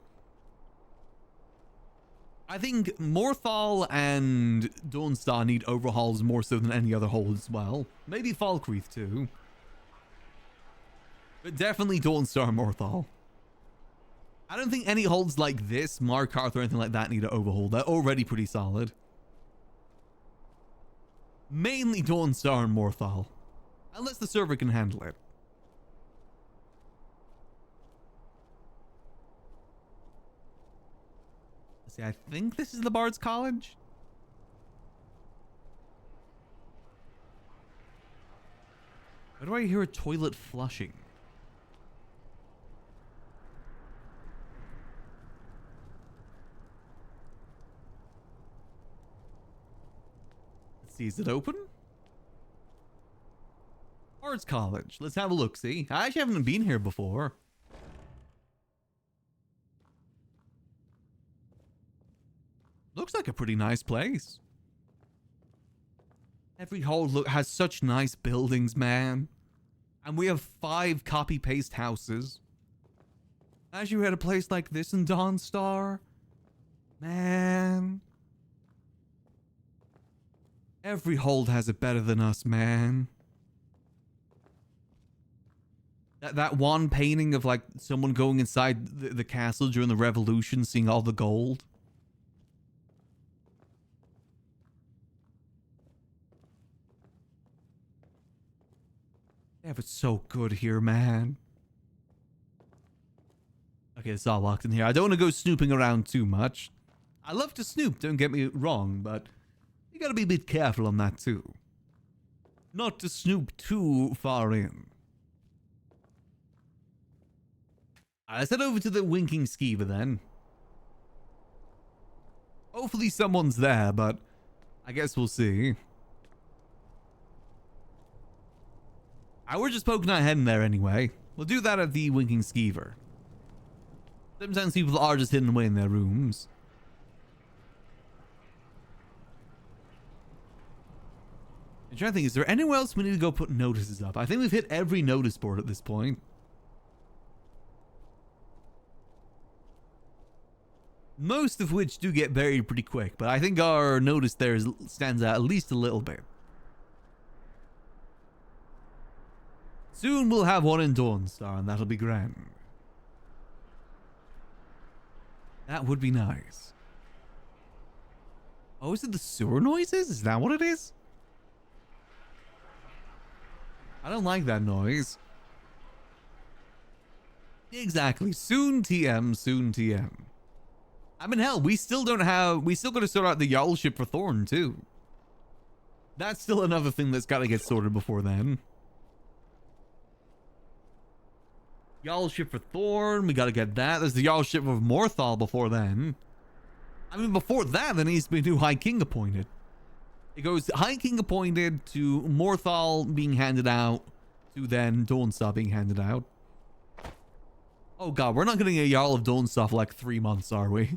I think Morthal and Dawnstar need overhauls more so than any other hold as well. Maybe Falkreath too. But definitely Dawnstar and Morthal. I don't think any holds like this, Markarth or anything like that, need an overhaul. They're already pretty solid. Mainly Dawnstar and Morthal. Unless the server can handle it. See, I think this is the Bard's College. Why do I hear a toilet flushing? Let's see, is it open? Bard's College. Let's have a look, see? I actually haven't been here before. Looks like a pretty nice place. Every hall has such nice buildings, man. And we have 5 copy-paste houses. As you had a place like this in Dawnstar? Man. Every hold has it better than us, man. That one painting of, like, someone going inside the castle during the revolution, seeing all the gold. Yeah, but so good here, man. Okay, it's all locked in here. I don't want to go snooping around too much. I love to snoop, don't get me wrong, but you gotta be a bit careful on that too. Not to snoop too far in. Let's head over to the Winking Skeever then. Hopefully someone's there, but I guess we'll see. We're just poking our head in there anyway. We'll do that at the Winking Skeever. Sometimes people are just hidden away in their rooms. I'm trying to think, is there anywhere else we need to go put notices up? I think we've hit every notice board at this point. Most of which do get buried pretty quick, but I think our notice there stands out at least a little bit. Soon we'll have one in Dawnstar, and that'll be grand. That would be nice. Oh, is it the sewer noises? Is that what it is? I don't like that noise. Exactly. Soon TM, soon TM. I mean, hell, we still got to sort out the Jarlship for Thorn, too. That's still another thing that's got to get sorted before then. Jarlship for Thorn, we got to get that. There's the Jarlship of Morthal before then. I mean, before that, there needs to be a new High King appointed. It goes High King appointed to Morthal being handed out to then Dawnstar being handed out. Oh god, we're not getting a Jarl of Dawnstar for like 3 months, are we?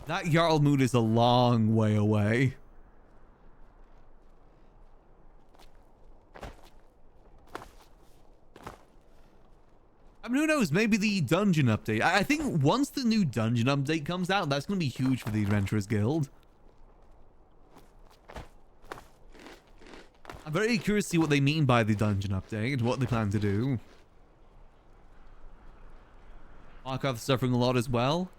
That Jarl mood is a long way away. I mean, who knows? Maybe the dungeon update. I think once the new dungeon update comes out, that's going to be huge for the Adventurers Guild. I'm very curious to see what they mean by the dungeon update, what they plan to do. Markarth's suffering a lot as well.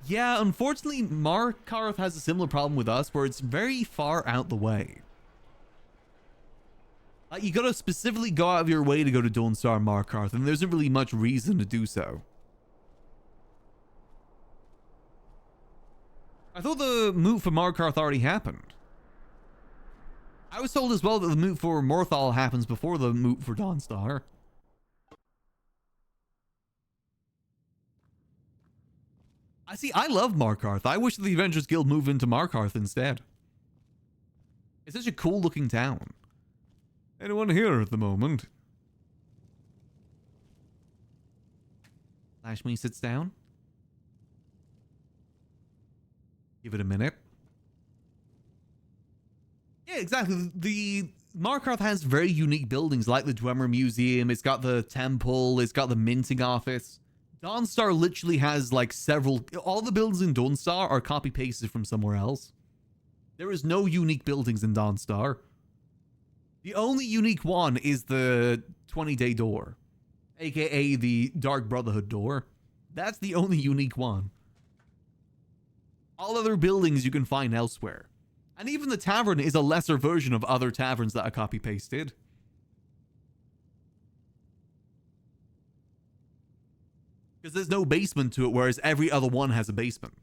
Yeah, unfortunately, Markarth has a similar problem with us, where it's very far out the way. Like, you gotta specifically go out of your way to go to Dawnstar and Markarth, and there isn't really much reason to do so. I thought the move for Markarth already happened. I was told as well that the move for Morthal happens before the move for Dawnstar. I love Markarth. I wish the Adventurers Guild moved into Markarth instead. It's such a cool looking town. Anyone here at the moment? Lashmi sits down. Give it a minute. Yeah, exactly. The Markarth has very unique buildings like the Dwemer Museum. It's got the temple. It's got the minting office. Dawnstar literally has like several... All the buildings in Dawnstar are copy-pasted from somewhere else. There is no unique buildings in Dawnstar. The only unique one is the 20-day door, aka the Dark Brotherhood door. That's the only unique one. All other buildings you can find elsewhere. And even the tavern is a lesser version of other taverns that are copy-pasted. Because there's no basement to it, whereas every other one has a basement.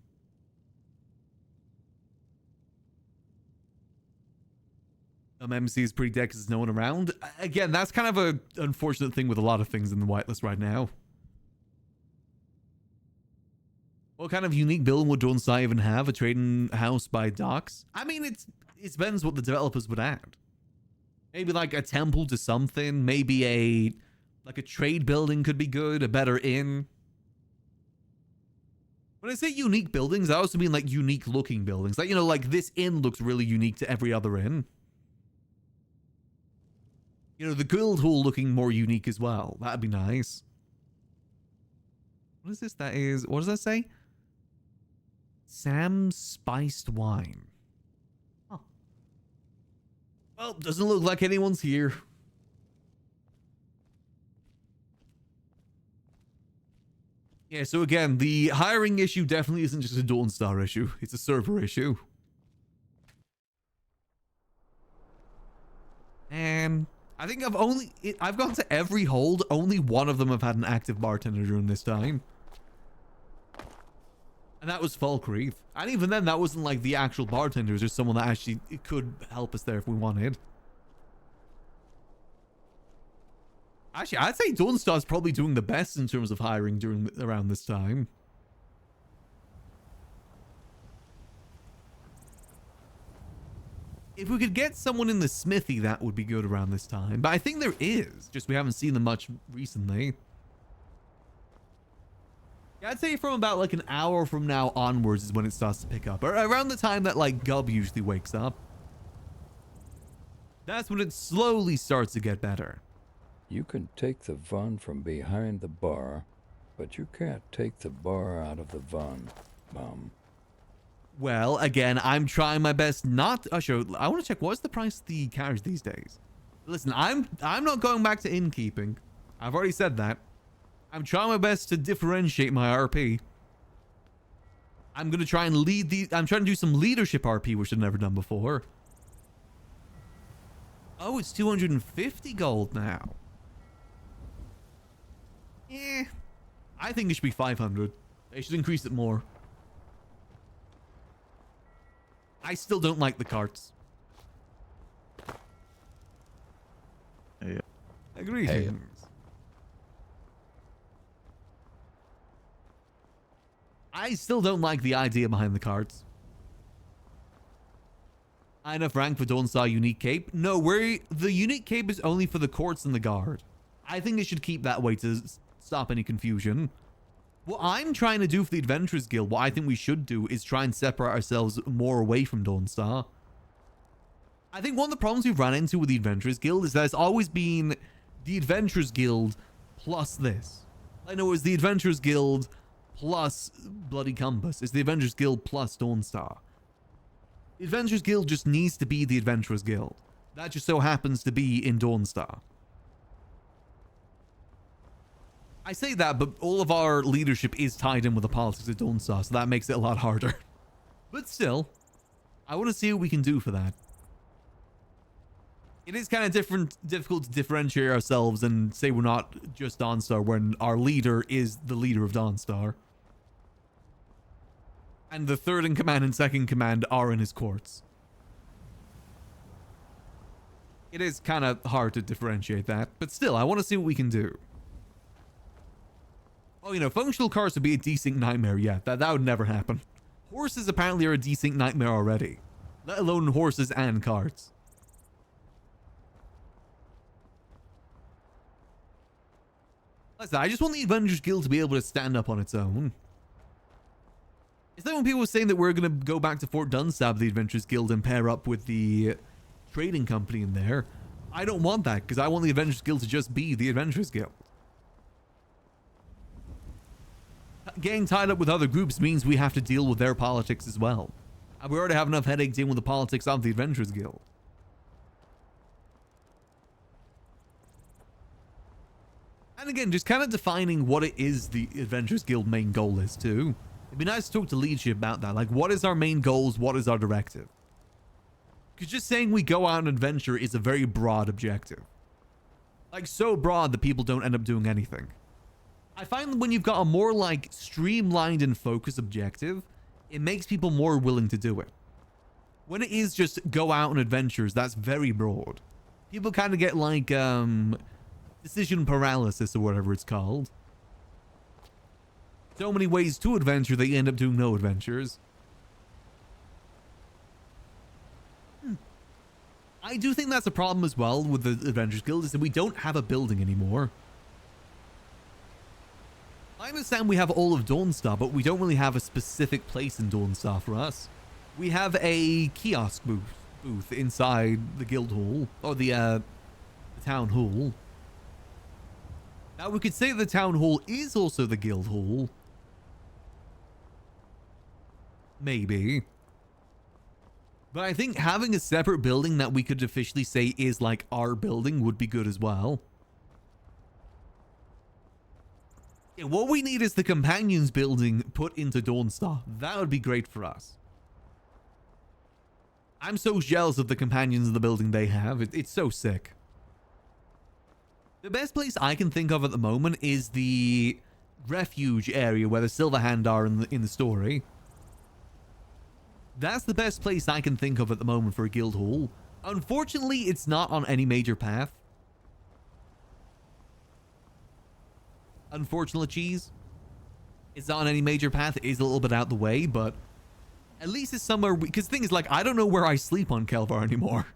MC is pretty dead because there's no one around. Again, that's kind of an unfortunate thing with a lot of things in the whitelist right now. What kind of unique building would Dawnstar even have? A trading house by docks? I mean, it depends what the developers would add. Maybe like a temple to something. Maybe a trade building could be good. A better inn. When I say unique buildings, I also mean like unique looking buildings. Like, you know, like this inn looks really unique to every other inn. You know, the guild hall looking more unique as well. That'd be nice. What is this? That is... What does that say? Sam's Spiced Wine. Oh. Well, doesn't look like anyone's here. Yeah, so again, the hiring issue definitely isn't just a Dawnstar issue. It's a server issue. And... I think I've gone to every hold. Only one of them have had an active bartender during this time. And that was Falkreath. And even then, that wasn't like the actual bartender. It was just someone that actually could help us there if we wanted. Actually, I'd say Dawnstar's probably doing the best in terms of hiring around this time. If we could get someone in the smithy, that would be good around this time. But I think there is. Just we haven't seen them much recently. Yeah, I'd say from about like an hour from now onwards is when it starts to pick up. Or around the time that like Gub usually wakes up. That's when it slowly starts to get better. You can take the Vun from behind the bar, but you can't take the bar out of the Vun, Mum. Well, again, I'm trying my best not... Sure, I want to check, what's the price of the carriage these days? Listen, I'm not going back to innkeeping. I've already said that. I'm trying my best to differentiate my RP. I'm going to try and lead the... I'm trying to do some leadership RP, which I've never done before. Oh, it's 250 gold now. Eh. I think it should be 500. They should increase it more. I still don't like the carts. Yeah. Agree. Hey. I still don't like the idea behind the carts. Enough rank for Dawnstar unique cape? No, the unique cape is only for the courts and the guard. I think it should keep that way to stop any confusion. What I'm trying to do for the Adventurers Guild, what I think we should do, is try and separate ourselves more away from Dawnstar. I think one of the problems we've run into with the Adventurers Guild is that it's always been the Adventurers Guild plus this. I know it's the Adventurers Guild plus Bloody Compass. It's the Adventurers Guild plus Dawnstar. The Adventurers Guild just needs to be the Adventurers Guild. That just so happens to be in Dawnstar. I say that, but all of our leadership is tied in with the politics of Dawnstar, so that makes it a lot harder. But still, I want to see what we can do for that. It is kind of difficult to differentiate ourselves and say we're not just Dawnstar when our leader is the leader of Dawnstar. And the third in command and second command are in his courts. It is kind of hard to differentiate that, but still, I want to see what we can do. Oh, you know, functional cars would be a desync nightmare. Yeah, that would never happen. Horses apparently are a desync nightmare already. Let alone horses and carts. Listen, I just want the Avengers Guild to be able to stand up on its own. It's like when people were saying that we're going to go back to Fort Dunstab, the Adventurers Guild, and pair up with the trading company in there. I don't want that, because I want the Adventurers Guild to just be the Adventurers Guild. Getting tied up with other groups means we have to deal with their politics as well. And we already have enough headaches dealing with the politics of the Adventurers Guild. And again, just kind of defining what it is the Adventurers Guild main goal is too. It'd be nice to talk to leadership about that. Like, what is our main goals? What is our directive? Because just saying we go out and adventure is a very broad objective. Like, so broad that people don't end up doing anything. I find that when you've got a more, like, streamlined and focused objective, it makes people more willing to do it. When it is just go out on adventures, that's very broad. People kind of get, like, decision paralysis or whatever it's called. So many ways to adventure that you end up doing no adventures. I do think that's a problem as well with the Adventurers Guild, is that we don't have a building anymore. I understand we have all of Dawnstar, but we don't really have a specific place in Dawnstar for us. We have a kiosk booth inside the guild hall, or the town hall. Now we could say the town hall is also the guild hall. Maybe. But I think having a separate building that we could officially say is like our building would be good as well. Yeah, what we need is the Companions building put into Dawnstar. That would be great for us. I'm so jealous of the Companions of the building they have. It's so sick. The best place I can think of at the moment is the refuge area where the Silverhand are in the story. That's the best place I can think of at the moment for a guild hall. Unfortunately, it's not on any major path. Unfortunate cheese. It's not on any major path. It is a little bit out the way, but at least it's somewhere. Because the thing is, like, I don't know where I sleep on Kelvaar anymore.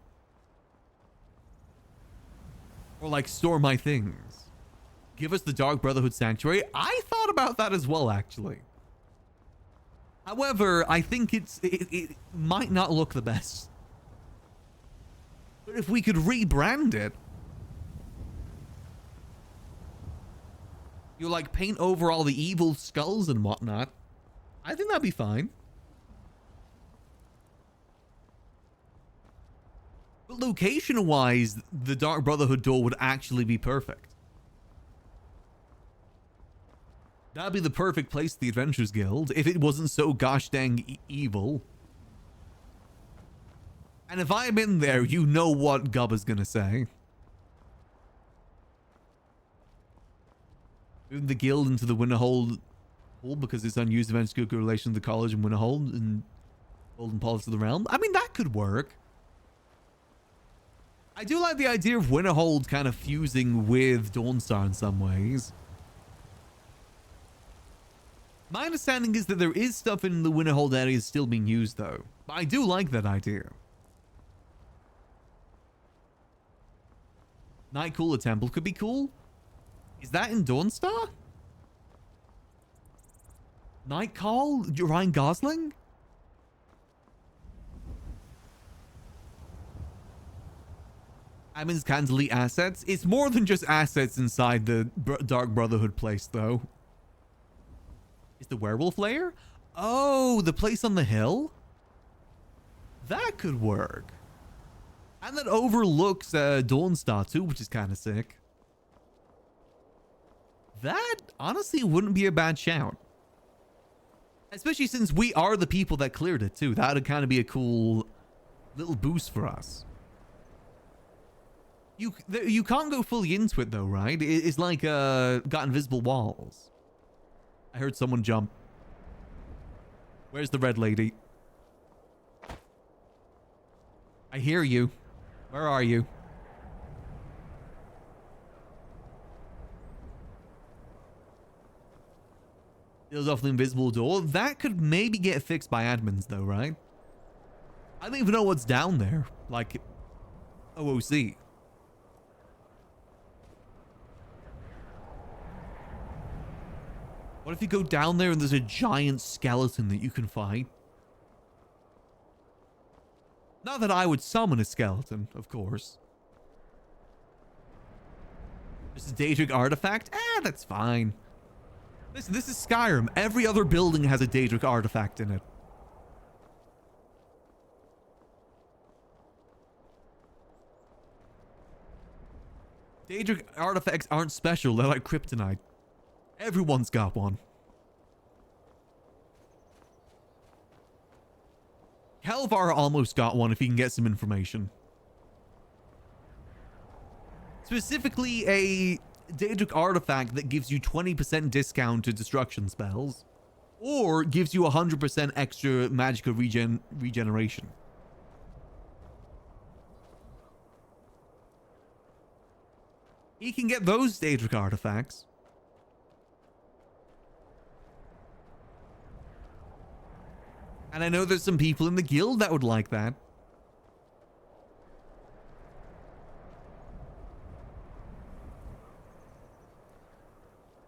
Or, like, store my things. Give us the Dark Brotherhood Sanctuary. I thought about that as well, actually. However, I think it might not look the best. But if we could rebrand it, you like paint over all the evil skulls and whatnot, I think that'd be fine. But location-wise, the Dark Brotherhood door would actually be perfect. That'd be the perfect place for the Adventurers Guild if it wasn't so gosh dang evil. And if I'm in there, you know what Gubba's gonna say. Moving the guild into the Winterhold Hall because it's unused events good relation to the college and Winterhold and Golden Palace of the Realm. I mean, that could work. I do like the idea of Winterhold kind of fusing with Dawnstar in some ways. My understanding is that there is stuff in the Winterhold area still being used, though. But I do like that idea. Nightcooler Temple could be cool. Is that in Dawnstar? Nightcall? Ryan Gosling? Admins can delete assets. It's more than just assets inside the Dark Brotherhood place, though. Is the werewolf lair? Oh, the place on the hill? That could work. And that overlooks Dawnstar too, which is kind of sick. That honestly wouldn't be a bad shout. Especially since we are the people that cleared it too. That would kind of be a cool little boost for us. You can't go fully into it though, right? It's like got invisible walls. I heard someone jump. Where's the red lady? I hear you. Where are you? Seals off the invisible door. That could maybe get fixed by admins though, right? I don't even know what's down there. Like OOC. What if you go down there and there's a giant skeleton that you can fight? Not that I would summon a skeleton, of course. Just a Daedric artifact? That's fine. Listen, this is Skyrim. Every other building has a Daedric artifact in it. Daedric artifacts aren't special. They're like kryptonite. Everyone's got one. Kelvaar almost got one if he can get some information. Specifically, a Daedric artifact that gives you 20% discount to destruction spells, or gives you 100% extra magical regeneration. He can get those Daedric artifacts. And I know there's some people in the guild that would like that.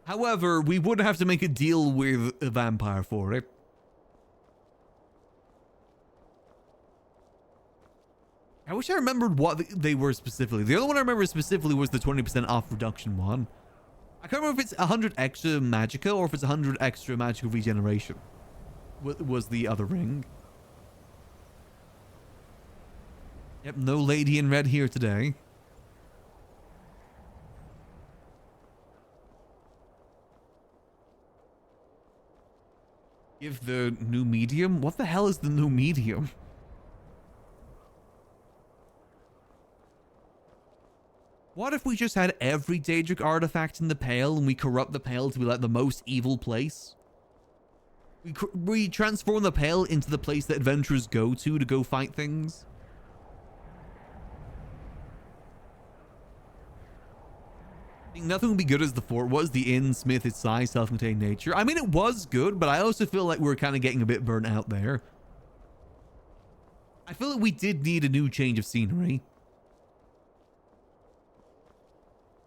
However, we would have to make a deal with a vampire for it. I wish I remembered what they were specifically. The other one I remember specifically was the 20% off reduction one. I can't remember if it's 100 extra magicka or if it's 100 extra magical regeneration. Was the other ring. Yep, no lady in red here today. Give the new medium? What the hell is the new medium? What if we just had every Daedric artifact in the Pale and we corrupt the Pale to be like the most evil place? We transform the Pale into the place that adventurers go to fight things. I think nothing would be good as the fort was. The inn, smith, its size, self-contained nature. I mean, it was good, but I also feel like we're kind of getting a bit burnt out there. I feel like we did need a new change of scenery.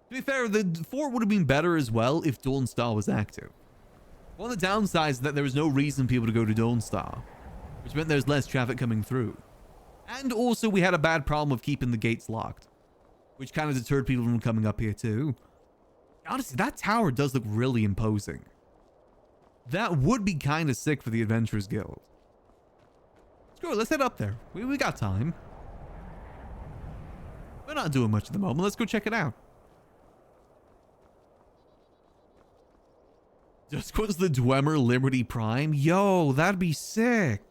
To be fair, the fort would have been better as well if Dawnstar was active. One of the downsides is that there was no reason for people to go to Dawnstar, which meant there's less traffic coming through. And also we had a bad problem of keeping the gates locked, which kind of deterred people from coming up here too. Honestly, that tower does look really imposing. That would be kind of sick for the Adventurers Guild. Let's go, let's head up there. We got time. We're not doing much at the moment. Let's go check it out. Just was the Dwemer Liberty Prime? Yo, that'd be sick.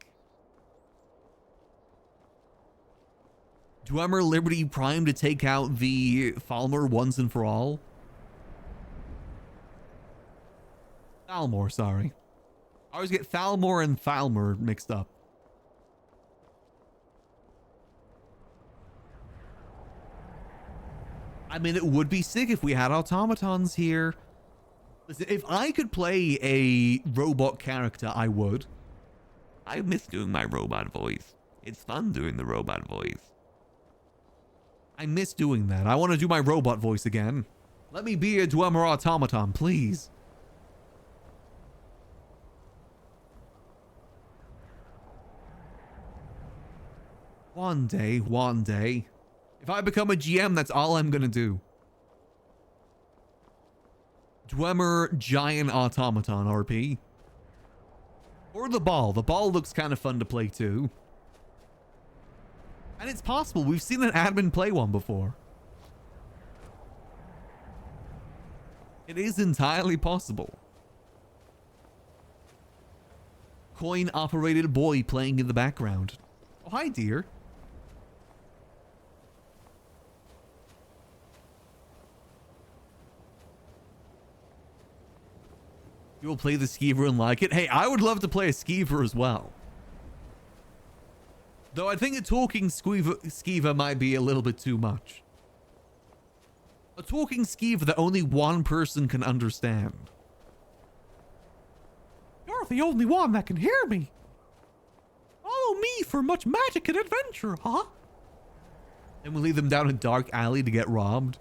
Dwemer Liberty Prime to take out the Falmer once and for all. Thalmor, sorry. I always get Thalmor and Thalmer mixed up. I mean, it would be sick if we had automatons here. Listen, if I could play a robot character, I would. I miss doing my robot voice. It's fun doing the robot voice. I miss doing that. I want to do my robot voice again. Let me be a Dwemer automaton, please. One day, one day. If I become a GM, that's all I'm gonna do. Dwemer Giant Automaton RP. Or the ball. The ball looks kind of fun to play too. And it's possible. We've seen an admin play one before. It is entirely possible. Coin-operated boy playing in the background. Oh, hi, dear. You will play the Skeever and like it. Hey, I would love to play a Skeever as well. Though I think a talking Skeever might be a little bit too much. A talking Skeever that only one person can understand. You're the only one that can hear me. Follow me for much magic and adventure, huh? Then we lead them down a dark alley to get robbed.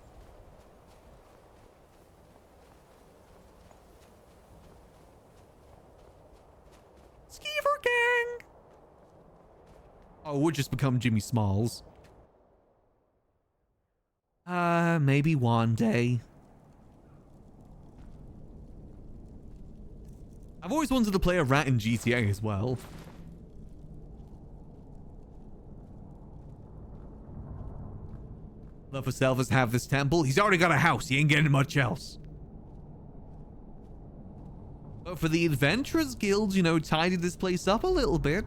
Skeever gang! Oh, we'll just become Jimmy Smalls. Maybe one day. I've always wanted to play a rat in GTA as well. Love for Selvas have this temple. He's already got a house. He ain't getting much else. But for the Adventurers Guild, you know, tidy this place up a little bit.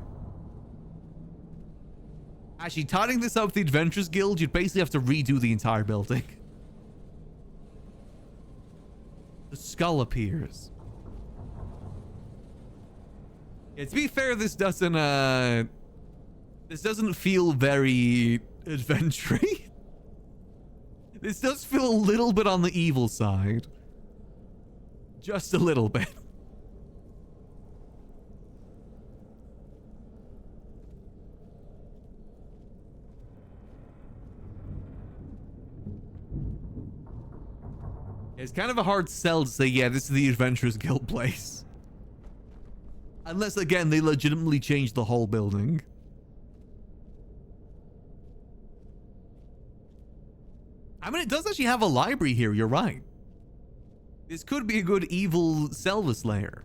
Actually, tidying this up with the Adventurers Guild, you'd basically have to redo the entire building. The skull appears. Yeah, to be fair, this doesn't feel very adventure-y. This does feel a little bit on the evil side. Just a little bit. It's kind of a hard sell to say, yeah, this is the Adventurers Guild place. Unless, again, they legitimately changed the whole building. I mean, it does actually have a library here, you're right. This could be a good evil Selvas lair.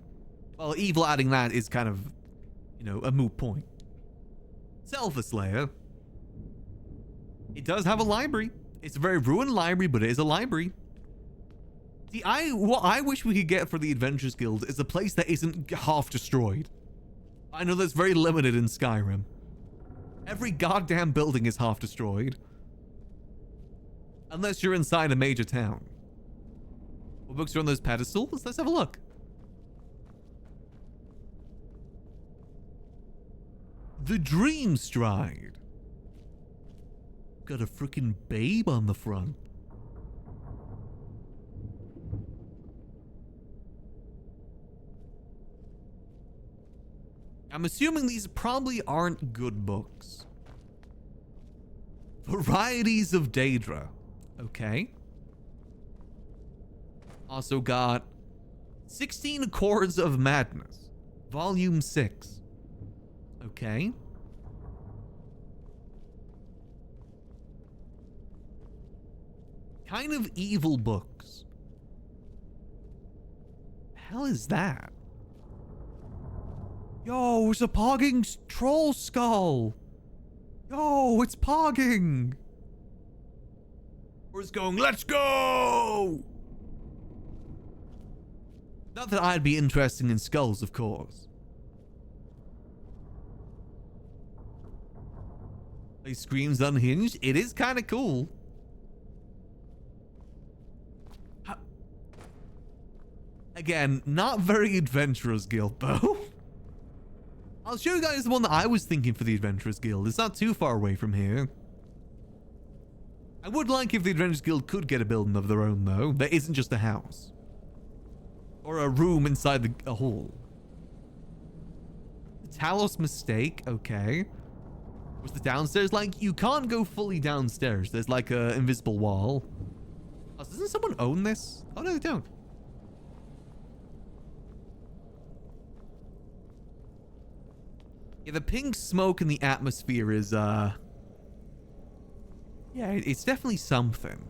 Well, evil adding that is kind of, you know, a moot point. Selvas lair. It does have a library. It's a very ruined library, but it is a library. See, what I wish we could get for the Adventurers Guild is a place that isn't half destroyed. I know that's very limited in Skyrim. Every goddamn building is half destroyed. Unless you're inside a major town. What books are on those pedestals? Let's have a look. The Dream Stride. Got a freaking babe on the front. I'm assuming these probably aren't good books. Varieties of Daedra. Okay. Also got 16 Chords of Madness. Volume 6. Okay. Kind of evil books. The hell is that? Yo, it's a pogging troll skull. Yo, it's pogging. Or it's going, let's go. Not that I'd be interested in skulls, of course. He screams unhinged. It is kind of cool. Again, not very adventurous guild, though. I'll show you guys the one that I was thinking for the Adventurers Guild. It's not too far away from here. I would like if the Adventurers Guild could get a building of their own, though. That isn't just a house. Or a room inside a hall. The Talos mistake, okay. Was the downstairs like, you can't go fully downstairs. There's like a invisible wall. Oh, doesn't someone own this? Oh, no, they don't. Yeah, the pink smoke in the atmosphere is, yeah, it's definitely something.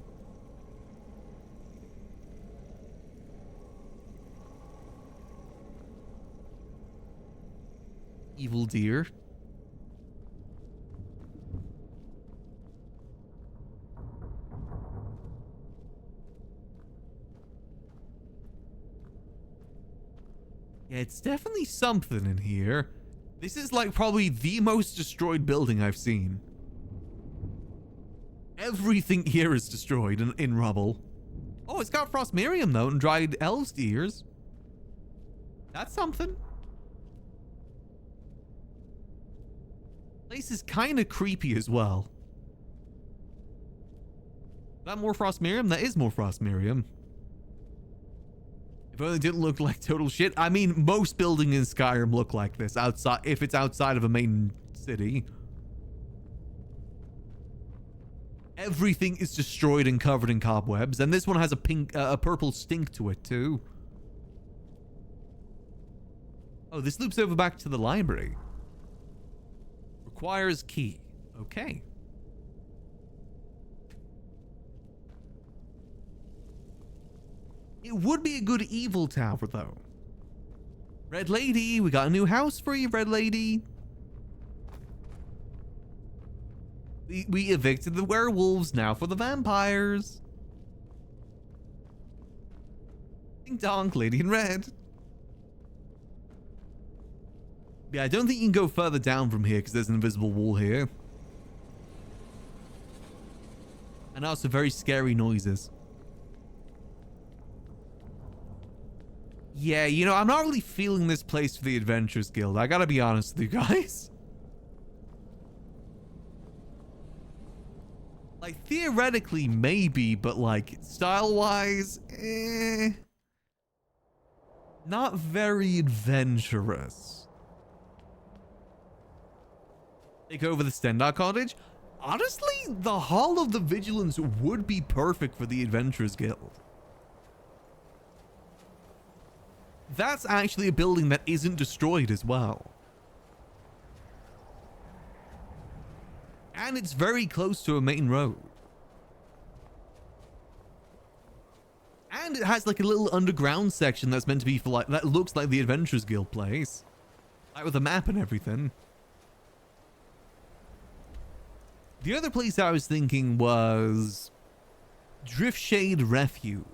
Evil deer. Yeah, it's definitely something in here. This is like probably the most destroyed building I've seen. Everything here is destroyed in rubble. Oh, it's got Frost Miriam though and dried elves' ears. That's something. Place is kind of creepy as well. Is that more Frost Miriam? That is more Frost Miriam. If only it didn't look like total shit. I mean, most buildings in Skyrim look like this outside, if it's outside of a main city. Everything is destroyed and covered in cobwebs, and this one has a purple stink to it too. Oh, this loops over back to the library. Requires key. Okay. It would be a good evil tower, though. Red Lady, we got a new house for you, Red Lady. We evicted the werewolves, now for the vampires. Ding donk, Lady in Red. Yeah, I don't think you can go further down from here because there's an invisible wall here. And also very scary noises. Yeah, you know, I'm not really feeling this place for the Adventurers Guild. I gotta be honest with you guys. Like, theoretically, maybe, but like, style-wise, not very adventurous. Take over the Stendar Cottage? Honestly, the Hall of the Vigilance would be perfect for the Adventurers Guild. That's actually a building that isn't destroyed as well. And it's very close to a main road. And it has like a little underground section that's meant to be for like, that looks like the Adventurers Guild place. Like with a map and everything. The other place I was thinking was Driftshade Refuge.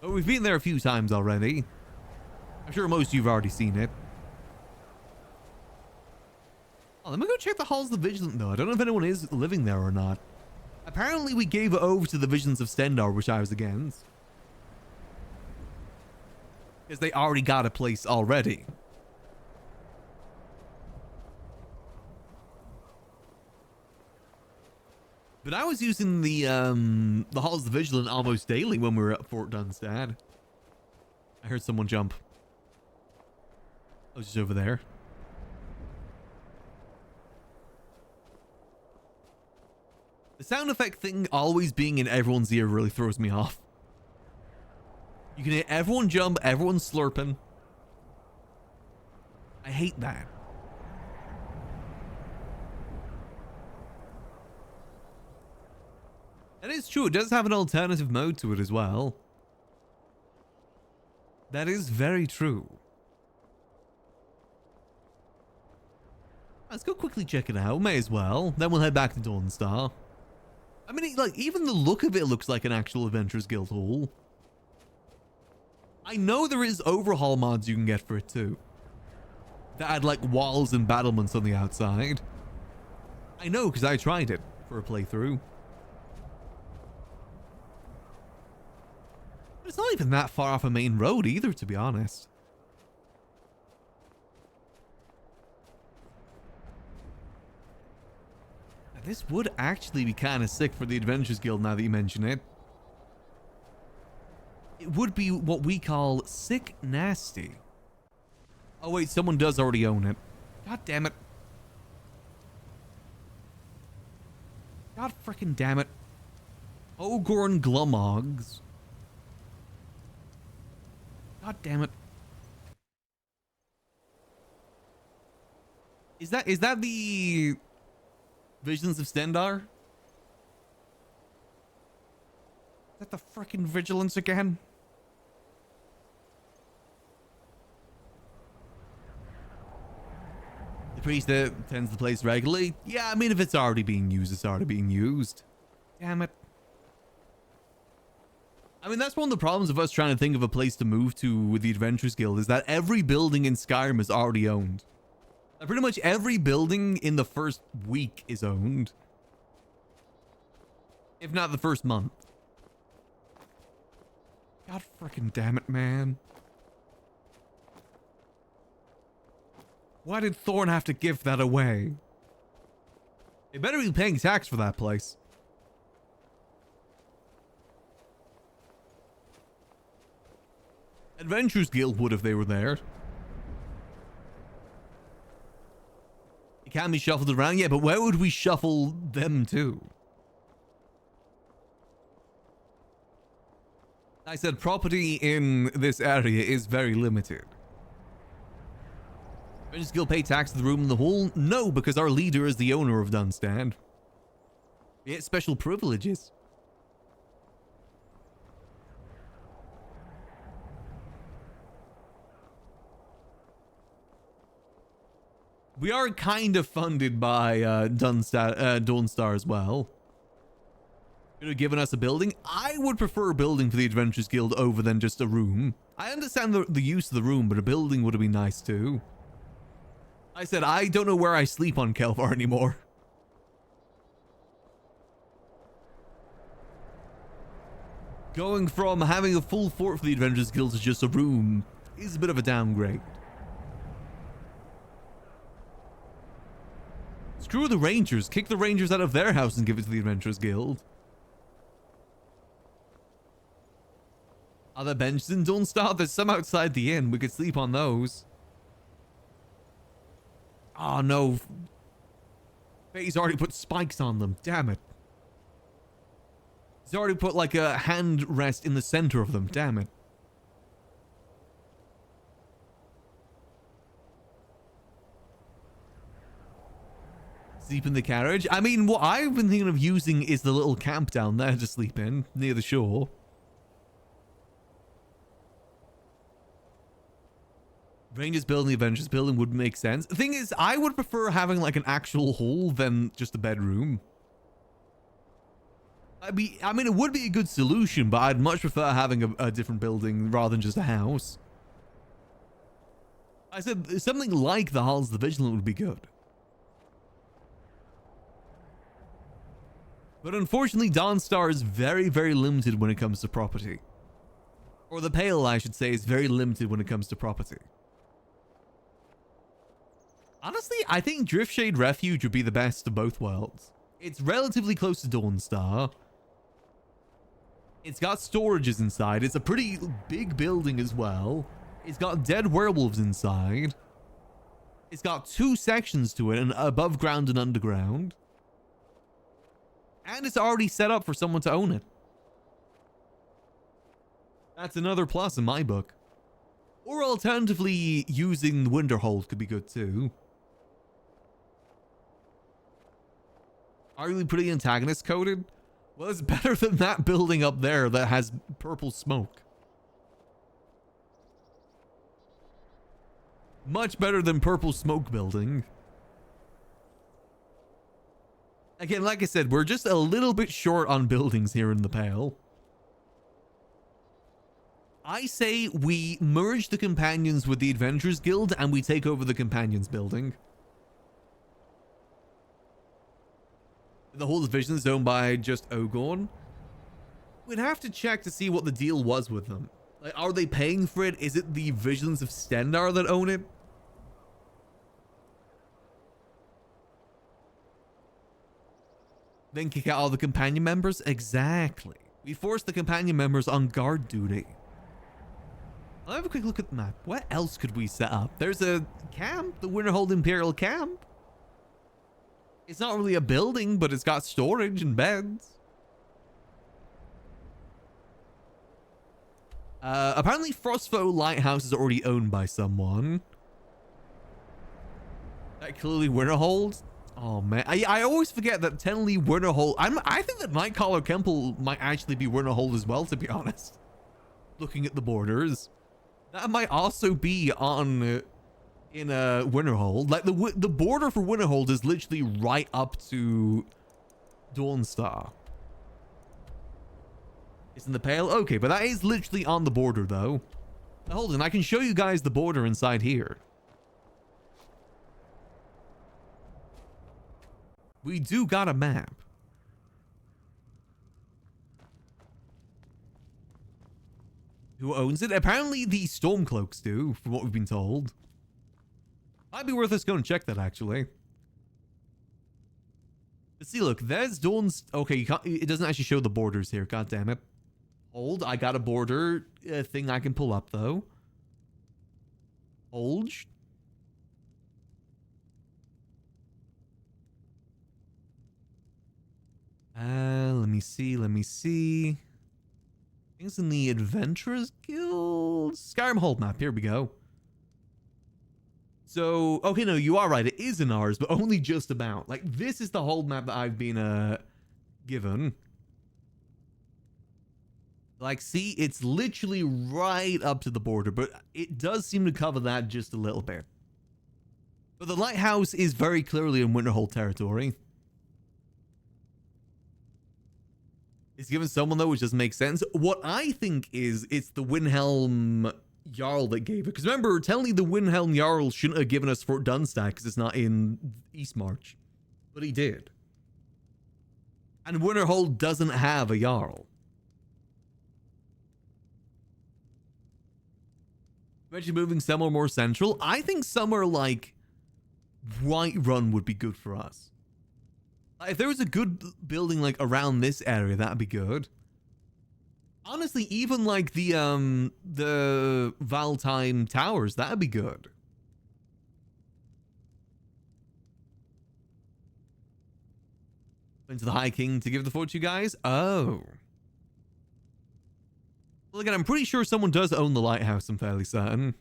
Oh, we've been there a few times already. I'm sure most of you have already seen it. Oh, let me go check the Halls of the Vigilant, though. I don't know if anyone is living there or not. Apparently, we gave it over to the Visions of Stendar, which I was against. Because they already got a place already. But I was using the Halls of the Vigilant almost daily when we were at Fort Dunstad. I heard someone jump. I was just over there. The sound effect thing always being in everyone's ear really throws me off. You can hear everyone jump, everyone slurping. I hate that. That is true. It does have an alternative mode to it as well. That is very true. Let's go quickly check it out. May as well. Then we'll head back to Dawnstar. I mean, like, even the look of it looks like an actual Adventurers Guild hall. I know there is overhaul mods you can get for it too. That add like walls and battlements on the outside. I know because I tried it for a playthrough. But it's not even that far off a main road either, to be honest. Now, this would actually be kind of sick for the Adventurers Guild now that you mention it. It would be what we call sick nasty. Oh wait, someone does already own it. God damn it. God frickin' damn it. Ogorn Glumogs. God damn it. Is that the Visions of Stendar? Is that the frickin' Vigilance again? The priest that tends the place regularly? Yeah, I mean, if it's already being used, it's already being used. Damn it. I mean, that's one of the problems of us trying to think of a place to move to with the Adventurers Guild, is that every building in Skyrim is already owned. Like, pretty much every building in the first week is owned. If not the first month. God frickin' damn it, man. Why did Thorn have to give that away? They better be paying tax for that place. Adventurers Guild would if they were there. It can be shuffled around, yeah, but where would we shuffle them to? I said property in this area is very limited. Adventurers Guild pay tax to the room in the hall? No, because our leader is the owner of Dunstand. We get special privileges. We are kind of funded by Dawnstar as well. Could have given us a building. I would prefer a building for the Adventurers Guild over than just a room. I understand the use of the room, but a building would have been nice too. I said I don't know where I sleep on Kelvaar anymore. Going from having a full fort for the Adventurers Guild to just a room is a bit of a downgrade. Screw the Rangers. Kick the Rangers out of their house and give it to the Adventurers Guild. Are there benches in Dawnstar? There's some outside the inn. We could sleep on those. Oh no. Faye's already put spikes on them. Damn it. He's already put like a hand rest in the center of them. Damn it. Sleep in the carriage? I mean, what I've been thinking of using is the little camp down there to sleep in, near the shore. Rangers building, the Adventurers building would make sense. The thing is, I would prefer having like an actual hall than just a bedroom. I mean, it would be a good solution, but I'd much prefer having a different building rather than just a house. I said something like the Halls of the Vigilant would be good. But unfortunately, Dawnstar is very, very limited when it comes to property. Or the Pale, I should say, is very limited when it comes to property. Honestly, I think Driftshade Refuge would be the best of both worlds. It's relatively close to Dawnstar. It's got storages inside. It's a pretty big building as well. It's got dead werewolves inside. It's got 2 sections to it, an above ground and underground. And it's already set up for someone to own it. That's another plus in my book. Or alternatively, using the Winterhold could be good too. Arguably pretty antagonist coded? Well, it's better than that building up there that has purple smoke. Much better than purple smoke building. Again, like I said, we're just a little bit short on buildings here in the Pale. I say we merge the companions with the Adventurers Guild and we take over the companions building. The whole division is owned by just Ogorn. We'd have to check to see what the deal was with them. Like, are they paying for it? Is it the Visions of Stendarr that own it? Then kick out all the companion members? Exactly. We force the companion members on guard duty. I'll have a quick look at the map. What else could we set up? There's a camp, the Winterhold Imperial Camp. It's not really a building, but it's got storage and beds. Apparently Frostfoe Lighthouse is already owned by someone. That clearly Winterhold. Oh man, I always forget that technically Winterhold. I think that Nightcaller Kemple might actually be Winterhold as well, to be honest. Looking at the borders, that might also be on in Winterhold. Like the border for Winterhold is literally right up to Dawnstar. It's in the Pale. Okay, but that is literally on the border though. Now, hold on, I can show you guys the border inside here. We do got a map. Who owns it? Apparently the Stormcloaks do, from what we've been told. Might be worth us going to check that, actually. Let's see, look, there's Dawn's... Okay, you can't, it doesn't actually show the borders here, god damn it. Hold, I got a border thing I can pull up, though. Hold. Let me see. Things in the Adventurers Guild. Skyrim Hold map, here we go. So, okay, no, you are right. It is in ours, but only just about. Like, this is the Hold map that I've been given. Like, see, it's literally right up to the border, but it does seem to cover that just a little bit. But the lighthouse is very clearly in Winterhold territory. It's given someone, though, which doesn't make sense. What I think is it's the Windhelm Jarl that gave it. Because remember, telling the Windhelm Jarl shouldn't have given us Fort Dunstag because it's not in Eastmarch. But he did. And Winterhold doesn't have a Jarl. Imagine moving somewhere more central. I think somewhere like Whiterun would be good for us. If there was a good building like around this area, that'd be good. Honestly, even like the Valtime Towers, that'd be good. Went to the High King to give the fort to you guys? Oh. Well, again, I'm pretty sure someone does own the lighthouse, I'm fairly certain.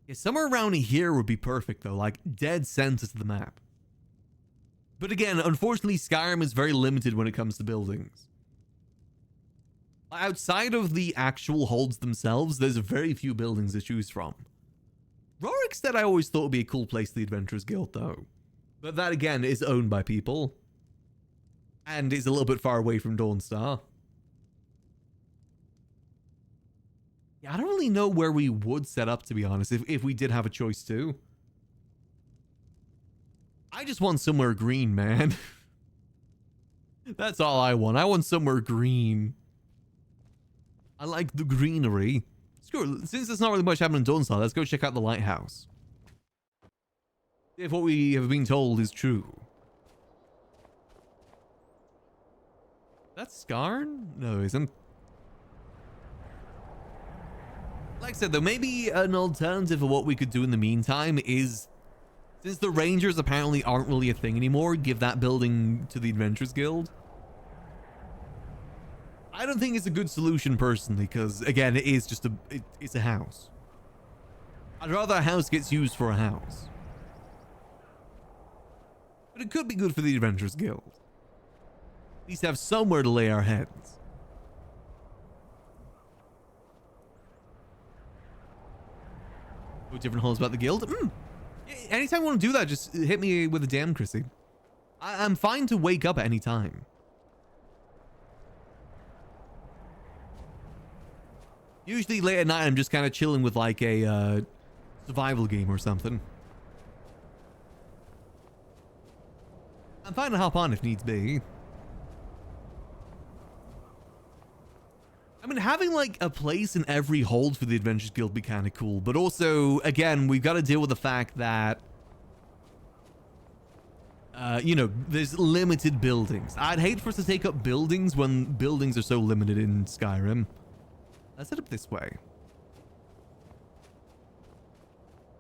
Yeah, somewhere around here would be perfect, though, like dead center to the map. But again, unfortunately, Skyrim is very limited when it comes to buildings. Outside of the actual holds themselves, there's very few buildings to choose from. Rorikstead I always thought would be a cool place for the Adventurers Guild, though. But that, again, is owned by people. And is a little bit far away from Dawnstar. Yeah, I don't really know where we would set up, to be honest, if we did have a choice to. I just want somewhere green, man. That's all I want. I want somewhere green. I like the greenery. Screw it. Since there's not really much happening in Dawnstar, let's go check out the lighthouse. If what we have been told is true. That's Skarn? No, it isn't. Like I said, though, maybe an alternative of what we could do in the meantime is, since the Rangers apparently aren't really a thing anymore, give that building to the Adventurers Guild. I don't think it's a good solution personally, because again, it is just it's a house. I'd rather a house gets used for a house. But it could be good for the Adventurers Guild. At least have somewhere to lay our heads. Different holes about the guild. Anytime you want to do that, just hit me with a DM, Chrissy. I'm fine to wake up at any time. Usually late at night, I'm just kind of chilling with like a survival game or something. I'm fine to hop on if needs be. I mean, having like a place in every hold for the Adventurers Guild would be kind of cool. But also, again, we've got to deal with the fact that, you know, there's limited buildings. I'd hate for us to take up buildings when buildings are so limited in Skyrim. Let's head up this way.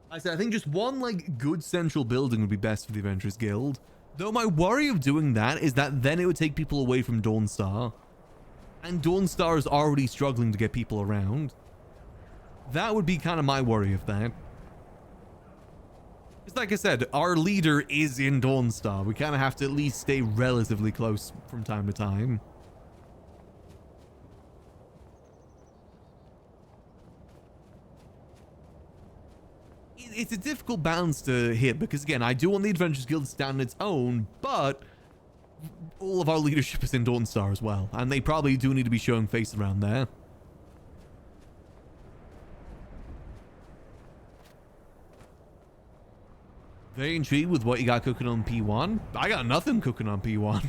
I said, I think just one, like, good central building would be best for the Adventurers Guild. Though my worry of doing that is that then it would take people away from Dawnstar. And Dawnstar is already struggling to get people around. That would be kind of my worry of that. It's like I said, our leader is in Dawnstar. We kind of have to at least stay relatively close from time to time. It's a difficult balance to hit because, again, I do want the Adventurers Guild to stand on its own, but all of our leadership is in Dawnstar as well, and they probably do need to be showing face around there. Very intrigued with what you got cooking on P1. I got nothing cooking on P1.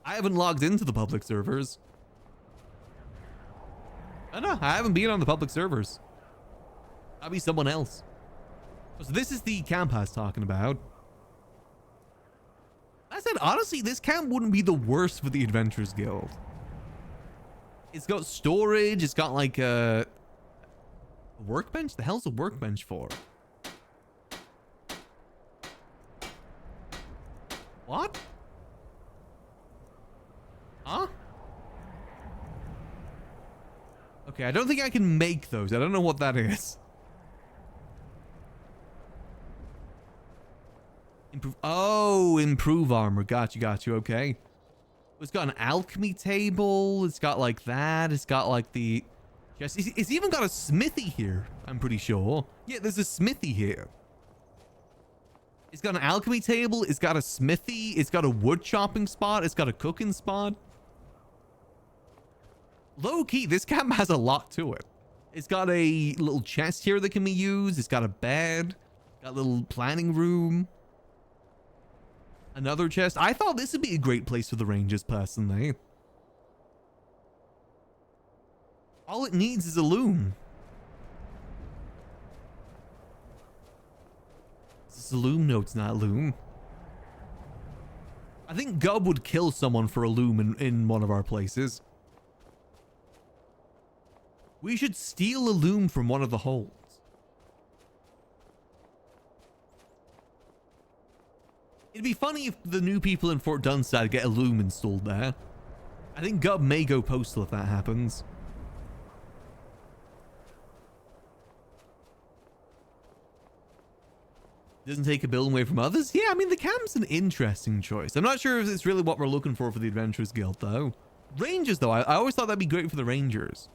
I haven't logged into the public servers. I know, I haven't been on the public servers. That'll be someone else. So this is the camp I was talking about. I said, honestly, this camp wouldn't be the worst for the Adventurers Guild. It's got storage. It's got like a workbench. The hell's a workbench for? What? Huh? Okay, I don't think I can make those. I don't know what that is. Improve armor. Got you. Okay. It's got an alchemy table. It's got like that. It's got like the... Yes, it's even got a smithy here, I'm pretty sure. Yeah, there's a smithy here. It's got an alchemy table. It's got a smithy. It's got a wood chopping spot. It's got a cooking spot. Low key, this camp has a lot to it. It's got a little chest here that can be used. It's got a bed. Got a little planning room. Another chest. I thought this would be a great place for the Rangers, personally. All it needs is a loom. It's a loom? No, it's not a loom. I think Gub would kill someone for a loom in one of our places. We should steal a loom from one of the holds. It'd be funny if the new people in Fort Dunstad get a loom installed there. I think Gub may go postal if that happens. Doesn't take a building away from others? Yeah, I mean, the camp's an interesting choice. I'm not sure if it's really what we're looking for the Adventurers Guild, though. Rangers, though, I always thought that'd be great for the Rangers.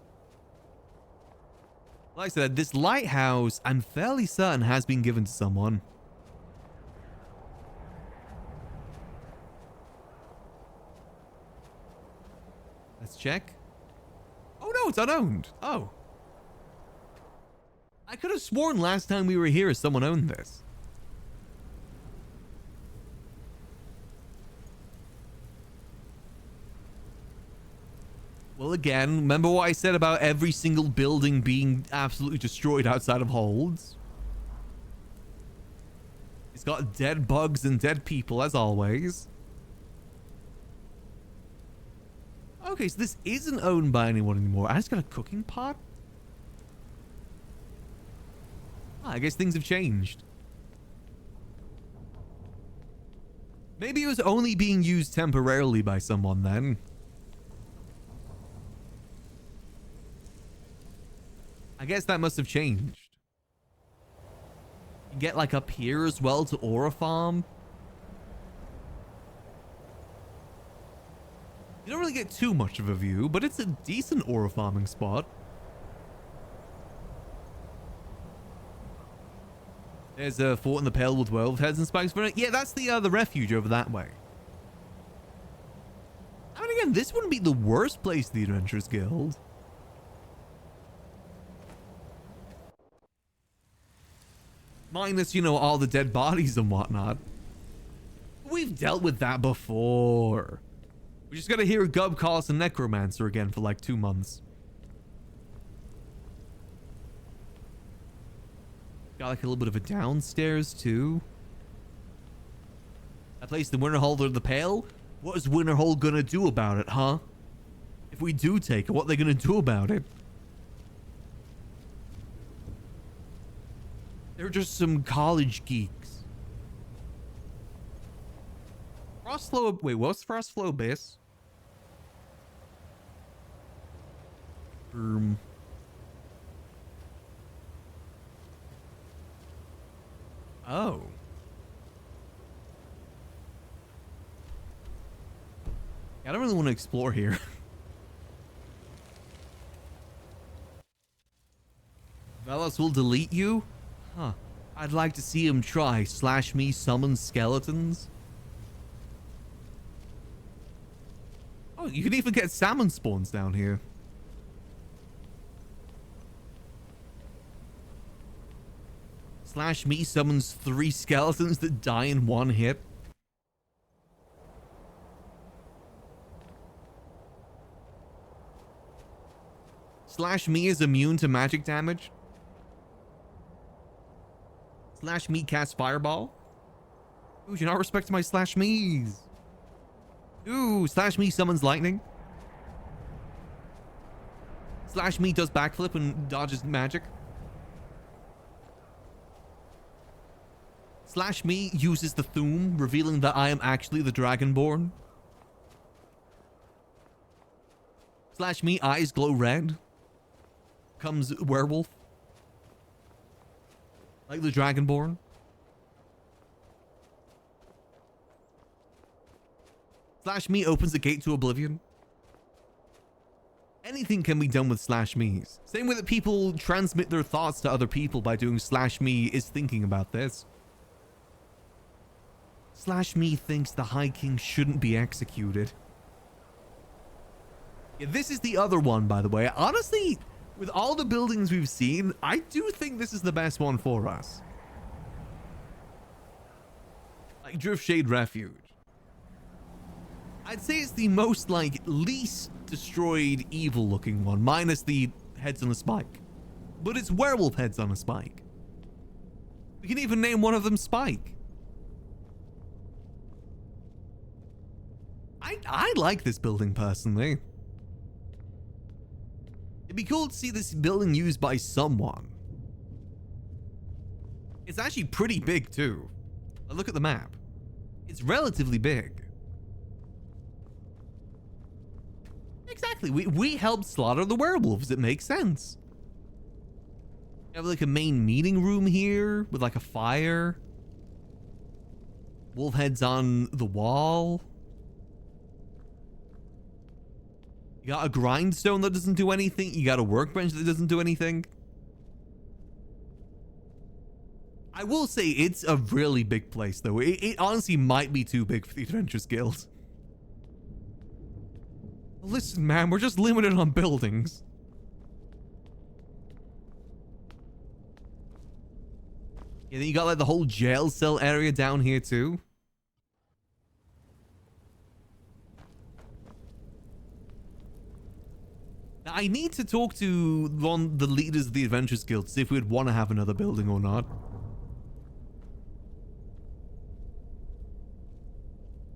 Like I said, this lighthouse, I'm fairly certain, has been given to someone. Let's check. Oh no, it's unowned. Oh. I could have sworn last time we were here someone owned this. Well, again, remember what I said about every single building being absolutely destroyed outside of holds? It's got dead bugs and dead people, as always. Okay, so this isn't owned by anyone anymore. I just got a cooking pot? Ah, I guess things have changed. Maybe it was only being used temporarily by someone then. I guess that must have changed. You get like up here as well to Aura Farm. You don't really get too much of a view, but it's a decent Aura farming spot. There's a fort in the Pale with werewolf heads and spikes for it. Yeah, that's the refuge over that way. I mean, again, this wouldn't be the worst place, the Adventurers Guild. Minus, you know, all the dead bodies and whatnot. We've dealt with that before. We just gotta hear Gub call us a necromancer again for like 2 months. Got like a little bit of a downstairs too. I placed the Winterhold under the Pale. What is Winterhold gonna do about it, huh? If we do take it, what are they gonna do about it? They're just some college geeks. Frostflow. Wait, what's Frostflow Abyss? Oh. I don't really want to explore here. Velos will delete you? Huh. I'd like to see him try. /me summon skeletons. Oh, you can even get salmon spawns down here. /me summons 3 skeletons that die in 1 hit. /me is immune to magic damage. /me casts fireball. Ooh, you're not respecting my /me's. Ooh, /me summons lightning. /me does backflip and dodges magic. /me uses the Thuum, revealing that I am actually the Dragonborn. /me eyes glow red. Comes werewolf. Like the Dragonborn. /me opens the gate to oblivion. Anything can be done with /me's. Same way that people transmit their thoughts to other people by doing /me is thinking about this. /me thinks the High King shouldn't be executed. Yeah, this is the other one, by the way. Honestly, with all the buildings we've seen, I do think this is the best one for us. Like Driftshade Refuge. I'd say it's the most, like, least destroyed evil looking one, minus the heads on a spike. But it's werewolf heads on a spike. We can even name one of them Spike. I like this building personally. It'd be cool to see this building used by someone. It's actually pretty big too. Look at the map. It's relatively big. Exactly. We helped slaughter the werewolves. It makes sense. You have like a main meeting room here with like a fire. Wolf heads on the wall. You got a grindstone that doesn't do anything. You got a workbench that doesn't do anything. I will say it's a really big place though. It honestly might be too big for the Adventurers Guild. Listen, man, we're just limited on buildings. Yeah, then you got like the whole jail cell area down here too. Now, I need to talk to the leaders of the Adventurers Guild to see if we'd want to have another building or not.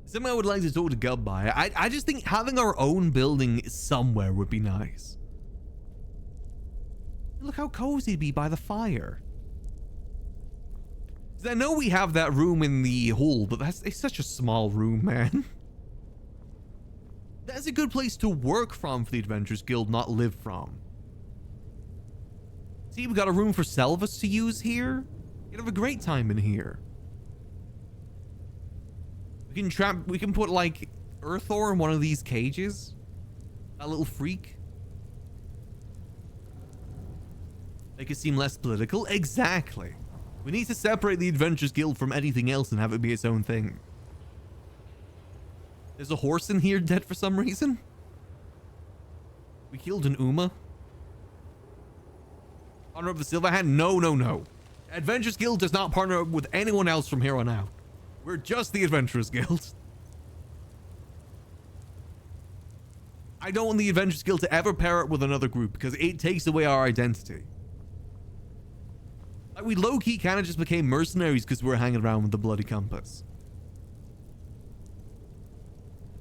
Something I would like to talk to Gub by. I just think having our own building somewhere would be nice. Look how cozy it'd be by the fire. 'Cause I know we have that room in the hall, but it's such a small room, man. That's a good place to work from for the Adventurers Guild, not live from. See, we got a room for Selvus to use here. You'd have a great time in here. We can put like Earthor in one of these cages. That little freak. Make it seem less political. Exactly. We need to separate the Adventurers Guild from anything else and have it be its own thing. There's a horse in here dead for some reason. We killed an Uma. Honor of the Silver Hand? No, no, no. Adventurers Guild does not partner up with anyone else from here on out. We're just the Adventurers Guild. I don't want the Adventurers Guild to ever pair up with another group because it takes away our identity. Like, we low-key kind of just became mercenaries because we were hanging around with the Bloody Compass.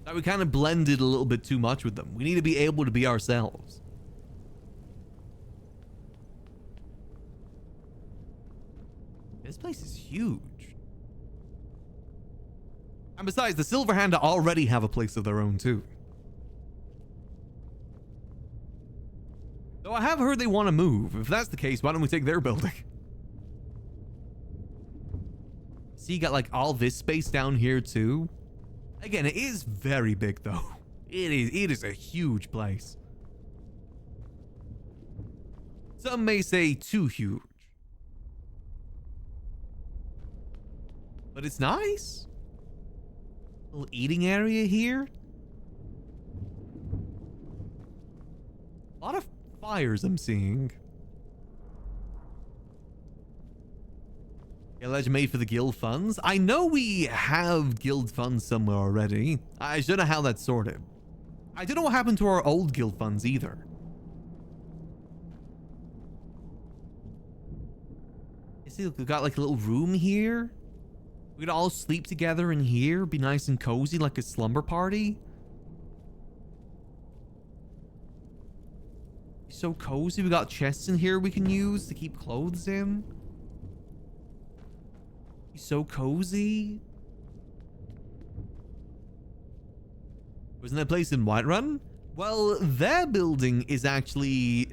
Like, we kind of blended a little bit too much with them. We need to be able to be ourselves. This place is huge. And besides, the Silverhand already have a place of their own too. Though I have heard they want to move. If that's the case, why don't we take their building? See, you got like all this space down here too. Again, it is very big though. It is a huge place. Some may say too huge. But it's nice. Little eating area here. A lot of fires I'm seeing. Legend made for the guild funds. I know we have guild funds somewhere already. I don't know how that's sorted. I don't know what happened to our old guild funds either. You see, we've got like a little room here. We could all sleep together in here, be nice and cozy like a slumber party. So cozy. We got chests in here we can use to keep clothes in. So cozy. Wasn't there a place in Whiterun? Well, their building is actually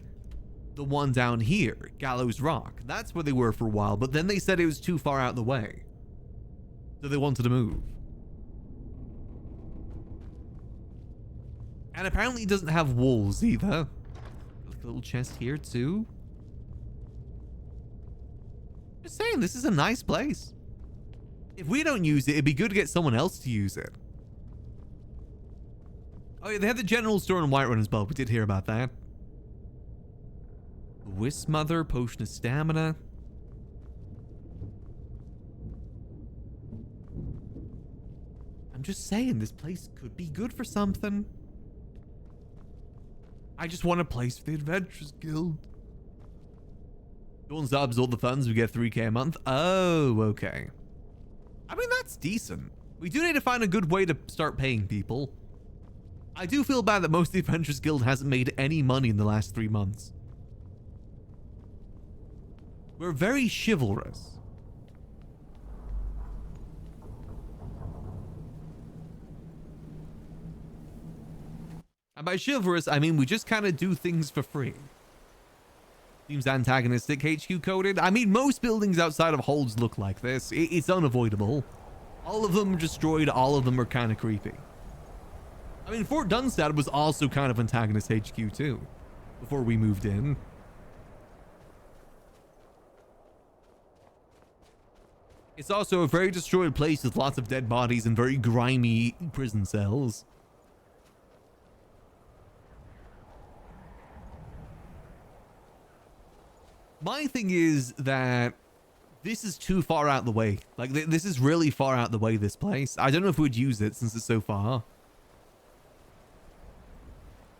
the one down here, Gallows Rock. That's where they were for a while, but then they said it was too far out of the way. So they wanted to move. And apparently it doesn't have walls either. Like a little chest here too. Just saying, this is a nice place. If we don't use it, it'd be good to get someone else to use it. Oh yeah, they have the general store in Whiterun as well. We did hear about that. Wisp Mother, Potion of Stamina. I'm just saying, this place could be good for something. I just want a place for the Adventurers Guild. Dawn's absorbs all the funds, we get 3k a month. Oh, okay. I mean, that's decent. We do need to find a good way to start paying people. I do feel bad that most of the Adventurers Guild hasn't made any money in the last 3 months. We're very chivalrous. And by chivalrous, I mean we just kind of do things for free. Seems antagonistic, HQ coded. I mean, most buildings outside of holds look like this. It's unavoidable. All of them are destroyed. All of them are kind of creepy. I mean, Fort Dunstad was also kind of antagonist HQ too, before we moved in. It's also a very destroyed place with lots of dead bodies and very grimy prison cells. My thing is that this is too far out the way. Like, this is really far out the way, this place. I don't know if we'd use it since it's so far.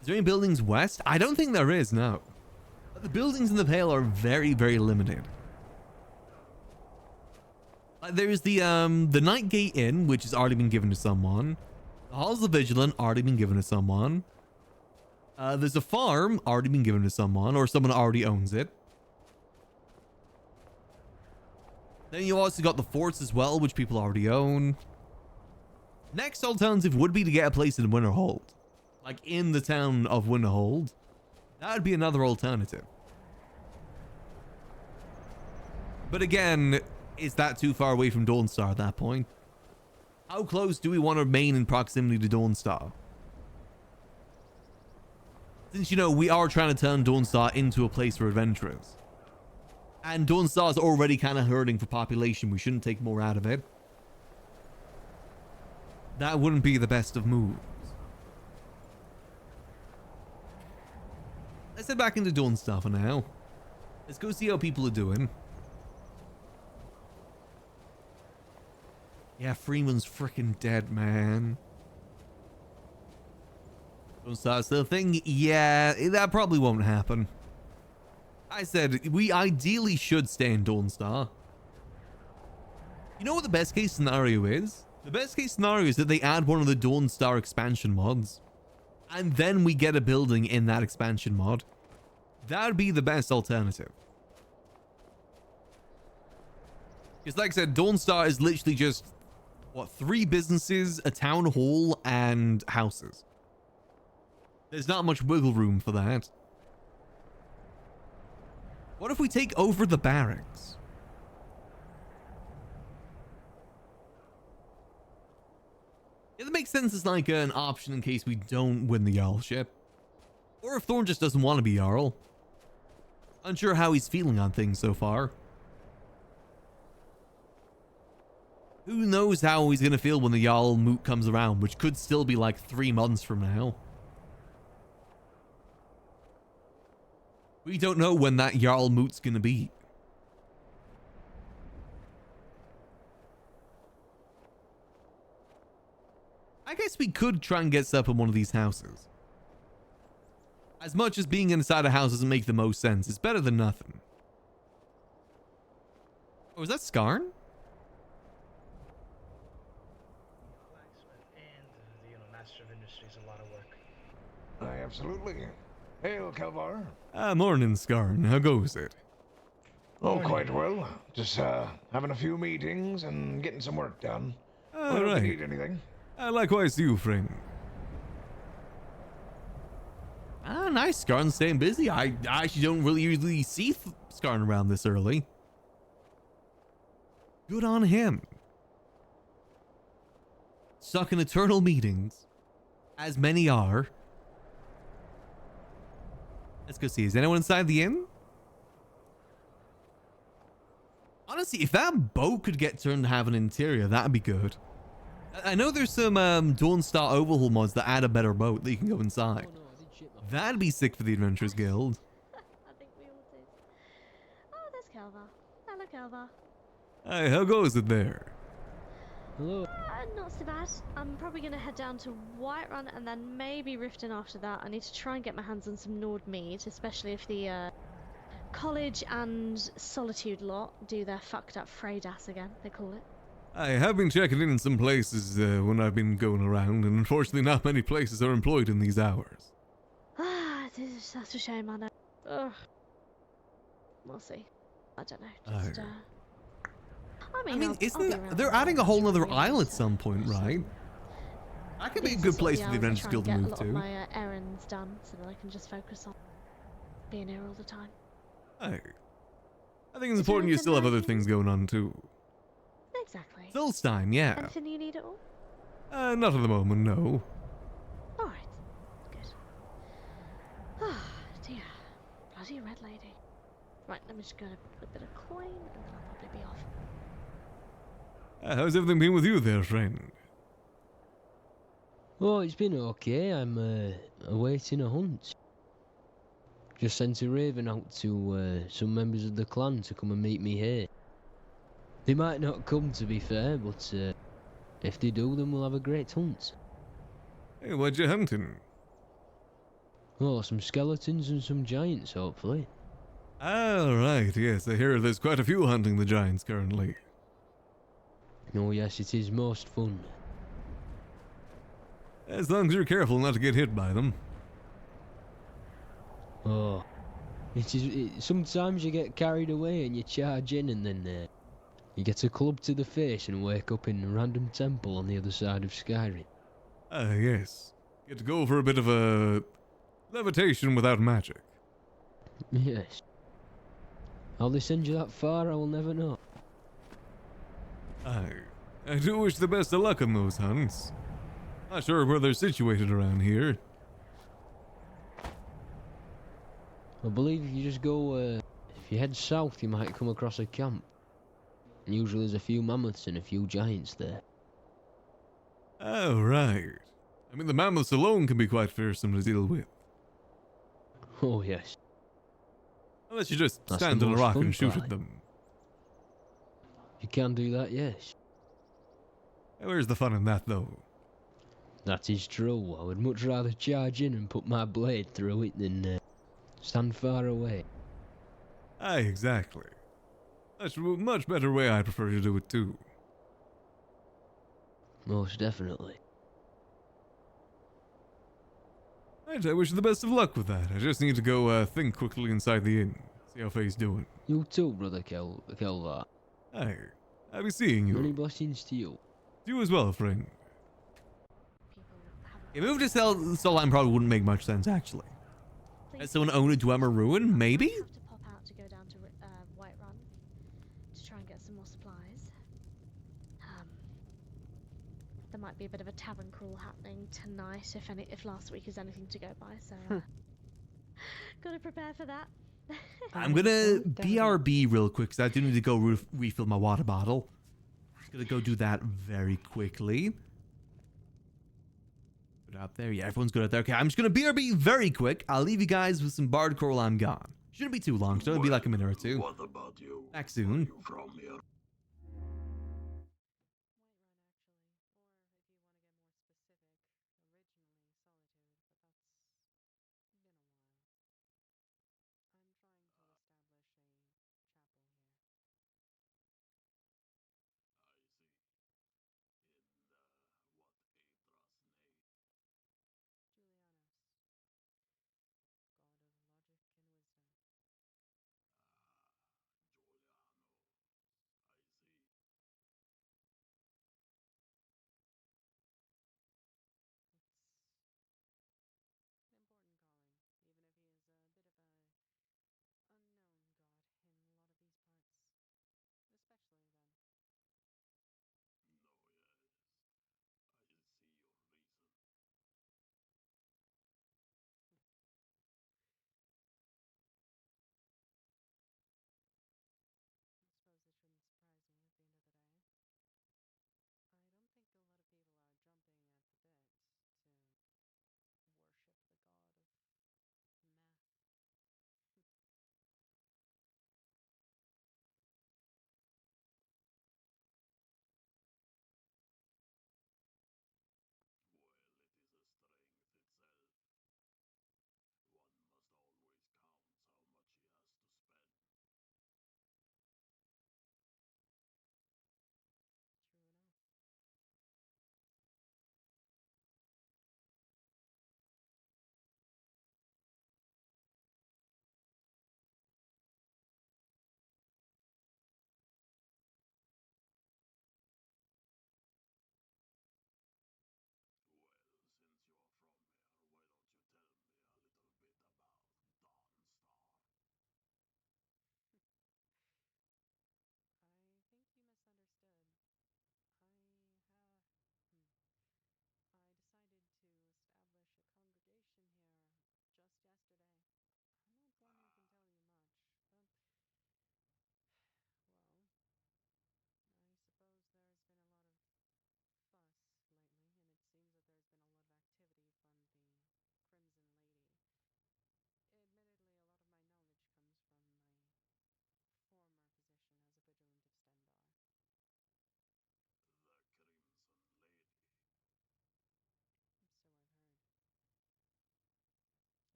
Is there any buildings west? I don't think there is, no. But the buildings in the Pale are very, very limited. There's the Nightgate Inn, which has already been given to someone. The Halls of the Vigilant, already been given to someone. There's a farm, already been given to someone, or someone already owns it. Then you also got the forts as well, which people already own. Next alternative would be to get a place in Winterhold. Like in the town of Winterhold. That would be another alternative. But again, is that too far away from Dawnstar at that point? How close do we want to remain in proximity to Dawnstar? Since, you know, we are trying to turn Dawnstar into a place for adventurers. And Dawnstar is already kind of hurting for population. We shouldn't take more out of it. That wouldn't be the best of moves. Let's head back into Dawnstar for now. Let's go see how people are doing. Yeah, Freeman's freaking dead, man. Dawnstar's still a thing? Yeah, that probably won't happen. I said, we ideally should stay in Dawnstar. You know what the best case scenario is? The best case scenario is that they add one of the Dawnstar expansion mods. And then we get a building in that expansion mod. That would be the best alternative. Because like I said, Dawnstar is literally just, what, 3 businesses, a town hall, and houses. There's not much wiggle room for that. What if we take over the barracks? Yeah, that makes sense as like an option in case we don't win the Jarlship. Or if Thorn just doesn't want to be Jarl. Unsure how he's feeling on things so far. Who knows how he's going to feel when the Jarl moot comes around, which could still be like 3 months from now. We don't know when that Jarl moot's going to be. I guess we could try and get up in one of these houses. As much as being inside a house doesn't make the most sense, it's better than nothing. Oh, is that Skarn? Aye, absolutely. Hail, Kelvaar. Morning, Skarn. How goes it? Oh, quite well. Just having a few meetings and getting some work done. All If you right. need anything. Likewise to you, friend. Nice. Skarn's staying busy. I actually don't really usually see Skarn around this early. Good on him. Stuck in eternal meetings, as many are. Let's go see. Is anyone inside the inn? Honestly, if that boat could get turned to have an interior, that'd be good. I know there's some Dawnstar overhaul mods that add a better boat that you can go inside. That'd be sick for the Adventurers Guild. I think we all do. Oh, there's Kelvaar. Hello, Kelvaar. Hey, how goes it there? Hello. Not so bad. I'm probably going to head down to Whiterun and then maybe Riften after that. I need to try and get my hands on some Nord mead, especially if the College and Solitude lot do their fucked up Freydas again, they call it. I have been checking in some places when I've been going around, and unfortunately not many places are employed in these hours. Ah, that's a shame, I know. Ugh. We'll see. I don't know. Just, I mean, they're adding a whole nother isle at some point, right? That could be a good place for the Adventurers Guild to move to. to. Get a lot of my errands done so that I can just focus on being here all the time. Hey, I think it's important you still have other things going on too. Exactly. Zolstein, yeah. Anything you need at all? Not at the moment, no. Alright. Good. Ah, dear. Bloody red lady. Right, let me just get a bit of coin and then I'll probably be off. How's everything been with you there, friend? Oh, it's been okay. I'm awaiting a hunt. Just sent a raven out to some members of the clan to come and meet me here. They might not come, to be fair, but if they do, then we'll have a great hunt. Hey, what you hunting? Oh, some skeletons and some giants, hopefully. Oh, right, yes, I hear there's quite a few hunting the giants currently. Oh, yes, it is most fun. As long as you're careful not to get hit by them. Oh, sometimes you get carried away and you charge in and then you get a club to the face and wake up in a random temple on the other side of Skyrim. Ah, yes. Get to go for a bit of a levitation without magic. Yes. How they send you that far, I will never know. I do wish the best of luck on those hunts. Not sure where they're situated around here. I believe if you just go, if you head south, you might come across a camp. And usually there's a few mammoths and a few giants there. Oh, right. I mean, the mammoths alone can be quite fearsome to deal with. Oh, yes. Unless you just That's stand the on a most rock fun and shoot part. at them. You can do that, yes. Where's the fun in that, though? That is true. I would much rather charge in and put my blade through it than stand far away. Aye, exactly. That's a much better way I prefer to do it, too. Most definitely. Right, I wish you the best of luck with that. I just need to go think quickly inside the inn. See how Faye's doing. You too, brother Kelvaar. Aye, I'll be seeing you. Many blessings to you. You as well, friend. A move to sell Solheim probably wouldn't make much sense, actually. As someone own a Dwemer ruin, maybe? I have to pop out to go down to Whiterun to try and get some more supplies. There might be a bit of a tavern crawl happening tonight, if last week is anything to go by. So, gotta prepare for that. I'm gonna BRB real quick, because I do need to go refill my water bottle. Just gonna go do that very quickly. Good out there. Yeah, everyone's good out there. Okay, I'm just gonna BRB very quick. I'll leave you guys with some bard crawl. I'm gone. Shouldn't be too long. Should only be like a minute or two. What about you? Back soon. From here.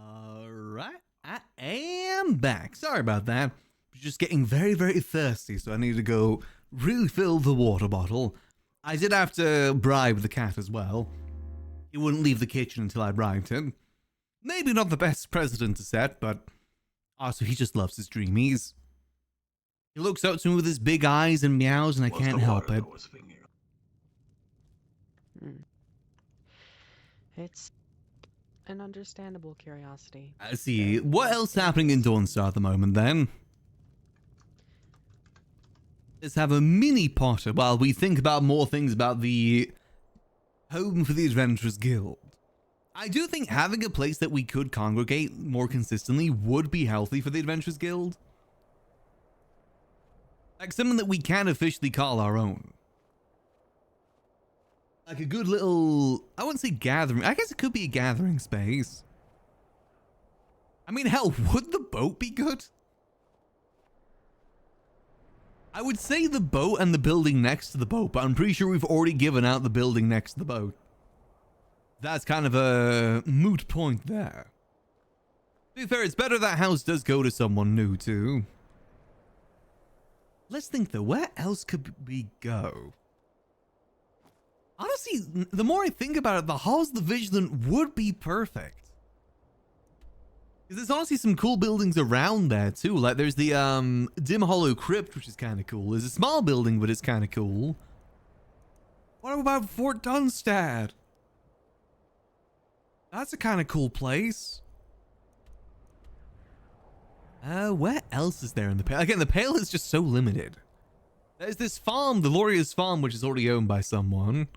Alright, I am back. Sorry about that. Just getting very, very thirsty, so I need to go refill the water bottle. I did have to bribe the cat as well. He wouldn't leave the kitchen until I bribed him. Maybe not the best precedent to set, but also he just loves his dreamies. He looks up to me with his big eyes and meows, and I can't help it. It's an understandable curiosity. I see. What else happening in Dawnstar at the moment, then? Let's have a mini Potter while we think about more things about the home for the Adventurers Guild. I do think having a place that we could congregate more consistently would be healthy for the Adventurers Guild. Like something that we can officially call our own. Like a good little, I wouldn't say gathering, I guess it could be a gathering space. I mean, hell, would the boat be good? I would say the boat and the building next to the boat, but I'm pretty sure we've already given out the building next to the boat. That's kind of a moot point there. To be fair, it's better that house does go to someone new too. Let's think though, where else could we go? Honestly, the more I think about it, the Halls of the Vigilant would be perfect. Because there's honestly some cool buildings around there too. Like there's the Dim Hollow Crypt, which is kind of cool. There's a small building, but it's kind of cool. What about Fort Dunstad? That's a kind of cool place. Where else is there in the Pale? Again, the Pale is just so limited. There's this farm, the Lauria's Farm, which is already owned by someone.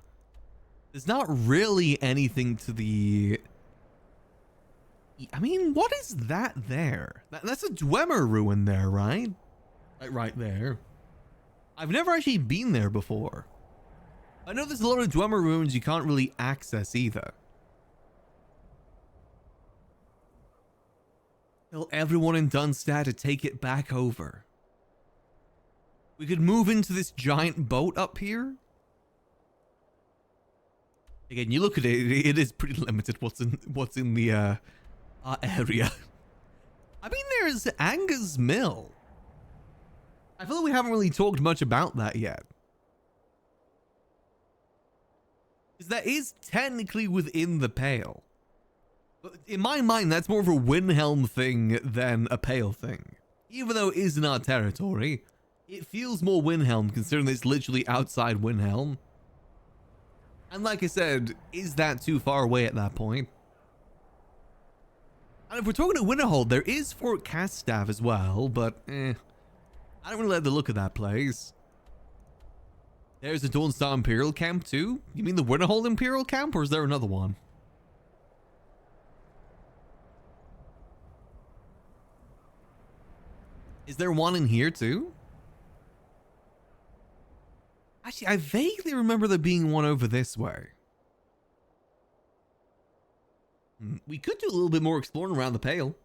There's not really anything to the... I mean, what is that there? That's a Dwemer ruin there, right? Like right there. I've never actually been there before. I know there's a lot of Dwemer ruins you can't really access either. Tell everyone in Dunstad to take it back over. We could move into this giant boat up here. Again, you look at it, it is pretty limited what's in the area. I mean, there's Anger's Mill. I feel like we haven't really talked much about that yet. Because that is technically within the Pale. But in my mind, that's more of a Windhelm thing than a Pale thing. Even though it is in our territory, it feels more Windhelm considering it's literally outside Windhelm. And like I said, is that too far away at that point? And if we're talking to Winterhold, there is Fort Castaff as well, but I don't really like the look of that place. There's the Dawnstar Imperial Camp too? You mean the Winterhold Imperial Camp, or is there another one? Is there one in here too? Actually, I vaguely remember there being one over this way. We could do a little bit more exploring around the Pale.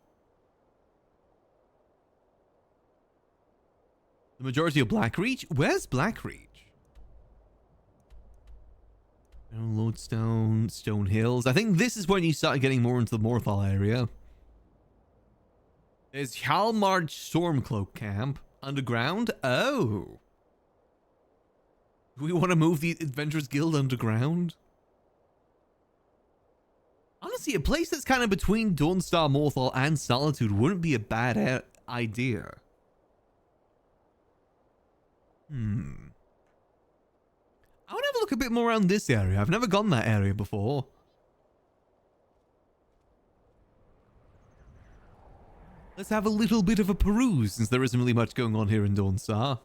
The majority of Blackreach? Where's Blackreach? Lordstone, Stone Hills. I think this is when you start getting more into the Morthal area. There's Hjalmarch Stormcloak Camp. Underground? Oh. Do we want to move the Adventurers Guild underground? Honestly, a place that's kind of between Dawnstar, Morthal, and Solitude wouldn't be a bad idea. I want to have a look a bit more around this area. I've never gone that area before. Let's have a little bit of a peruse, since there isn't really much going on here in Dawnstar.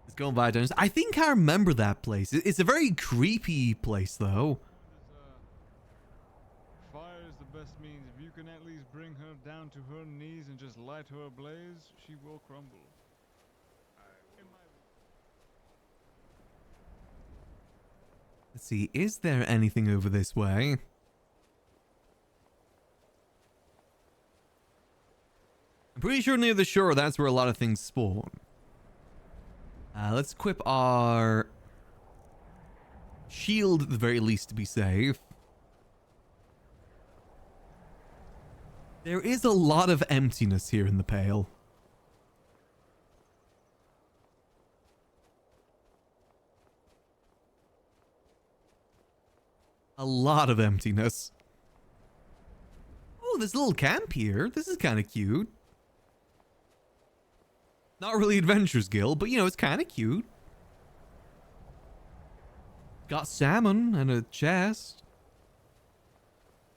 Let's go and buy dungeons. I think I remember that place. It's a very creepy place, though. Fire is the best means. If you can at least bring her down to her knees and just light her ablaze, she will crumble. Let's see, is there anything over this way? I'm pretty sure near the shore, that's where a lot of things spawn. Let's equip our shield at the very least to be safe. There is a lot of emptiness here in the Pale. A lot of emptiness. Oh, there's a little camp here. This is kind of cute. Not really Adventurers Guild, but you know, it's kind of cute. Got salmon and a chest.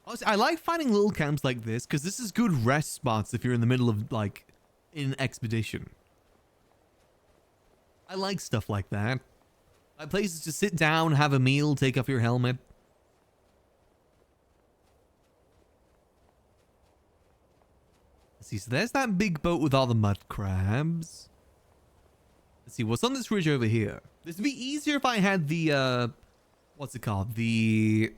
Honestly, I like finding little camps like this because this is good rest spots if you're in the middle of, like, an expedition. I like stuff like that. Like places to sit down, have a meal, take off your helmet. Let's see, so there's that big boat with all the mud crabs. Let's see, what's on this ridge over here? This would be easier if I had the, what's it called? The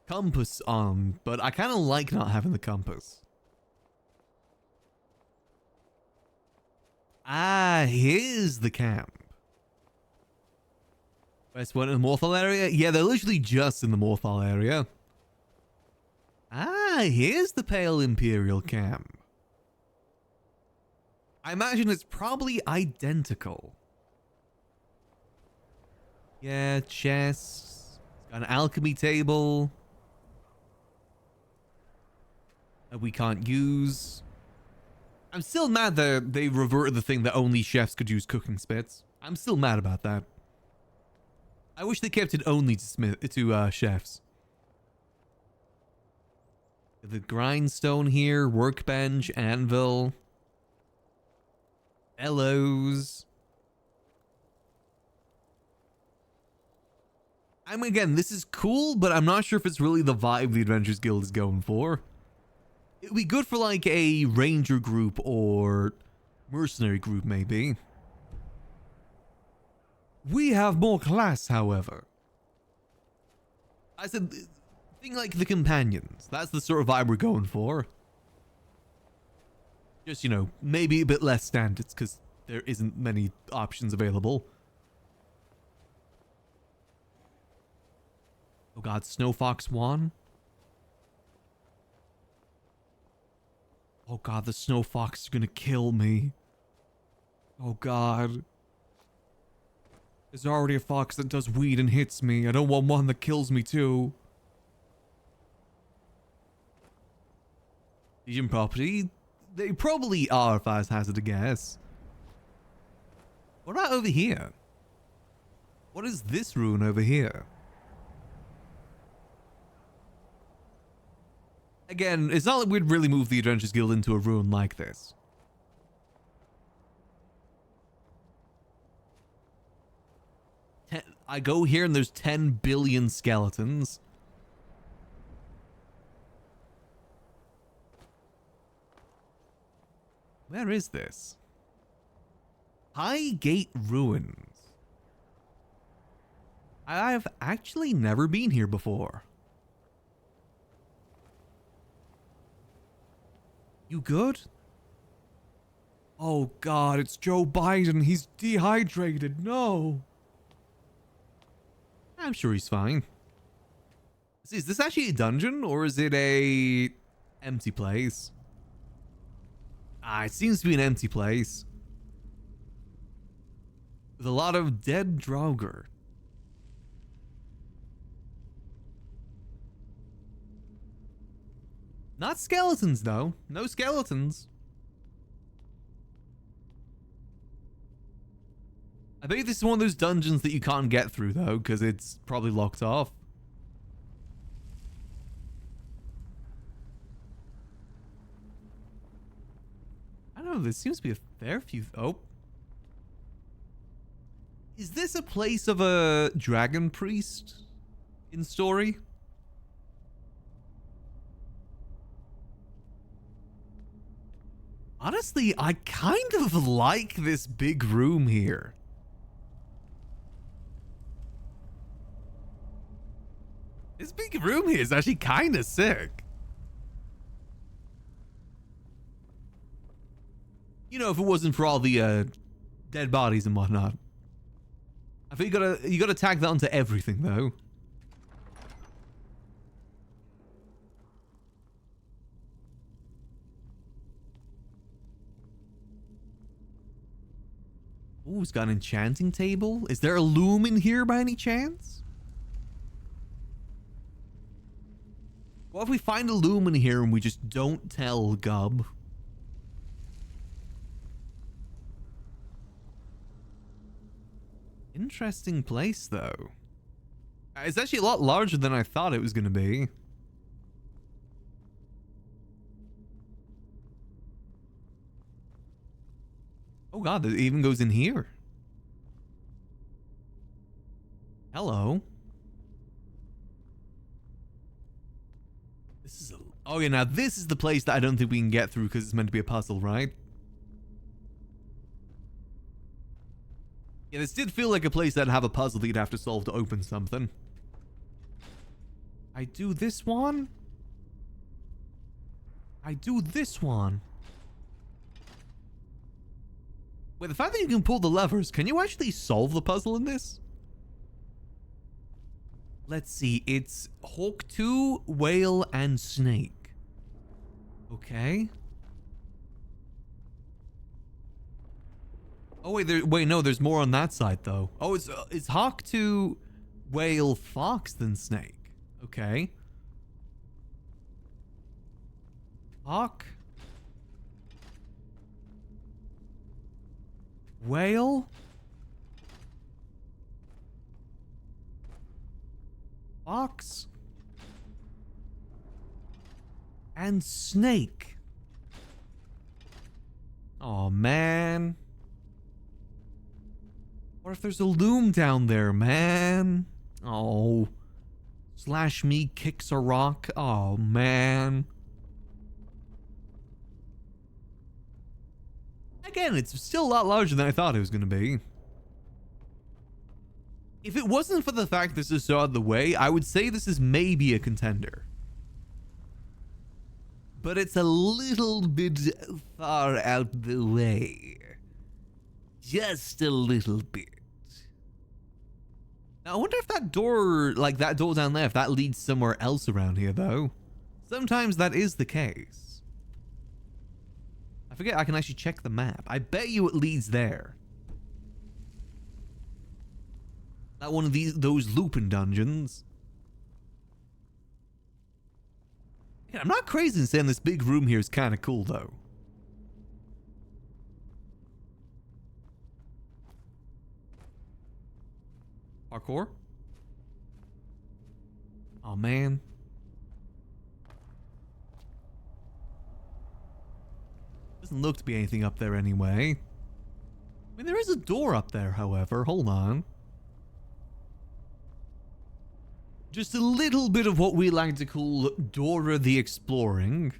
compass on, but I kind of like not having the compass. Ah, here's the camp. West one in the Morthal area? Yeah, they're literally just in the Morthal area. Ah, here's the Pale Imperial camp. I imagine it's probably identical. Yeah, chests. It's got an alchemy table that we can't use. I'm still mad that they reverted the thing that only chefs could use cooking spits. I'm still mad about that. I wish they kept it only to chefs. The grindstone here, workbench, anvil, bellows. I mean, again, this is cool, but I'm not sure if it's really the vibe the Adventurers Guild is going for. It would be good for like a ranger group or mercenary group, maybe. We have more class, however. I said, thing like the companions. That's the sort of vibe we're going for. Just, you know, maybe a bit less standards because there isn't many options available. Oh god, Snow Fox 1. Oh god, the Snow Fox is gonna kill me. Oh god. There's already a fox that does weed and hits me. I don't want one that kills me too. Legion property? They probably are if I was hazard a guess. What about over here? What is this rune over here? Again, it's not like we'd really move the Adventurers Guild into a ruin like this. I go here and there's 10 billion skeletons. Where is this? High Gate Ruins. I've actually never been here before. You good? Oh god, it's Joe Biden. He's dehydrated. No. I'm sure he's fine. Is this actually a dungeon or is it a empty place? Ah, it seems to be an empty place. With a lot of dead Draugr. Not skeletons though. No skeletons. I bet this is one of those dungeons that you can't get through though, because it's probably locked off. I don't know, there seems to be a fair few... Oh. Is this a place of a dragon priest in story? Honestly, I kind of like this big room here. This big room here is actually kind of sick. You know, if it wasn't for all the dead bodies and whatnot. I think you gotta tag that onto everything though. Ooh, it's got an enchanting table. Is there a loom in here by any chance? What if we find a loom in here and we just don't tell Gub? Interesting place, though. It's actually a lot larger than I thought it was going to be. Oh god, it even goes in here. Hello. This is a... Oh yeah, now this is the place that I don't think we can get through because it's meant to be a puzzle, right? Yeah, this did feel like a place that'd have a puzzle that you'd have to solve to open something. I do this one. I do this one. Wait, the fact that you can pull the levers, can you actually solve the puzzle in this? Let's see, it's Hawk 2, Whale, and Snake. Okay. Oh, wait, no, there's more on that side, though. Oh, it's Hawk 2, Whale, Fox, then Snake. Okay. Hawk. Whale. Fox. And Snake. Oh man. What if there's a loom down there, man? Oh. Slash me kicks a rock. Oh man. Again, it's still a lot larger than I thought it was going to be. If it wasn't for the fact this is so out of the way, I would say this is maybe a contender. But it's a little bit far out the way. Just a little bit. Now, I wonder if that door, like that door down there, if that leads somewhere else around here, though. Sometimes that is the case. I forget I can actually check the map. I bet you it leads there. Not one of those looping dungeons. Yeah, I'm not crazy in saying this big room here is kind of cool, though. Parkour? Oh, man. Doesn't look to be anything up there anyway. I mean, there is a door up there, however. Hold on. Just a little bit of what we like to call Dora the Exploring.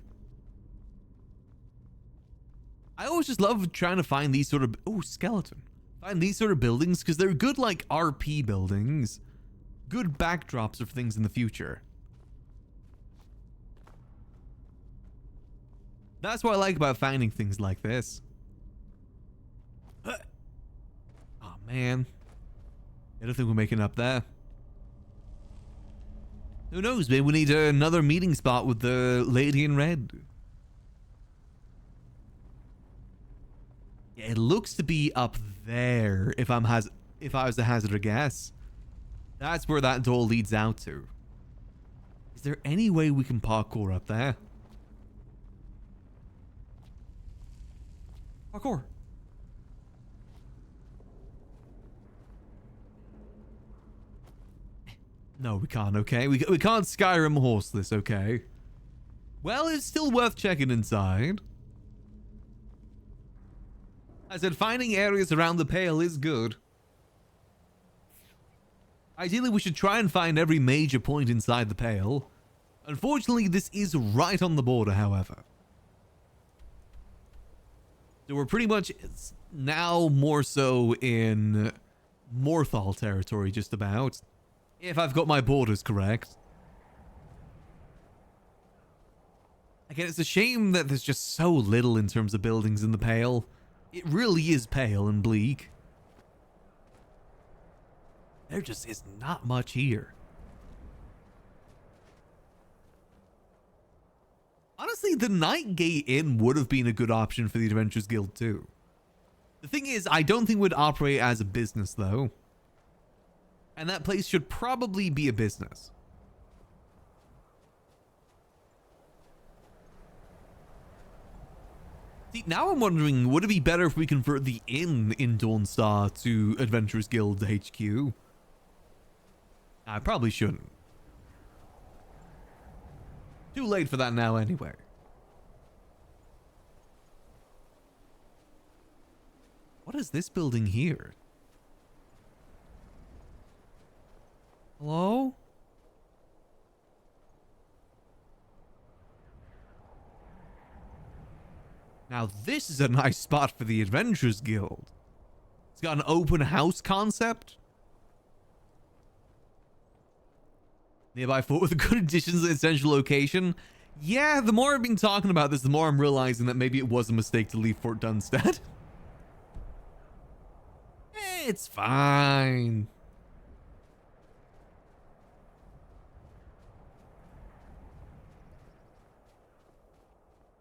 I always just love trying to find these sort of... Oh, skeleton. Find these sort of buildings because they're good, like, RP buildings. Good backdrops of things in the future. That's what I like about finding things like this. Oh, man. I don't think we're making up there. Who knows, maybe we need another meeting spot with the lady in red. Yeah, it looks to be up there, if I was to hazard a guess. That's where that door leads out to. Is there any way we can parkour up there? Parkour. No, we can't, okay? We can't Skyrim horse this, okay? Well, it's still worth checking inside. I said finding areas around the pale is good. Ideally, we should try and find every major point inside the pale. Unfortunately, this is right on the border, however. So we're pretty much now more so in Morthal territory, just about. If I've got my borders correct. Again, it's a shame that there's just so little in terms of buildings in the Pale. It really is pale and bleak. There just is not much here. Honestly, the Nightgate Inn would have been a good option for the Adventurers Guild too. The thing is, I don't think it would operate as a business though. And that place should probably be a business. See, now I'm wondering, would it be better if we convert the inn in Dawnstar to Adventurers Guild HQ? I probably shouldn't. Too late for that now anyway. What is this building here? Hello? Now this is a nice spot for the Adventurers Guild. It's got an open house concept. Nearby fort with good additions and essential location. Yeah, the more I've been talking about this, the more I'm realizing that maybe it was a mistake to leave Fort Dunstead. It's fine.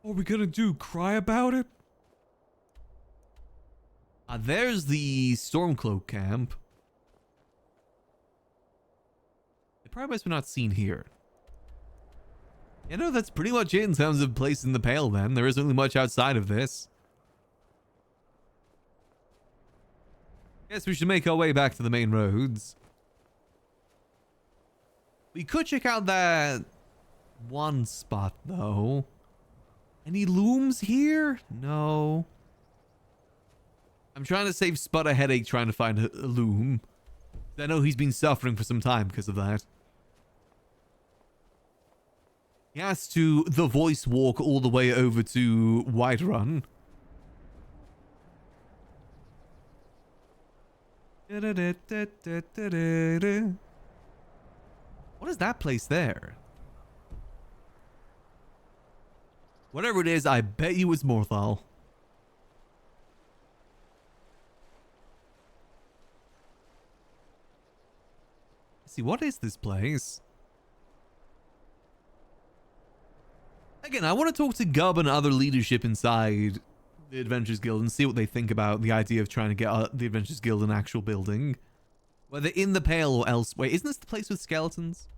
What are we gonna do? Cry about it? There's the Stormcloak camp. It probably must be not seen here. You know, that's pretty much it in terms of place in the Pale then. There isn't really much outside of this. Guess we should make our way back to the main roads. We could check out that one spot though. Any looms here? No. I'm trying to save Spud a headache trying to find a loom. I know he's been suffering for some time because of that. He has to the voice walk all the way over to Whiterun. What is that place there? Whatever it is, I bet you it's Morthal. Let's see, what is this place? Again, I want to talk to Gub and other leadership inside the Adventurers Guild and see what they think about the idea of trying to get the Adventurers Guild an actual building. Whether in the Pale or elsewhere. Isn't this the place with skeletons?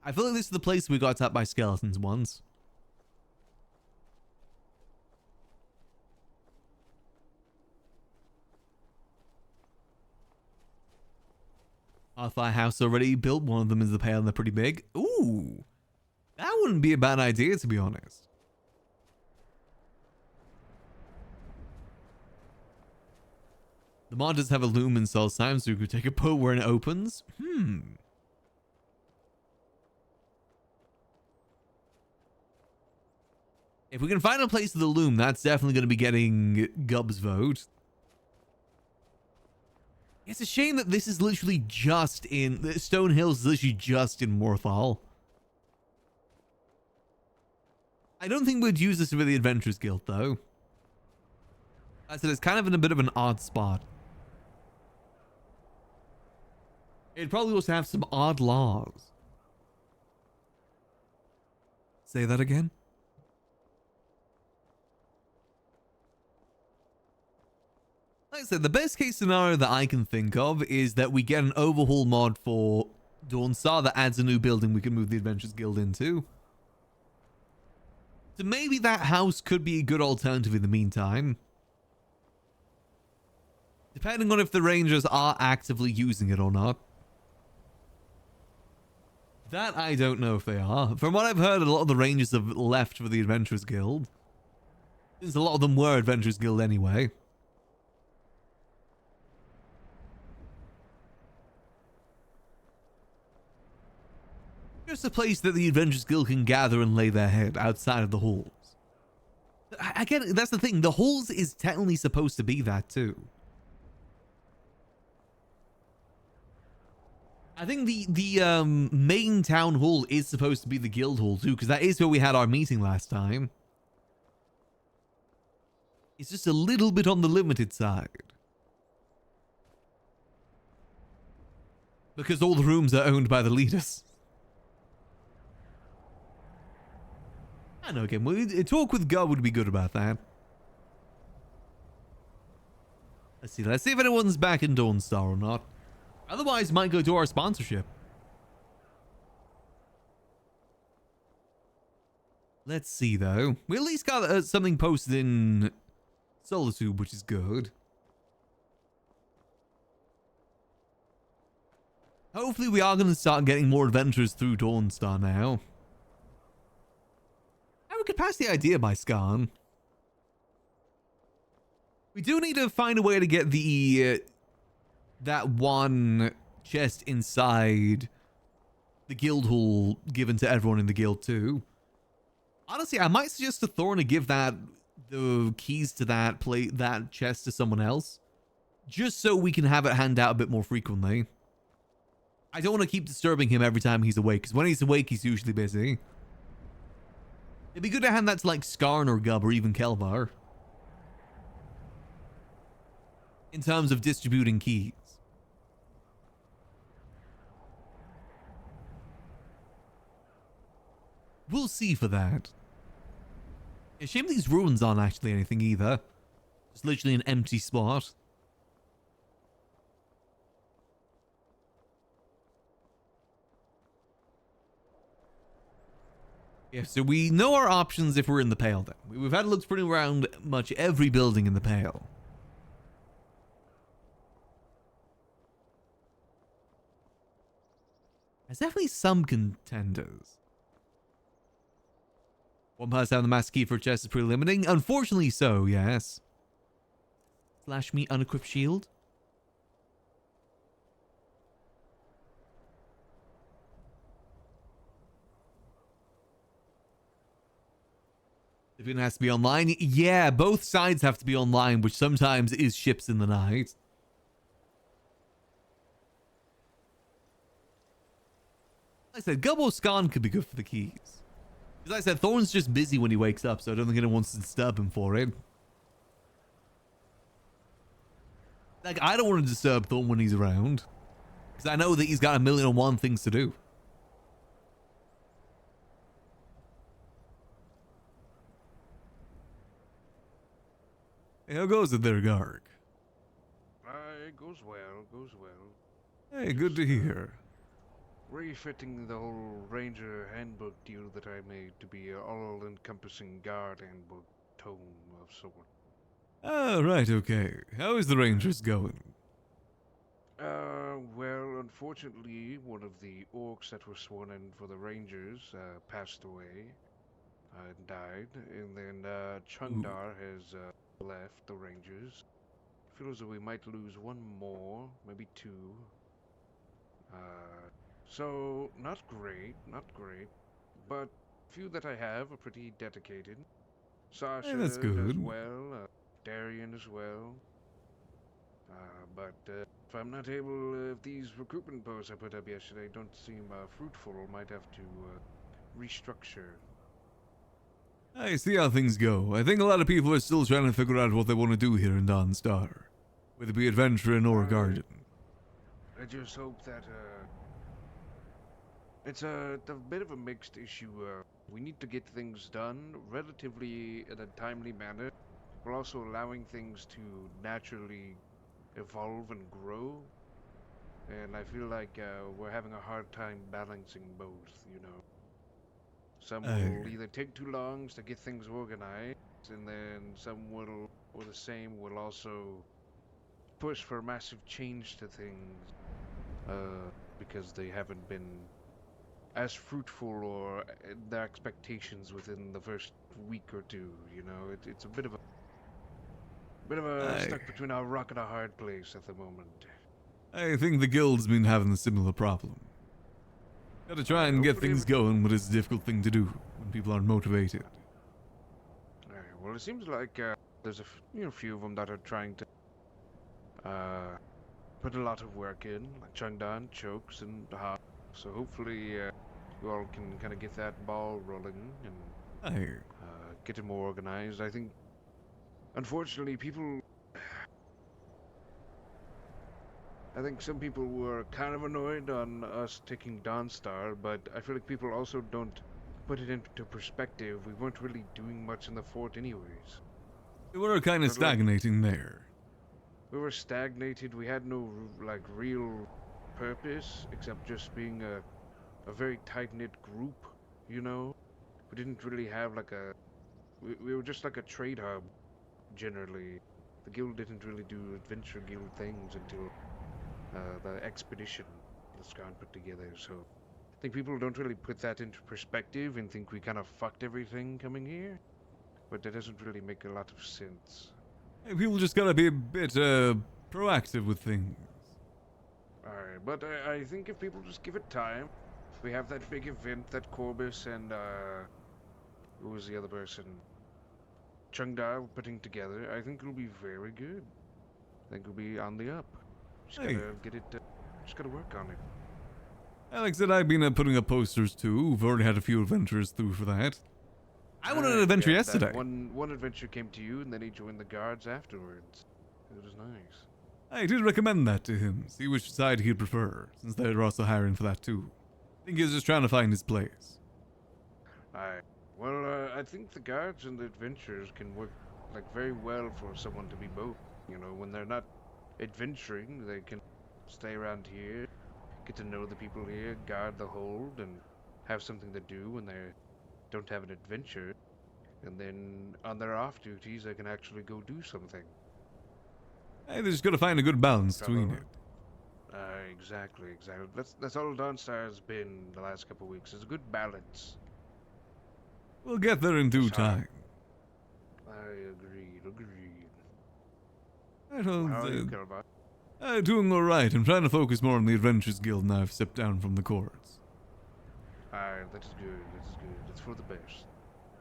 I feel like this is the place we got attacked by skeletons once. Our house already built one of them in the Pale and they're pretty big. Ooh. That wouldn't be a bad idea, to be honest. The mod does have a loom and sell time, so you could take a boat where it opens. If we can find a place for the loom, that's definitely going to be getting Gub's vote. It's a shame that this is literally just in... Stone Hills is literally just in Morthal. I don't think we'd use this for the Adventurers Guild, though. I said it's kind of in a bit of an odd spot. It'd probably also have some odd laws. Say that again? Like I said, the best case scenario that I can think of is that we get an overhaul mod for Dawnstar that adds a new building we can move the Adventurers Guild into. So maybe that house could be a good alternative in the meantime. Depending on if the Rangers are actively using it or not. That I don't know if they are. From what I've heard, a lot of the Rangers have left for the Adventurers Guild. Since a lot of them were Adventurers Guild anyway. Just a place that the Adventurers Guild can gather and lay their head outside of the halls. I get it, that's the thing. The halls is technically supposed to be that too. I think the main town hall is supposed to be the guild hall too, because that is where we had our meeting last time. It's just a little bit on the limited side. Because all the rooms are owned by the leaders. I know, again, a talk with Gub would be good about that. Let's see if anyone's back in Dawnstar or not. Otherwise, might go do our sponsorship. Let's see, though. We at least got something posted in Solitude, which is good. Hopefully we are going to start getting more adventures through Dawnstar now. And we could pass the idea by Skarn. We do need to find a way to get the that one chest inside the guild hall given to everyone in the guild too. Honestly, I might suggest to Thorn to give the keys to that chest to someone else, just so we can have it hand out a bit more frequently. I don't want to keep disturbing him every time he's awake, because when he's awake, he's usually busy. It'd be good to hand that to like Skarn or Gub or even Kelvaar, in terms of distributing keys. We'll see for that. Yeah, shame these ruins aren't actually anything either. It's literally an empty spot. Yeah, so we know our options if we're in the Pale then. We've had looks pretty around much every building in the Pale. There's definitely some contenders. One person having the master key for a chest is pretty limiting. Unfortunately so, yes. Slash me unequipped shield. If it has to be online, yeah, both sides have to be online, which sometimes is ships in the night. Like I said, Gubbo Skarn could be good for the keys. As I said, Thorn's just busy when he wakes up, so I don't think anyone wants to disturb him for it. Like, I don't want to disturb Thorn when he's around, because I know that he's got 1,000,001 things to do. Hey, how goes it there, Garg? It goes well, goes well. Hey, good to hear. Refitting the whole Ranger handbook deal that I made to be an all-encompassing guard handbook tome of sort. Oh, right, okay. How is the Rangers going? Well, unfortunately, one of the orcs that were sworn in for the Rangers passed away and died, and then Chungdar has left the Rangers. Feels that we might lose one more, maybe two. So, not great, but few that I have are pretty dedicated. Sasha that's does good. well, Darian as well. But if I'm not able, if these recruitment posts I put up yesterday don't seem fruitful, might have to restructure. I see how things go. I think a lot of people are still trying to figure out what they want to do here in Dawnstar, whether it be adventuring or garden. I just hope that it's a bit of a mixed issue. We need to get things done relatively in a timely manner, while also allowing things to naturally evolve and grow. And I feel like we're having a hard time balancing both, you know. Some will either take too long to get things organized, and then some will, or the same, will also push for massive change to things because they haven't been as fruitful or their expectations within the first week or two. You know, it's a bit of a stuck between a rock and a hard place at the moment. I think the guild's been having a similar problem. Gotta try and get things going, but it's a difficult thing to do when people aren't motivated. Well, it seems like there's a few of them that are trying to put a lot of work in, like Changdan, Chokes, and Ha. So hopefully you all can kind of get that ball rolling and get it more organized. I think, unfortunately, I think some people were kind of annoyed on us taking Dawnstar, but I feel like people also don't put it into perspective. We weren't really doing much in the fort anyways. We were kind of stagnating there. We were stagnated. We had no, like, real purpose, except just being a very tight-knit group, you know? We didn't really have, like, we were just like a trade hub, generally. The guild didn't really do adventure guild things until the expedition that's gone put together. So I think people don't really put that into perspective and think we kind of fucked everything coming here. But that doesn't really make a lot of sense. Hey, people just gotta be a bit proactive with things. Alright, but I think if people just give it time, we have that big event that Corbus and, who was the other person? Chengda putting together. I think it'll be very good. I think it'll be on the up. Just Hey. gotta get it, just gotta work on it. Like I said, I've been putting up posters too. We've already had a few adventurers through for that. I went on an adventure Yeah, yesterday. that one adventure came to you, and then he joined the guards afterwards. It was nice. I did recommend that to him, see which side he'd prefer, since they're also hiring for that too. I think he's just trying to find his place. Well, I think the guards and the adventurers can work, like, very well for someone to be both. You know, when they're not adventuring, they can stay around here, get to know the people here, guard the hold, and have something to do when they don't have an adventure. And then on their off duties, they can actually go do something. Hey, they just gotta find a good balance between it. Exactly. That's all Dawnstar has been the last couple of weeks. Is a good balance. We'll get there in due time. Agreed. I don't, How are you, Kelvaar? Doing alright. I'm trying to focus more on the Adventurers Guild now I've stepped down from the courts. That is good. It's for the best.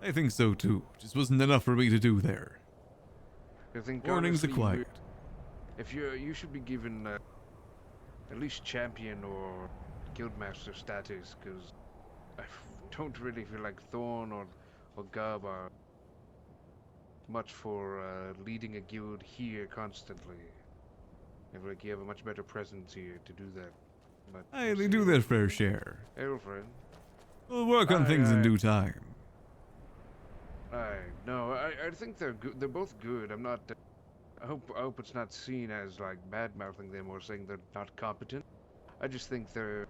I think so too. Just wasn't enough for me to do there. I think Mornings are honestly, quiet. If you should be given at least champion or guildmaster status, because I don't really feel like Thorn or Gub are much for leading a guild here constantly. I feel like you have a much better presence here to do that. But Hey, they do their fair share. Hey, old friend. We'll work on things in due time. No, I think they're good. They're both good. I'm not. I hope it's not seen as like bad mouthing them or saying they're not competent. I just think they're.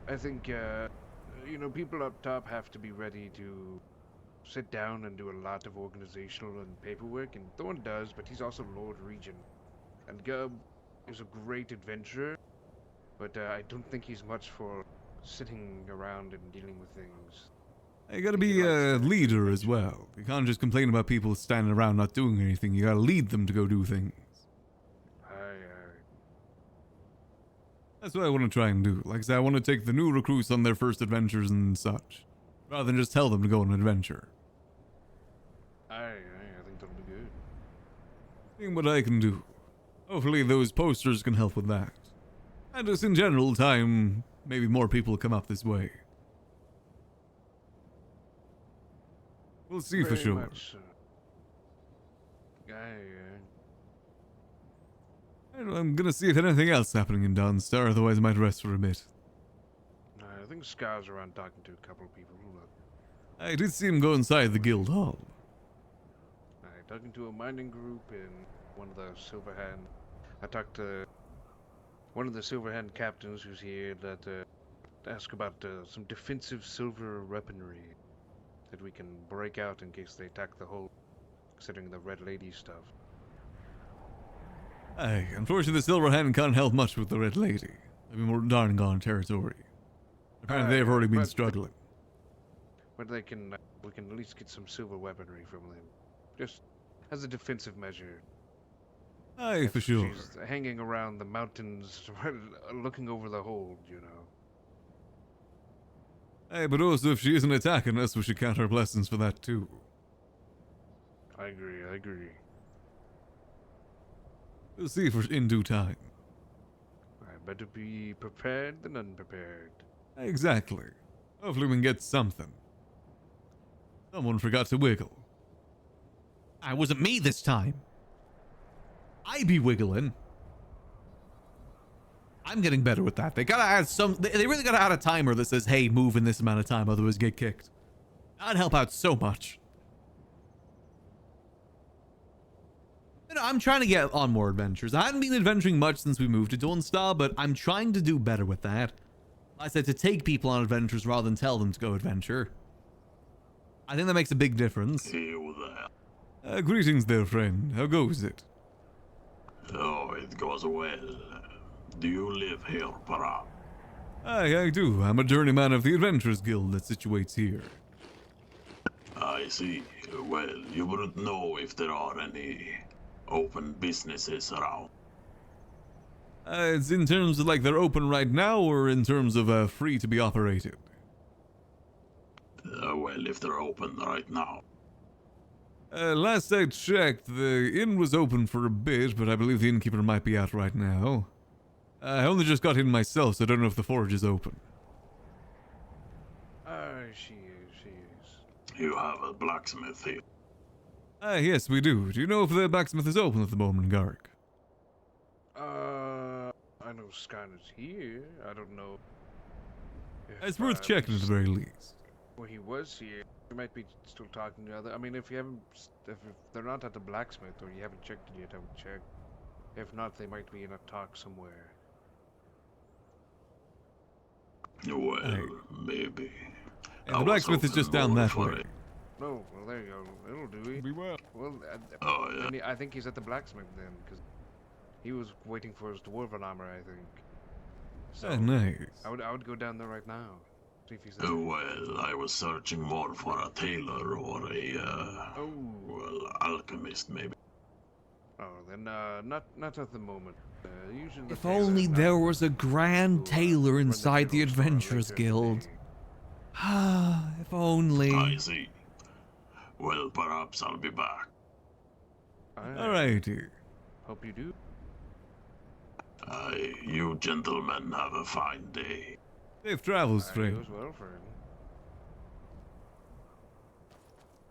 I think you know, people up top have to be ready to sit down and do a lot of organizational and paperwork, and Thorn does, but he's also Lord Regent. And Gub is a great adventurer, but I don't think he's much for sitting around and dealing with things. You gotta be a leader as well. You can't just complain about people standing around not doing anything. You gotta lead them to go do things. That's what I want to try and do. Like I said, I want to take the new recruits on their first adventures and such, rather than just tell them to go on an adventure. I think that'll be good. Seeing what I can do. Hopefully those posters can help with that. And just in general time, maybe more people come up this way. We'll see for Very sure. much so. I'm gonna see if anything else happening in Dawnstar, otherwise I might rest for a bit. I think Scar's around talking to a couple of people. I did see him go inside the guild hall. Talking to a mining group and one of the Silverhand. I talked to one of the Silverhand captains who's here that asked about some defensive silver weaponry that we can break out in case they attack the hull, considering the Red Lady stuff. Aye, unfortunately the Silverhand can't help much with the Red Lady. They've been more darn gone territory. Apparently they've already been struggling. But they can, we can at least get some silver weaponry from them, just as a defensive measure. Aye, for sure. She's hanging around the mountains, looking over the hold, you know. Aye, but also if she isn't attacking us, we should count our blessings for that too. I agree. We'll see for in due time. Better be prepared than unprepared. Exactly. Hopefully we can get something. Someone forgot to wiggle. It wasn't me this time. I be wiggling. I'm getting better with that. They gotta add some. They really gotta add a timer that says, "Hey, move in this amount of time, otherwise get kicked." That'd help out so much. You know, I'm trying to get on more adventures. I haven't been adventuring much since we moved to Dawnstar, but I'm trying to do better with that. I said to take people on adventures rather than tell them to go adventure. I think that makes a big difference. Greetings there, friend. How goes it? Oh, it goes well. Do you live here, perhaps? I do. I'm a journeyman of the Adventurers Guild that situates here. I see. Well, you wouldn't know if there are any open businesses around. It's in terms of like they're open right now, or in terms of free to be operated? Well, if they're open right now. Last I checked, the inn was open for a bit, but I believe the innkeeper might be out right now. I only just got in myself, so I don't know if the forge is open. She is. You have a blacksmith here. Yes, we do. Do you know if the blacksmith is open at the moment, Garrick? I know Skyner's here. I don't know. It's worth checking at the very least. Well, he was here. We might be still talking to other. I mean, if you haven't, if they're not at the blacksmith or you haven't checked it yet, I would check. If not, they might be in a talk somewhere. Well, maybe. And the blacksmith is just down that way. No, well there you go. It'll do it. We will. Well, yeah. I think he's at the blacksmith then, because he was waiting for his dwarven armor, I think. So nice. I would go down there right now. See if he's there. Well, I was searching more for a tailor or a well, alchemist maybe. Oh, then not at the moment. Usually the If tailors only not there was a grand tailor run the inside the general store Adventurers later in the Guild. day. Ah, if only. I see. Well, perhaps I'll be back. Alrighty. Hope you do. You gentlemen have a fine day. Safe travels, You friend. as well, friend.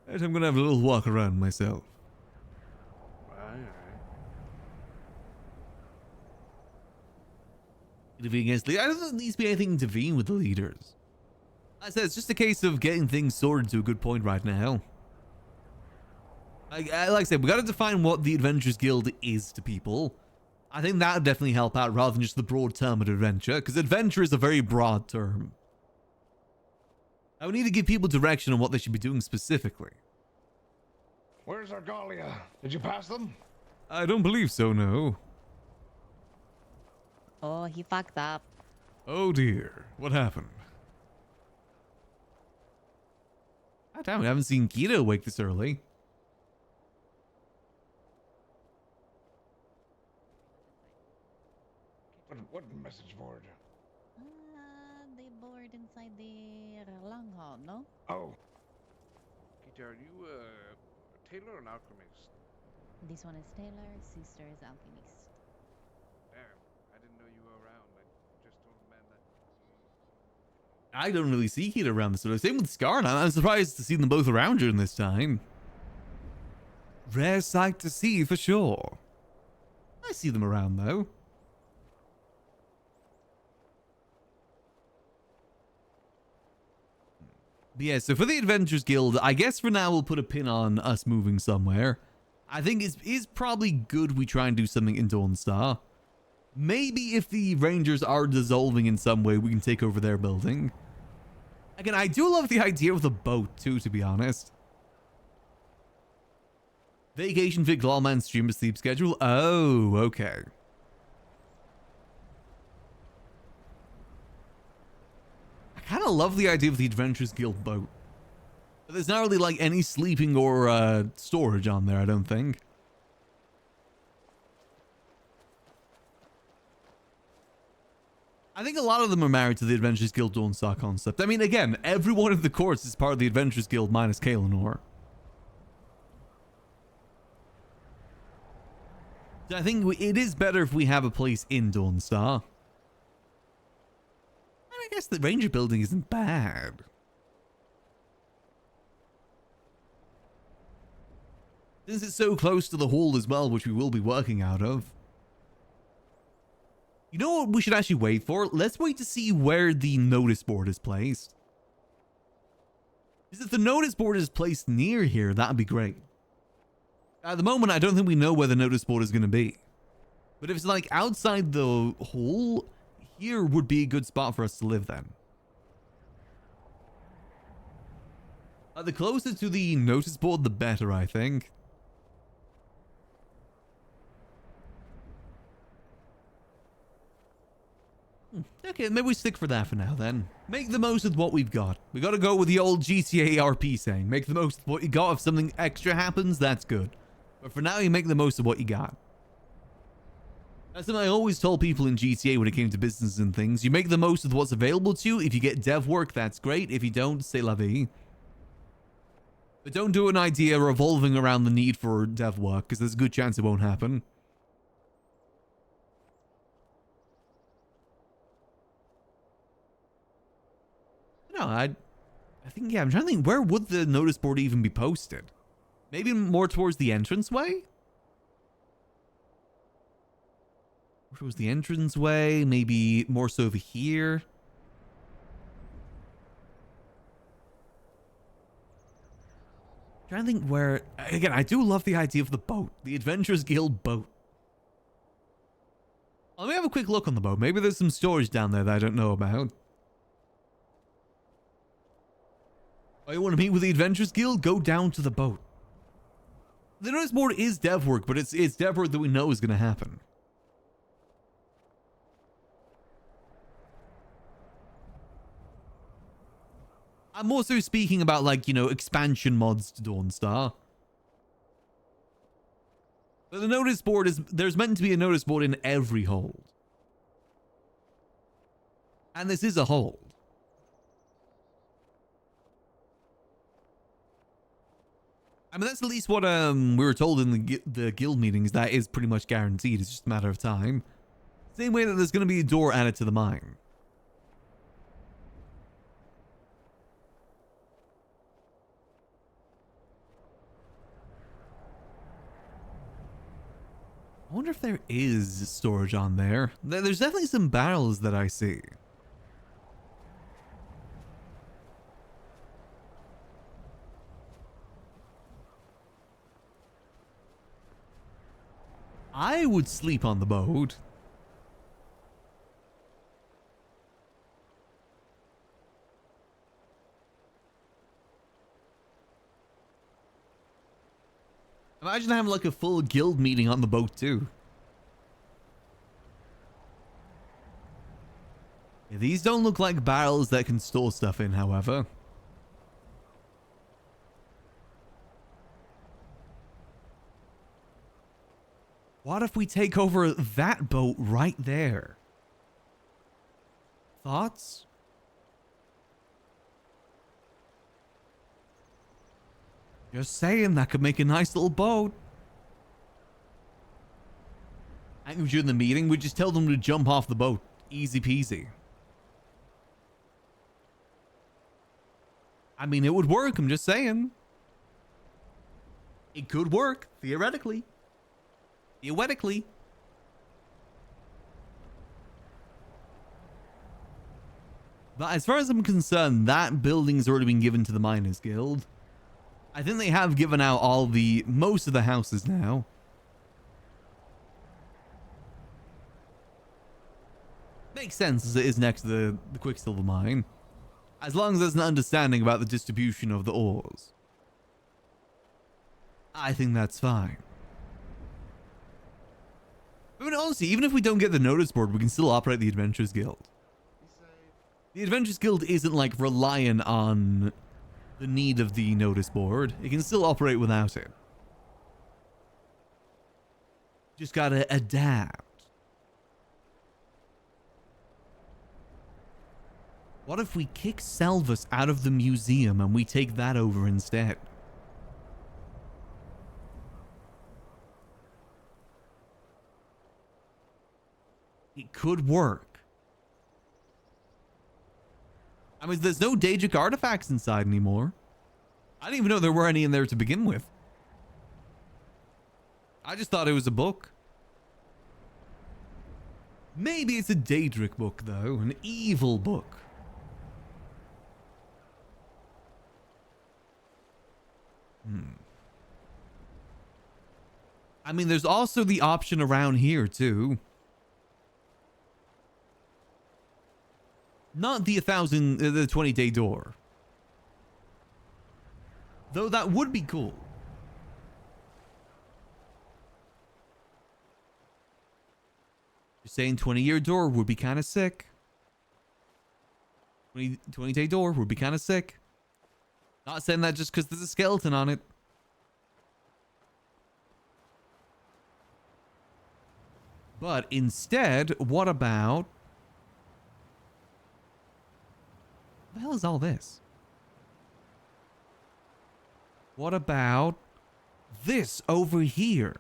Right, I'm gonna have a little walk around myself. Intervene against I don't think there needs to be anything to intervene with the leaders. I said it's just a case of getting things sorted to a good point right now. Like I said, we gotta define what the Adventurers Guild is to people. I think that would definitely help out rather than just the broad term of adventure, because adventure is a very broad term. I would need to give people direction on what they should be doing specifically. Where's Argalia? Did you pass them? I don't believe so, no. Oh, he fucked up. Oh dear, what happened? God damn, we haven't seen Gita awake this early. What message board? They board inside the long hall, no? Oh. Peter, are you a tailor or an alchemist? This one is tailor, sister is alchemist. Damn, I didn't know you were around. I just told the man that. I don't really see Gita around this sort of. Same with Scar. I'm surprised to see them both around during this time. Rare sight to see for sure. I see them around though. But yeah, so for the Adventurers Guild, I guess for now we'll put a pin on us moving somewhere. I think it is probably good we try and do something in Dawnstar. Maybe if the Rangers are dissolving in some way, we can take over their building. Again, I do love the idea of the boat too, to be honest. Vacation fit Glawman streamer sleep schedule. Oh, okay. I kind of love the idea of the Adventurers Guild boat. But there's not really like any sleeping or storage on there, I don't think. I think a lot of them are married to the Adventurers Guild Dawnstar concept. I mean, again, everyone in the course is part of the Adventurers Guild minus Kaelinor. So I think it is better if we have a place in Dawnstar. And I guess the Ranger building isn't bad. Since it's so close to the hall as well, which we will be working out of. You know what we should actually wait for? Let's wait to see where the notice board is placed. Because if the notice board is placed near here, that would be great. At the moment, I don't think we know where the notice board is going to be. But if it's like outside the hall, here would be a good spot for us to live then. The closer to the notice board, the better, I think. Okay, maybe we stick for that for now then. Make the most of what we've got. We gotta go with the old GTA RP saying. Make the most of what you got. If something extra happens, that's good. But for now, you make the most of what you got. That's something I always told people in GTA when it came to business and things. You make the most of what's available to you. If you get dev work, that's great. If you don't, c'est la vie. But don't do an idea revolving around the need for dev work, because there's a good chance it won't happen. No, I think, yeah, I'm trying to think, where would the notice board even be posted? Maybe more towards the entranceway? More towards the entranceway, maybe more so over here. I'm trying to think where, again, I do love the idea of the boat, the Adventurers Guild boat. Let me have a quick look on the boat. Maybe there's some storage down there that I don't know about. Oh, you want to meet with the Adventurers Guild? Go down to the boat. The notice board is dev work, but it's dev work that we know is going to happen. I'm also speaking about, like, you know, expansion mods to Dawnstar. But the notice board is... There's meant to be a notice board in every hold. And this is a hold. I mean, that's at least what we were told in the guild meetings. That is pretty much guaranteed. It's just a matter of time. Same way that there's going to be a door added to the mine. I wonder if there is storage on there. There's definitely some barrels that I see. I would sleep on the boat. Imagine having like a full guild meeting on the boat too. Yeah, these don't look like barrels that can store stuff in, however. What if we take over that boat right there? Thoughts? Just saying, that could make a nice little boat. I think during the meeting, we just tell them to jump off the boat. Easy peasy. I mean, it would work, I'm just saying. It could work, theoretically. Theoretically. But as far as I'm concerned, that building's already been given to the Miners Guild. I think they have given out most of the houses now. Makes sense as it is next to the Quicksilver mine. As long as there's an understanding about the distribution of the ores. I think that's fine. I mean, honestly, even if we don't get the notice board, we can still operate the Adventurers Guild. The Adventurers Guild isn't like relying on the need of the notice board. It can still operate without it. Just gotta adapt. What if we kick Selvus out of the museum and we take that over instead? It could work. I mean, there's no Daedric artifacts inside anymore. I didn't even know there were any in there to begin with. I just thought it was a book. Maybe it's a Daedric book, though. An evil book. I mean, there's also the option around here, too. Not the 20-day door. Though that would be cool. You're saying 20-year door would be kind of sick. 20-day door would be kind of sick. Not saying that just because there's a skeleton on it. But instead, what about... What the hell is all this? What about this over here?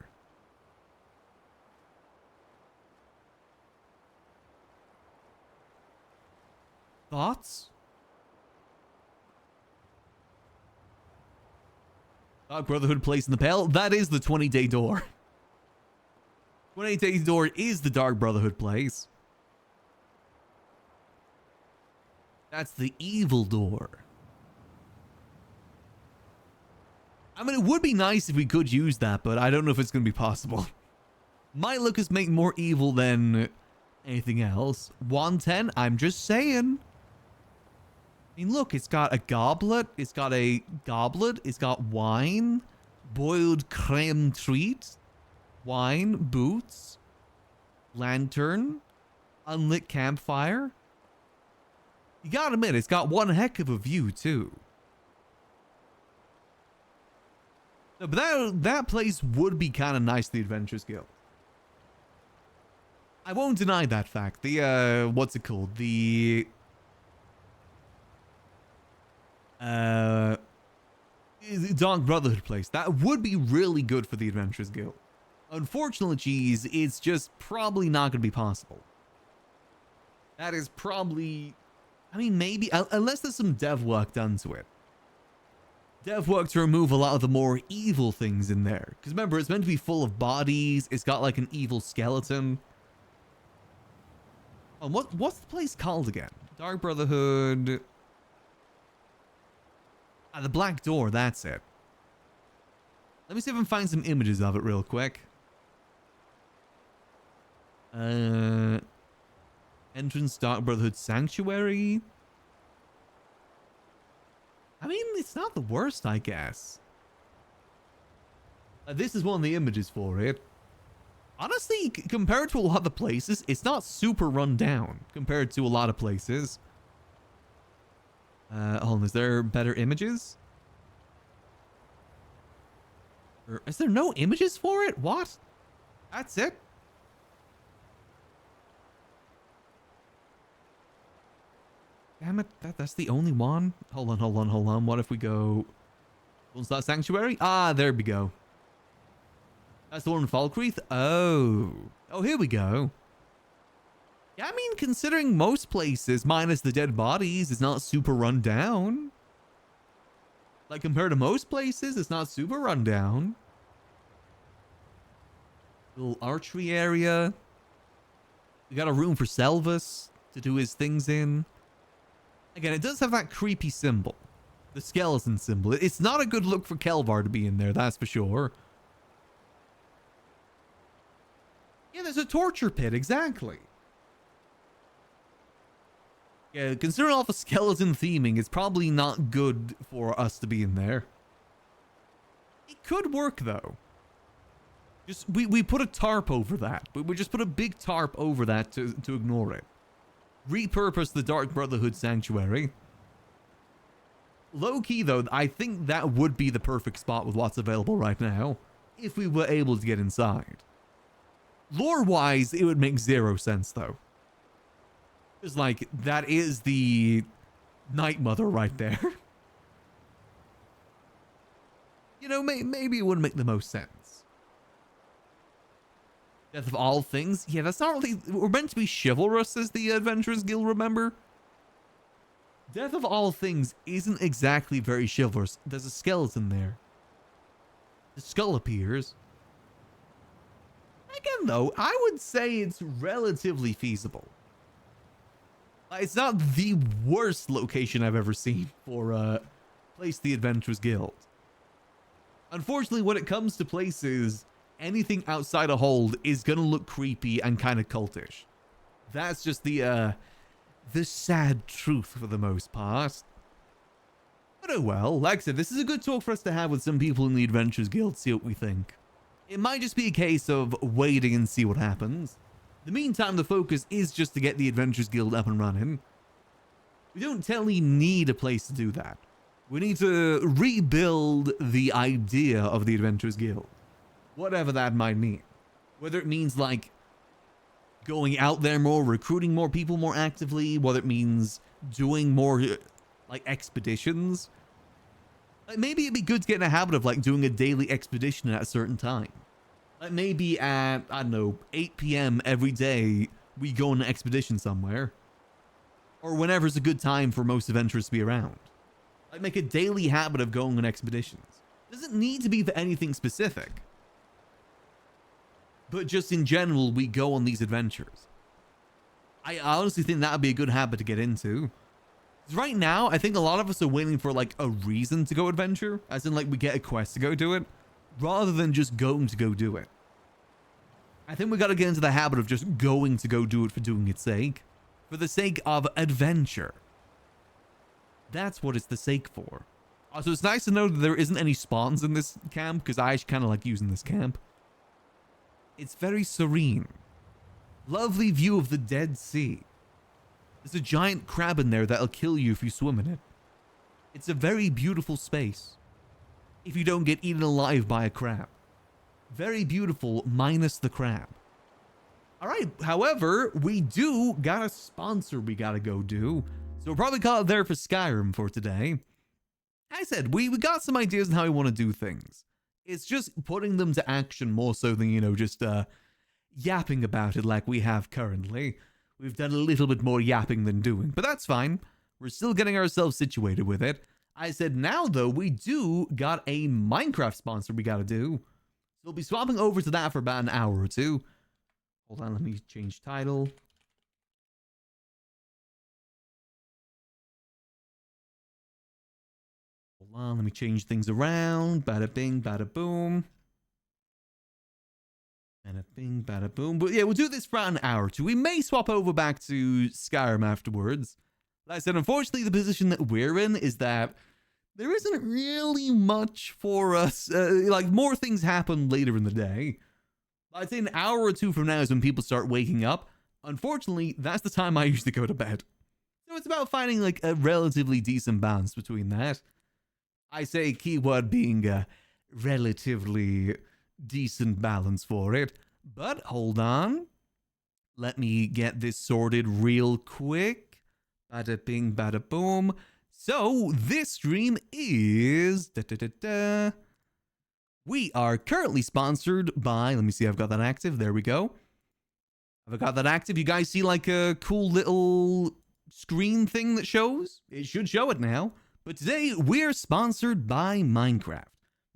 Thoughts? Dark Brotherhood place in the Pale. That is the 20-day door. 20-day door is the Dark Brotherhood place. That's the evil door. I mean, it would be nice if we could use that, but I don't know if it's going to be possible. Might look us make more evil than anything else. 110, I'm just saying. I mean, look, it's got a goblet. It's got a goblet. It's got wine. Boiled creme treat. Wine. Boots. Lantern. Unlit campfire. You gotta admit, it's got one heck of a view, too. No, but that place would be kind of nice, the Adventurers Guild. I won't deny that fact. The, what's it called? The... Dark Brotherhood place. That would be really good for the Adventurers Guild. Unfortunately, geez, it's just probably not going to be possible. That is probably... I mean, maybe... Unless there's some dev work done to it. Dev work to remove a lot of the more evil things in there. Because remember, it's meant to be full of bodies. It's got like an evil skeleton. Oh, what's the place called again? Dark Brotherhood... the Black Door, that's it. Let me see if I can find some images of it real quick. Entrance Dark Brotherhood Sanctuary. I mean, it's not the worst, I guess. This is one of the images for it. Honestly, compared to a lot of the places, it's not super run down compared to a lot of places. Hold on, is there better images? Or is there no images for it? What? That's it? Damn it, that's the only one? Hold on. What if we go... What's that sanctuary? Ah, there we go. That's the one in Falkreath? Oh. Oh, here we go. Yeah, I mean, considering most places, minus the dead bodies, it's not super run down. Like, compared to most places, it's not super run down. Little archery area. We got a room for Selvus to do his things in. Again, it does have that creepy symbol. The skeleton symbol. It's not a good look for Kelvaar to be in there, that's for sure. Yeah, there's a torture pit, exactly. Yeah, considering all the skeleton theming, it's probably not good for us to be in there. It could work, though. Just, we put a tarp over that. We just put a big tarp over that to ignore it. Repurpose the Dark Brotherhood Sanctuary. Low-key, though, I think that would be the perfect spot with what's available right now, if we were able to get inside. Lore-wise, it would make zero sense, though. It's like, that is the Night Mother right there. You know, maybe it wouldn't make the most sense. Death of all things? Yeah, that's not really... We're meant to be chivalrous as the Adventurers Guild, remember? Death of all things isn't exactly very chivalrous. There's a skeleton there. The skull appears. Again, though, I would say it's relatively feasible. It's not the worst location I've ever seen for place the Adventurers Guild. Unfortunately, when it comes to places, anything outside a hold is gonna look creepy and kind of cultish. That's just the sad truth for the most part. But oh well, like I said, this is a good talk for us to have with some people in the Adventurers Guild, see what we think. It might just be a case of waiting and see what happens. In the meantime, the focus is just to get the Adventurers Guild up and running. We don't totally need a place to do that. We need to rebuild the idea of the Adventurers Guild. Whatever that might mean. Whether it means like going out there more, recruiting more people more actively, whether it means doing more like expeditions. Like maybe it'd be good to get in a habit of like doing a daily expedition at a certain time. Like maybe at, I don't know, 8 p.m. every day, we go on an expedition somewhere. Or whenever's a good time for most adventurers to be around. Like make a daily habit of going on expeditions. Doesn't need to be for anything specific. But just in general, we go on these adventures. I honestly think that would be a good habit to get into. Because right now, I think a lot of us are waiting for like a reason to go adventure. As in like we get a quest to go do it. Rather than just going to go do it. I think we got to get into the habit of just going to go do it for doing its sake. For the sake of adventure. That's what it's the sake for. Also, it's nice to know that there isn't any spawns in this camp. Because I actually kind of like using this camp. It's very serene. Lovely view of the Dead Sea. There's a giant crab in there that'll kill you if you swim in it. It's a very beautiful space. If you don't get eaten alive by a crab. Very beautiful, minus the crab. Alright, however, we do got a sponsor we gotta go do. So we'll probably call it there for Skyrim for today. I said, we got some ideas on how we want to do things. It's just putting them to action more so than, you know, just yapping about it like we have currently. We've done a little bit more yapping than doing, but that's fine. We're still getting ourselves situated with it. I said now, though, we do got a Minecraft sponsor we got to do. So we'll be swapping over to that for about an hour or two. Hold on, let me change title. Hold on, let me change things around. Bada bing, bada boom. Bada bing, bada boom. But yeah, we'll do this for an hour or two. We may swap over back to Skyrim afterwards. Like I said, unfortunately, the position that we're in is that there isn't really much for us. Like, more things happen later in the day. I'd say an hour or two from now is when people start waking up. Unfortunately, that's the time I usually go to bed. So it's about finding, like, a relatively decent balance between that. I say keyword being a relatively decent balance for it. But hold on. Let me get this sorted real quick. Bada bing, bada boom. So this stream is... We are currently sponsored by... Let me see, I've got that active. There we go. Have I got that active? You guys see like a cool little screen thing that shows? It should show it now. But today, we're sponsored by Minecraft.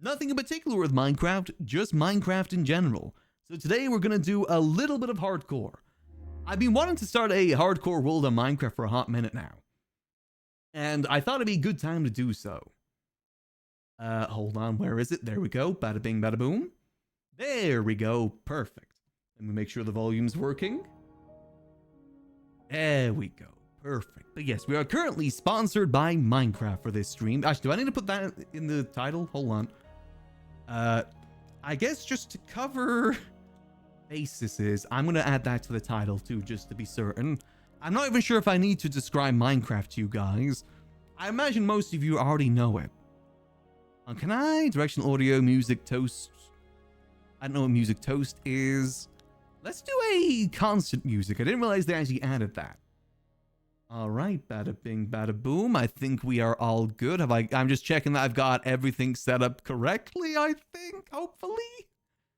Nothing in particular with Minecraft, just Minecraft in general. So today, we're going to do a little bit of hardcore. I've been wanting to start a hardcore world on Minecraft for a hot minute now. And I thought it'd be a good time to do so. Hold on, where is it? There we go. Bada bing, bada boom. There we go. Perfect. Let me make sure the volume's working. There we go. Perfect. But yes, we are currently sponsored by Minecraft for this stream. Actually, do I need to put that in the title? Hold on. I guess just to cover bases, I'm going to add that to the title too, just to be certain. I'm not even sure if I need to describe Minecraft to you guys. I imagine most of you already know it. Can I? Directional audio, music, toast. I don't know what music toast is. Let's do a constant music. I didn't realize they actually added that. All right, bada bing, bada boom. I think we are all good. I'm just checking that I've got everything set up correctly, I think, hopefully.